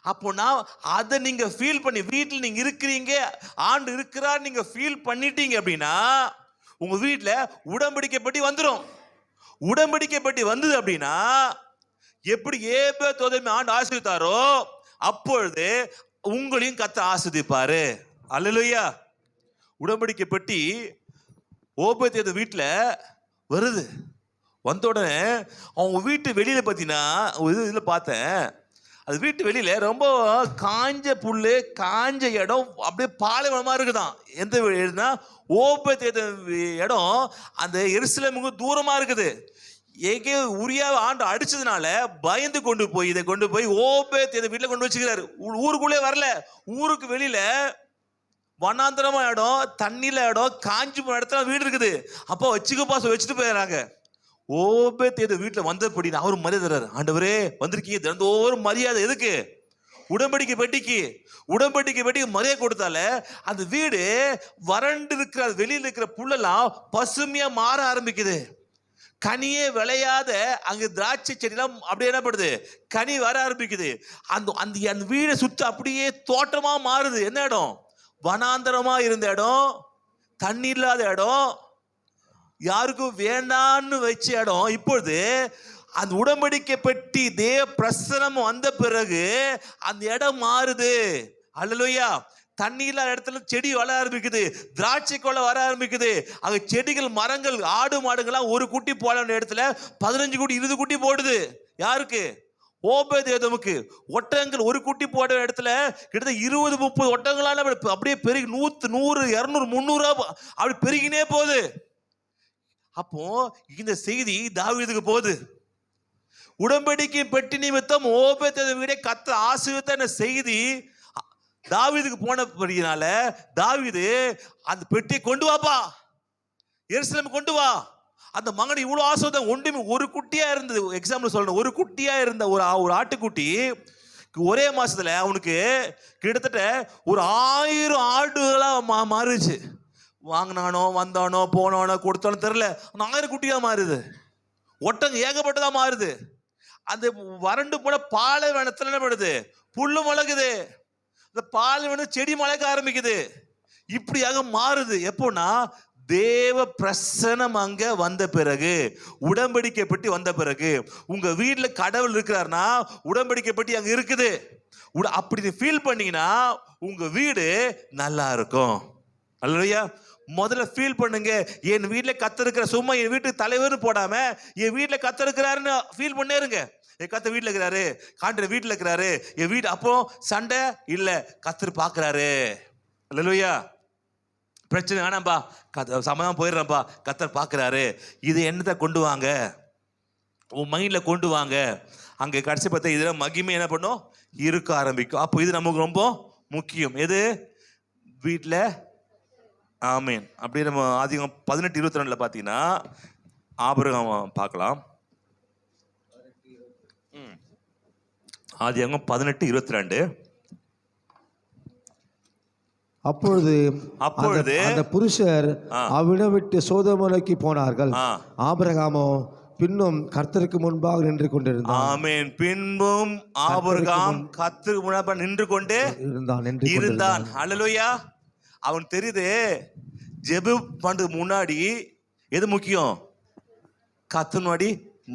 அப்போ நான் அதை நீங்க ஃபீல் பண்ணி, வீட்டில் நீங்க இருக்கிறீங்க, ஆண்டு இருக்கிறார் நீங்க ஃபீல் பண்ணிட்டீங்க அப்படின்னா உங்க வீட்டுல உடன்படிக்கை பெட்டி வந்துடும். உடன்படிக்கை பெட்டி வந்தது அப்படின்னா எப்படி ஏபேதோமை ஆண்டு ஆசீர்வதித்தாரோ அப்பொழுது உங்களையும் கர்த்தர் ஆசீர்வதிப்பாரு. அல்லேலூயா. உடன்படிக்கை பெட்டி ஓபேத் வீட்டுல வருது. வந்த உடனே அவங்க வீட்டு வெளியில பார்த்தீங்கன்னா ஒரு இதுல பார்த்தேன், அது வீட்டு வெளியில ரொம்ப காஞ்ச புல்லு, காஞ்ச இடம், அப்படியே பாலைவனமா இருக்குதான். எந்த இடம்னா ஓபேத் இடம் அந்த எருசலேமுக்கு தூரமா இருக்குது. ஏகே உரியாவை ஆண்டு அடிச்சதுனால பயந்து கொண்டு போய் இதை கொண்டு போய் ஓபேத் வீட்டுல கொண்டு வச்சுக்கிறாரு. ஊருக்குள்ளே வரல, ஊருக்கு வெளியில வனாந்தரமா இடம், தண்ணியில இடம், காஞ்சி இடத்துல வீடு இருக்குது. அப்போ வச்சுக்கப்பா வச்சுட்டு போயிடறாங்க. ஓபேத் வீட்டுல வந்தபடி அவரு மரியாதை தர்றாரு. ஆண்டவரே வந்திருக்கீங்க, தினந்தோறும் மரியாதை எதுக்கு? உடன்படிக்கை பெட்டிக்கு. உடன்படிக்கை பெட்டிக்கு மரியாதை கொடுத்தால அந்த வீடு வறண்டு இருக்கிற வெளியில இருக்கிற புல்லெல்லாம் பசுமையா மாற ஆரம்பிக்குது. கனியே விளையாத அங்க திராட்சை செடிலாம் அப்படியே என்ன பண்ணுது? கனி வர ஆரம்பிக்குது. அந்த அந்த வீடை சுத்தி அப்படியே தோட்டமா மாறுது. என்ன இடம்? வனாந்தரமா இருந்த இடம், தண்ணி இல்லாத இடம், யாருக்கும் வேண்டான்னு வச்ச இடம் இப்பொழுது அந்த உடன்படிக்கை பெட்டி தேவ பிரசனம் வந்த பிறகு அந்த இடம் மாறுது. அல்லேலூயா. தண்ணி இல்லாத இடத்துல செடி வளர ஆரம்பிக்குது, திராட்சை கொலை வர ஆரம்பிக்குது. அங்க செடிகள், மரங்கள், ஆடு மாடுகள்லாம் ஒரு குட்டி போட வேண்டிய இடத்துல 15 குட்டி 20 குட்டி போடுது. யாருக்கு? ஓபேதேதோமுக்கு. ஒட்டகங்கள் ஒரு குட்டி போட இடத்துல கிட்டத்தட்ட 20-30 ஒட்டகங்களால அப்படியே பெருகி 100 200 300 அப்படி பெருகினே போகுது. அப்போ இந்த செய்தி தாவீதுக்கு போகுது. உடன்படிக்கை பெட்டி நிமித்தம் ஓபேதேதோம் வீடை கர்த்தர் ஆசீர்வதித்த செய்தி தாவீதுக்கு போனபடினால தாவீது அந்த பெட்டியை கொண்டு வாப்பா, எருசலேம் கொண்டு வா. அந்த மகன் இவ்வளவு ஆசீர்வாதம் ஒன்றுமே, ஒரு குட்டியா இருந்தது. எக்ஸாம்பிள் சொல்லணும், ஒரு குட்டியா இருந்த ஒரு ஆட்டுக்குட்டி ஒரே மாசத்துல அவனுக்கு கிட்டத்தட்ட ஒரு 1000 ஆடுகளா மாறுச்சு. வாங்கினானோ வந்தானோ போனானோ கொடுத்தானோ தெரியல, 1000 குட்டியா மாறுது. ஒட்டகம் ஏகப்பட்டதா மாறுது. அந்த வறண்டு போன பாலைவனத்துல என்ன பண்ணுது? புல்லு முளைக்குது. அந்த பாலைவனம் செடி முளைக்க ஆரம்பிக்குது. இப்படியாக மாறுது. எப்போனா தேவ பிரசனம் அங்க வந்த பிறகு, உடன்படிக்கை பெட்டி வந்த பிறகு. உங்க வீட்டுல கடவுள் இருக்கிறார்னா உடன்படிக்கை பெட்டி அங்க இருக்குது. அப்படி ஃபீல் பண்ணீங்கன்னா உங்க வீடு நல்லா இருக்கும். அல்லேலூயா. முதல்ல ஃபீல் பண்ணுங்க, என் வீட்டுல கர்த்தர் இருக்கிற, சும்மா என் வீட்டுக்கு தலைவர்னு போடாம என் வீட்டுல கர்த்தர் இருக்கிறாருன்னு ஃபீல் பண்ணேருங்க. என் கர்த்தர் வீட்டுல இருக்கிறாரு, காண்ற வீட்டுல இருக்கிறாரு, என் வீடு. அப்போ சண்டை இல்ல, கர்த்தர் பாக்குறாரு. அல்லேலூயா. பிரச்சனை வேணாம்பா, சமாதானம் போயிடுறேன்ப்பா, கர்த்தர் பார்க்குறாரு. இது என்னத்தை கொண்டு வாங்க, உன் மைண்டில் கொண்டு வாங்க. அங்கே கடைசி பார்த்தா இதில் மகிமை என்ன பண்ணும்? இருக்க ஆரம்பிக்கும். அப்போ இது நமக்கு ரொம்ப முக்கியம். எது? வீட்டில். ஆமீன். அப்படியே நம்ம ஆதிகம் 18:22 பார்த்தீங்கன்னா ஆபிரகாம் பார்க்கலாம். ஆதியாகமம் 18:22. அப்பொழுது அந்த புருஷர் அவ்விடம் விட்டு சோதோமுக்கு போனார்கள். ஆபிரகாமோ பின்னும் கர்த்தருக்கு முன்பாக நின்று கொண்டிருந்தான். ஆமென். பின்பும் ஆபிரகாம் கர்த்தருக்கு முன்பாக நின்று கொண்டே இருந்தான். அல்லேலூயா. அவன் தெரியுது, ஜெபம் பண்றதுக்கு முன்னாடி எது முக்கியம்? கர்த்தர் முன்னாடி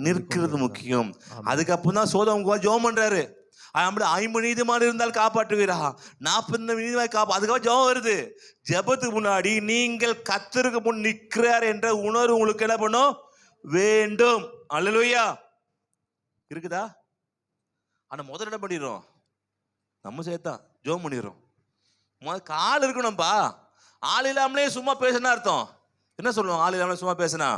நிற்கிறது முக்கியம். அதுக்கப்புறம் தான் சோதோமுக்கு ஜெபம் பண்றாரு. 50 நீதிமான் இருந்தால் காப்பாற்றுவீரா, 40 நீதிமான் அதுக்காக ஜெபம் வருது. ஜெபத்துக்கு முன்னாடி நீங்கள் கர்த்தருக்கு முன் நிற்கிறார் என்ற உணர்வு உங்களுக்கு என்ன பண்ணும்? வேண்டும். அல்லேலூயா. இருக்குதா? ஆனா முதல்ல என்ன பண்ணிடுறோம்? நம்ம சேர்த்தான் ஜெபம் பண்ணிடுறோம். ஆள் இருக்கணும்பா. ஆள் இல்லாமலே சும்மா பேசினா அர்த்தம் என்ன சொல்லுவோம்? ஆள் இல்லாமலே சும்மா பேசினா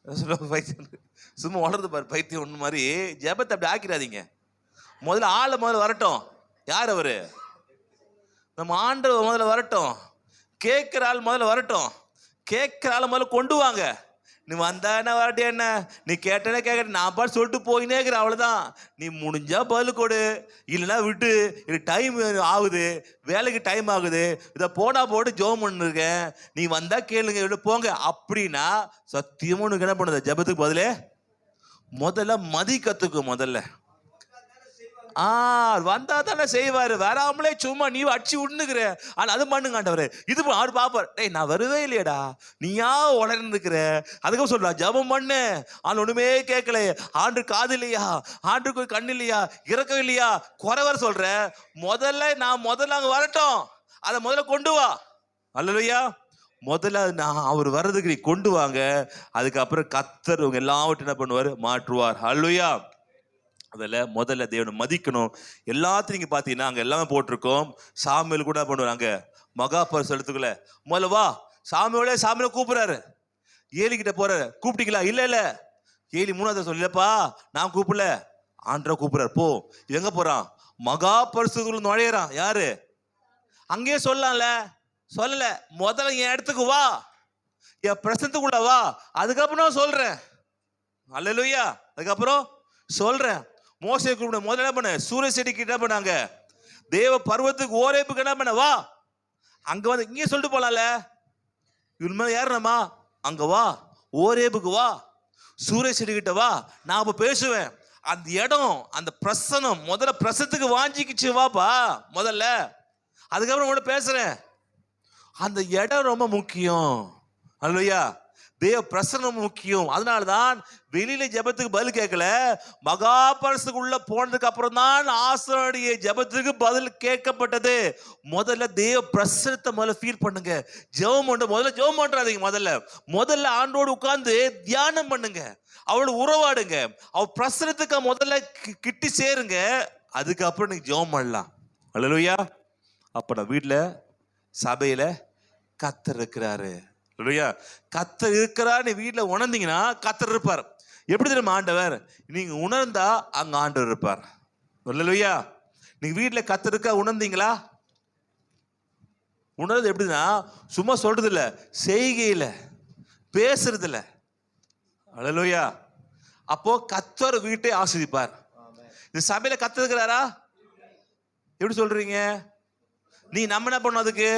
சும்மா வளருது பாரு பைத்தியம் ஒன்று மாதிரி. ஜெபத்தை அப்படி ஆக்கிடாதீங்க. முதல்ல வரட்டும். யார் அவரு? நம்ம ஆண்டவர் முதல்ல வரட்டும். கேட்குற ஆள் முதல்ல வரட்டும். கேட்குற ஆள் முதல்ல கொண்டு வாங்க. நீ வந்தா என்ன வரட்டே என்ன, நீ கேட்டனே கேட்க, நான் பாட்டு சொல்லிட்டு போயினே இருக்கிற, அவ்வளோதான். நீ முடிஞ்சா பதில் கொடு, இல்லைன்னா விட்டு. இது டைம் ஆகுது, வேலைக்கு டைம் ஆகுது, இதை போனா போட்டு ஜோம் பண்ணிருக்கேன், நீ வந்தா கேளுங்க, விட்டு போங்க அப்படின்னா சத்தியமும் உனக்கு என்ன பண்ணுது? ஜபத்துக்கு பதிலே முதல்ல மதி கத்துக்கும். முதல்ல வந்தா தானே செய்வாரு, வராமலே சும்மா நீ அடிச்சு விட்டுக்கிற. ஆனா அது பண்ணுங்க ஆண்டவரே, இது ஆடு பாப்பார். டேய் நான் வருவே இல்லையடா, நீயா உளர்ந்துக்கிற. அதுக்கும் சொல்றா ஜபம் பண்ணு. ஆனா ஒண்ணுமே கேட்கல. ஆண்டு காது இல்லையா, ஆண்டுக்கு கண்ணு இல்லையா, இறக்கம் இல்லையா, குறைவர் சொல்ற. முதல்ல அங்க வரட்டும், அதை முதல்ல கொண்டு வா. அல்லேலூயா. முதல்ல நான் அவர் வர்றதுக்கு நீ கொண்டு வாங்க. அதுக்கப்புறம் கர்த்தர் உங்க எல்லாவற்றையும் என்ன பண்ணுவார்? மாற்றுவார். அல்லேலூயா. அதில் முதல்ல தேவனை மதிக்கணும். எல்லாத்தையும் நீங்கள் பார்த்தீங்கன்னா அங்கே எல்லாமே போட்டிருக்கோம். சாமியல் கூட பண்ணுவார். அங்கே மகாபரிசு எழுத்துக்குள்ள முதல்ல வா, சாமியில கூப்பிடுறாரு. ஏலிக்கிட்ட போறாரு, கூப்பிட்டீங்களா? இல்லை. ஏலி 3வது சொல்லப்பா, நான் கூப்பிடல, ஆண்டரை கூப்பிடுறாரு. போ. எங்க போறான்? மகாபரிசுக்குள்ள நுழையிறான். யாரு? அங்கேயே சொல்லல. முதல்ல என் இடத்துக்கு வா, என் பிரசனத்துக்குள்ள வா, அதுக்கப்புறம் நான் சொல்றேன். அல்லேலூயா. அதுக்கப்புறம் சொல்றேன். மோசே கூப்பிட முதல்ல என்ன பண்ண? சூரிய செடிக்கு என்ன பண்ணாங்க? தேவ பர்வத்துக்கு ஓரேப்புக்கு என்ன பண்ண? வா. அங்க வந்து இங்கே சொல்லிட்டு போலாம்ல, இவன் மேல ஏறணுமா? அங்க வா, ஓரேப்புக்கு வா, சூரிய செடி கிட்ட வா, நான் அப்ப பேசுவேன். அந்த இடம், அந்த பிரசனம் முதல்ல பிரசனத்துக்கு வாஞ்சிக்கிச்சு வாப்பா முதல்ல, அதுக்கப்புறம் உங்களோட பேசுறேன். அந்த இடம் ரொம்ப முக்கியம். அல்லேலூயா. தேவ பிரசனம் முக்கியம். அதனாலதான் வெளியில ஜெபத்துக்கு பதில் கேட்கல, மகாபரிசுக்கு உள்ள போனதுக்கு அப்புறம் தான் ஆசாரிய ஜெபத்துக்கு பதில் கேட்கப்பட்டது. முதல்ல தேவ பிரசனத்தை முதல்ல ஃபீல் பண்ணுங்க. ஜெபம் பண்ண முதல்ல ஜெபம் பண்றாதீங்க. முதல்ல ஆண்டோடு உட்கார்ந்து தியானம் பண்ணுங்க, அவளோட உறவாடுங்க, அவ பிரசனத்துக்கு முதல்ல கிட்டி சேருங்க. அதுக்கப்புறம் நீங்க ஜெபம் பண்ணலாம். அல்லேலூயா. அப்ப நான் வீட்டுல சபையில கர்த்தர் இருக்கிறாரு. கர்த்தர் இருக்கிறார். நீ வீட்டுல உணர்ந்தீங்கன்னா கர்த்தர் இருப்பார். எப்படி தெரியுமா? ஆண்டவர் நீங்க உணர்ந்தா அங்க ஆண்டவர் இருப்பார். அல்லேலூயா. நீங்க வீட்டுல கர்த்தர் இருக்கா உணர்ந்தீங்களா? உணர்றது எப்படின்னா, சும்மா சொல்றது இல்ல, செய்கையில, பேசுறது இல்ல. அல்லேலூயா. அப்போ கர்த்தர் வீட்டை ஆசீர்வதிப்பார். இந்த சபையில கர்த்தர் இருக்கிறாரா? எப்படி சொல்றீங்க? நீ நம்ம என்ன பண்ணணும்? அதுக்கு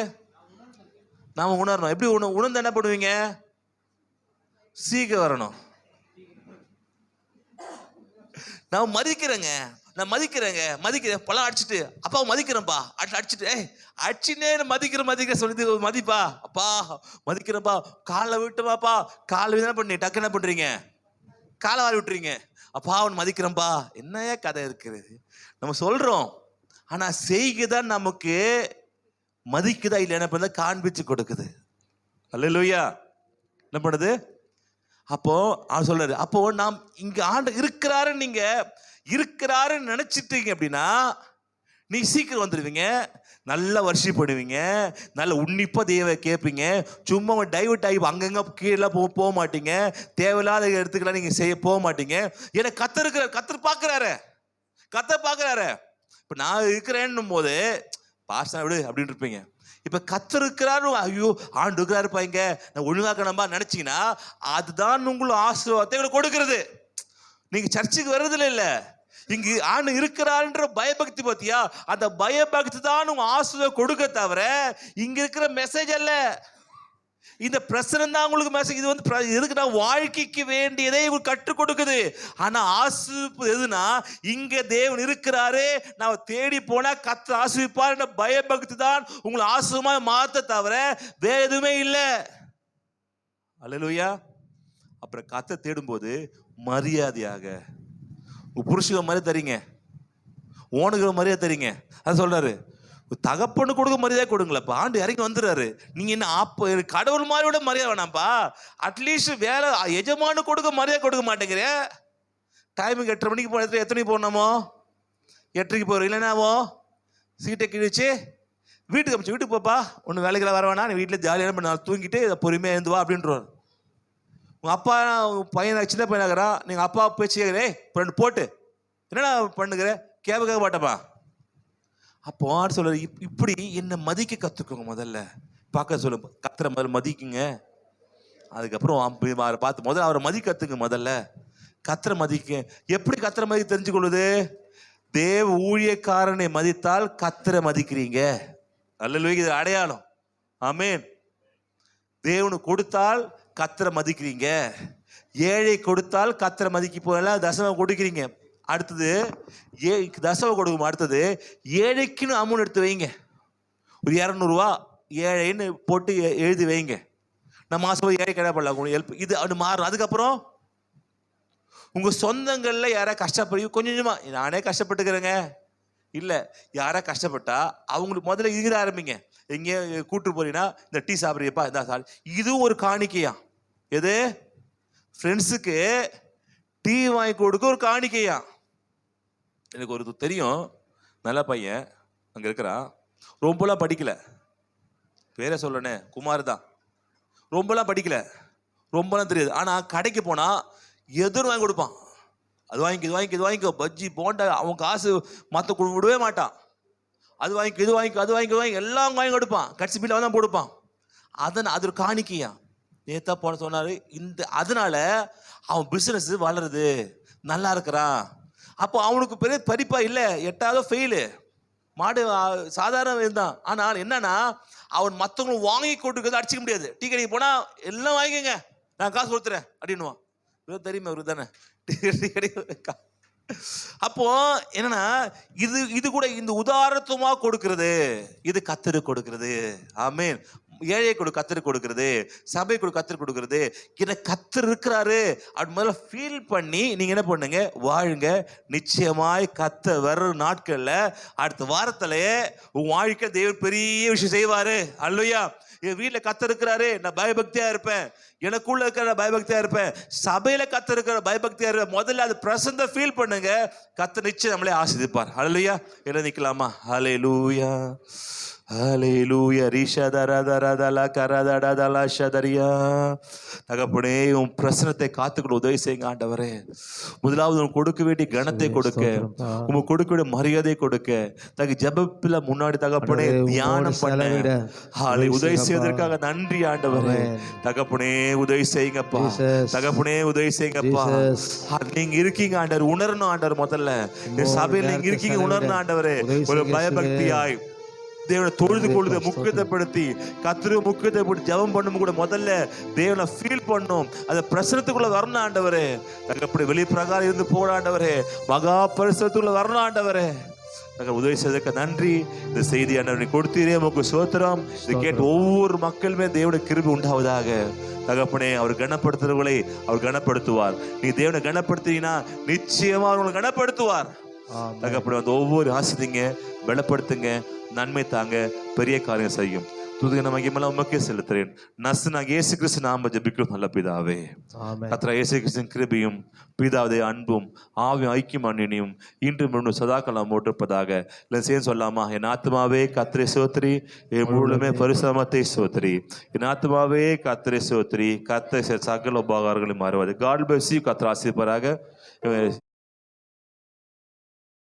நாம உணரணும். எப்படி உணர்ந்து என்ன பண்ணுவீங்க? சீக்கிரம் வரணும். நான் மதிக்கிறேன் பழம் அடிச்சுட்டு, அப்பா மதிக்கிறேன்ப்பா, அடிச்சுட்டு அடிச்சுனே மதிக்கிற சொல்லி மதிப்பா, அப்பா மதிக்கிறேன்ப்பா, காலை விட்டுவாப்பா, காலை என்ன பண்ணி டக்கு என்ன பண்றீங்க? காலை வாரி விட்டுறீங்க. அப்பா அவன் மதிக்கிறேன்ப்பா. என்னையா கதை இருக்கிறது? நம்ம சொல்றோம், ஆனா செய்கைதான் நமக்கு மதிக்குதா இல்லை என்ன பண்ண காண்பிச்சு கொடுக்குது. அல்லேலூயா. என்ன பண்ணுது? அப்போ அவர் சொல்றாரு, அப்போ நாம் இங்க ஆண்டு இருக்கிறாருன்னு நீங்க இருக்கிறாருன்னு நினைச்சிட்டீங்க அப்படின்னா நீ சீக்கிரம் வந்துடுவீங்க, நல்லா வர்ஷிப் பண்ணுவீங்க, நல்ல உன்னிப்பா தேவை கேட்பீங்க. சும்மா டைவர்ட் ஆகி அங்கங்க கீழே போக மாட்டீங்க, தேவையில்லாத இடத்துக்கெல்லாம் நீங்க செய்ய போக மாட்டீங்க. ஏன்னா கத்தர் பார்க்கிறாரு. இப்ப நான் இருக்கிறேன்னும் போது பாஸ்டா விடு அப்படின்னு இருப்பீங்க. இப்ப கர்த்தர் இருக்கிறாரு, ஐயோ ஆண்டு இருக்கிறாருப்பா இங்க, நான் ஒழுங்காக்கணும்பா நினைச்சீங்கன்னா அதுதான் உங்களுக்கு ஆசீர்வாதத்தை கொடுக்கிறது. நீங்க சர்ச்சுக்கு வர்றதுல இல்ல, இங்க ஆண்டு இருக்கிறாருன்ற பயபக்தி பார்த்தியா, அந்த பயபக்தி தான் உங்க ஆசீர்வாதம் கொடுக்க தவிர இங்க இருக்கிற மெசேஜ் அல்ல. இந்த பிரசனம் தான் உங்களுக்கு மெசேஜ். இது வந்து எதுக்குன்னா வாழ்க்கைக்கு வேண்டியதை உங்களுக்கு கற்றுக் கொடுக்குது. ஆனா ஆசீர்வாதம் எதுனா, இங்க தேவன் இருக்கிறாரு, நான் தேடி போனா கர்த்தர் ஆசீர்வதிப்பார் என்ற பயபக்தி தான் உங்களை ஆசீர்வாதமா மாத்த தவிர வேற எதுவுமே இல்லை. அல்லேலூயா. அப்புறம் கர்த்தர் தேடும்போது மரியாதையாக புருஷன் மரியாதை தரீங்க, ஓனுகிற மரியாதை தரீங்க. அது சொல்றாரு, தகப்பனு கொடுக்க மரியாதை கொடுங்களப்பா. ஆண்டு இறங்கி வந்துடுறாரு. நீங்க என்ன கடவுள் மாதிரி விட மரியாதை வேணாம்ப்பா, அட்லீஸ்ட் வேலை எஜமானு கொடுக்க மரியாதை கொடுக்க மாட்டேங்கிற. டைமுக்கு 8:30 மணிக்கு போன எத்தனை மணிக்கு போனோமோ 8:30 போகிறோம். இல்லைனாவோ சீட்டை கிழிச்சு வீட்டுக்கு போப்பா, ஒன்று வேலைக்கெல்லாம் வர வேணா, நீ வீட்டில் ஜாலியாக பண்ண தூங்கிட்டு பொறுமையாக எழுந்துவா அப்படின்றோம். உங்கள் அப்பா பையன் சின்ன பையனாகிறான், நீங்கள் அப்பா பேச்சு கேட்குறே ரெண்டு போட்டு என்னடா பண்ணுகிற கேட்க மாட்டேப்பா. அப்போ ஆடு சொல்ற, இப்படி என்னை மதிக்க கற்றுக்கோங்க. முதல்ல பார்க்க சொல்ல கத்துற முதல்ல மதிக்குங்க. அதுக்கப்புறம் அவரை பார்த்து முதல்ல அவரை மதிக்க கற்றுங்க. முதல்ல கத்திர மதிக்க. எப்படி கத்திர மதி தெரிஞ்சு கொள்ளுது? தேவ ஊழியக்காரனை மதித்தால் கத்திர மதிக்கிறீங்க. அல்லேலூயா, இது அடையாளம். ஆமென். தேவனு கொடுத்தால் கத்திர மதிக்கிறீங்க. ஏழை கொடுத்தால் கத்திர மதிக்க போல தசமம் கொடுக்கிறீங்க. அடுத்தது தசமம் கொடுக்கும். அடுத்தது ஏழைக்குன்னு அமௌண்ட் எடுத்து வைங்க. ஒரு 200 ரூபா ஏழைன்னு போட்டு எழுதி வைங்க. நான் மாசம் ஏழை கிடையாது ஹெல்ப் இது அப்படி மாறும். அதுக்கப்புறம் உங்க சொந்தங்கள்ல யாரா கஷ்டப்படி கொஞ்சம் கொஞ்சமா, நானே கஷ்டப்பட்டுக்கிறேங்க இல்லை, யாரா கஷ்டப்பட்டா அவங்களுக்கு முதல்ல இருக்கிற ஆரம்பிங்க. எங்கேயோ கூட்டு போறீங்கன்னா இந்த டீ சாப்பிட்றியப்பா இந்த சாப்பிடு, இதுவும் ஒரு காணிக்கையா. எது? ஃப்ரெண்ட்ஸுக்கு டீ வாங்கி கொடுக்க ஒரு காணிக்கையா. எனக்கு ஒரு தெரியும், நல்ல பையன் அங்கே இருக்கிறான், ரொம்பலாம் படிக்கல, பேரை சொல்லணே குமார் தான், ரொம்பலாம் படிக்கல, ரொம்பலாம் தெரியாது. ஆனால் கடைக்கு போனால் எதுவும் வாங்கி கொடுப்பான். அது வாங்கிக்க இது வாங்கிக்க இது வாங்கிக்கோ, பஜ்ஜி போண்டா, அவன் காசு மற்ற விடவே மாட்டான். அது வாங்கிக்க இது வாங்கிக்கோ அது வாங்கி எல்லாம் வாங்கி கொடுப்பான். கட்சி பில்ல தான் போடுப்பான். அது ஒரு காணிக்கையா. நேத்தா போன சொன்னாரு. அதனால அவன் பிசினஸ் வளருது, நல்லா இருக்கிறான். அப்போ அவனுக்கு பெரிய படிப்பா இல்லை, 8வது ஃபெயிலு, மாடு சாதாரண இருந்தான். ஆனால் என்னன்னா அவன் மற்றவங்களும் வாங்கி கொடுக்கிறது அடிச்சிக்க முடியாது. டீ கடைக்கு போனா எல்லாம் வாங்கிக்கங்க, நான் காசு கொடுத்துறேன் அப்படின்னுவான். தெரியுமா இவரு தானே டீ கடைக்கு. அப்போ என்னன்னா இது கூட இந்த உதாரணத்துவமா கொடுக்கிறது, இது கத்தரு கொடுக்கிறது. ஆமென். ஏழை கத்தரு கொடுக்கிறது, சபை கத்தரு கொடுக்கிறது. என்ன கத்தர் இருக்கிறாரு அப்படி முதல்ல ஃபீல் பண்ணி நீங்க என்ன பண்ணுங்க, வாழுங்க. நிச்சயமாய் கத்த வர்ற நாட்கள்ல அடுத்த வாரத்திலேயே உன் வாழ்க்கை தேவன் பெரிய விஷயம் செய்வாரு. அல்லேலூயா. என் வீட்டில் கத்த இருக்கிறாரு, நான் பயபக்தியா இருப்பேன். எனக்குள்ள இருக்கிற பயபக்தியா இருப்பேன். சபையில கத்த இருக்கிற பயபக்தியா இருப்பேன். முதல்ல அது பிரசன்ட ஃபீல் பண்ணுங்க. கத்த நிச்சயம் நம்மளே ஆசீர்வதிப்பார். ஹல்லேலூயா. என்ன நிக்கலாமா? ஹல்லேலூயா ஹல்லேலூயா. ரிஷதரதரதல கரதடதல ஷதரியா. தகப்பனே, உன் பிரசனத்தை காத்துக்கொள்ள உதவி செய்யுங்க ஆண்டவரே. முதலாவது உன் கொடுக்க வேண்டிய கணத்தை கொடுக்க, உங்க கொடுக்க வேண்டிய மரியாதை கொடுக்க, தக ஜெபத்துல முன்னாடி தகப்பனே தியானம் பண்ண உதவி செய்வதற்காக நன்றி ஆண்டவரே. தகப்பனே உதவி செய்யுங்கப்பா. தகப்பனே உதவி செய்யுங்கப்பா. நீங்க இருக்கீங்க ஆண்டவர், உணரணும் ஆண்டவர். முதல்ல இந்த சபையில் நீங்க இருக்கீங்க உணரணும் ஆண்டவரே. ஒரு பயபக்தியாய் தேவனை தொழுது கொள்ளுத முக்கியத்தைப்படுத்தி கத்திர முக்கியத்தைப்படுத்தி ஜெபம் பண்ணும் கூட முதல்ல தேவனை ஃபீல் பண்ணும். அந்த பிரசனத்துக்குள்ள வரணும் ஆண்டவரே. அப்படி வெளி பிரகாரம் இருந்து போட ஆண்டவரே, மகா பரிசுக்குள்ள வரணும் ஆண்டவரே. உதவி செய்வதற்கு நன்றி. இந்த செய்தி ஆண்டவரை கொடுத்தீரே, உங்களுக்கு ஸ்தோத்திரம். இதை கேட்டு ஒவ்வொரு மக்களுமே தேவனுடைய கிருபை உண்டாவதாக. தகப்பனே, அவர் கனப்படுத்துறவர்களை அவர் கனப்படுத்துவார். நீ தேவனை கனப்படுத்தினா நிச்சயமா அவங்களை கனப்படுத்துவார். தகப்பனே, வந்து ஒவ்வொரு ஆசிரியங்க பலப்படுத்துங்க, நன்மை தாங்க, பெரிய காரியம் செய்யும். துதிக மகிமையெல்லாம் உமக்கே செலுத்துறேன். நசனாக இயேசு கிறிஸ்து நாம ஜெபிக்கிறோம் நல்ல பிதாவே. கர்த்தர் இயேசு கிறிஸ்துவின் கிருபையும் பிதாவுடைய அன்பும் ஆவியும் ஐக்கியம் அன்னியும் இன்று முன்னும் சதாகாலம் போட்டிருப்பதாக. இல்லை சேர்ந்து சொல்லாமா? என் ஆத்மாவே கர்த்தரை ஸ்தோத்திரி, என் முழுமே பரிசுத்தத்தை ஸ்தோத்திரி. என் ஆத்மாவே கர்த்தரை ஸ்தோத்திரி, கர்த்தர் சகல உபகாரங்களையும் மாறுவது. God bless you. கர்த்தர் ஆசீர்வதிப்பாராக.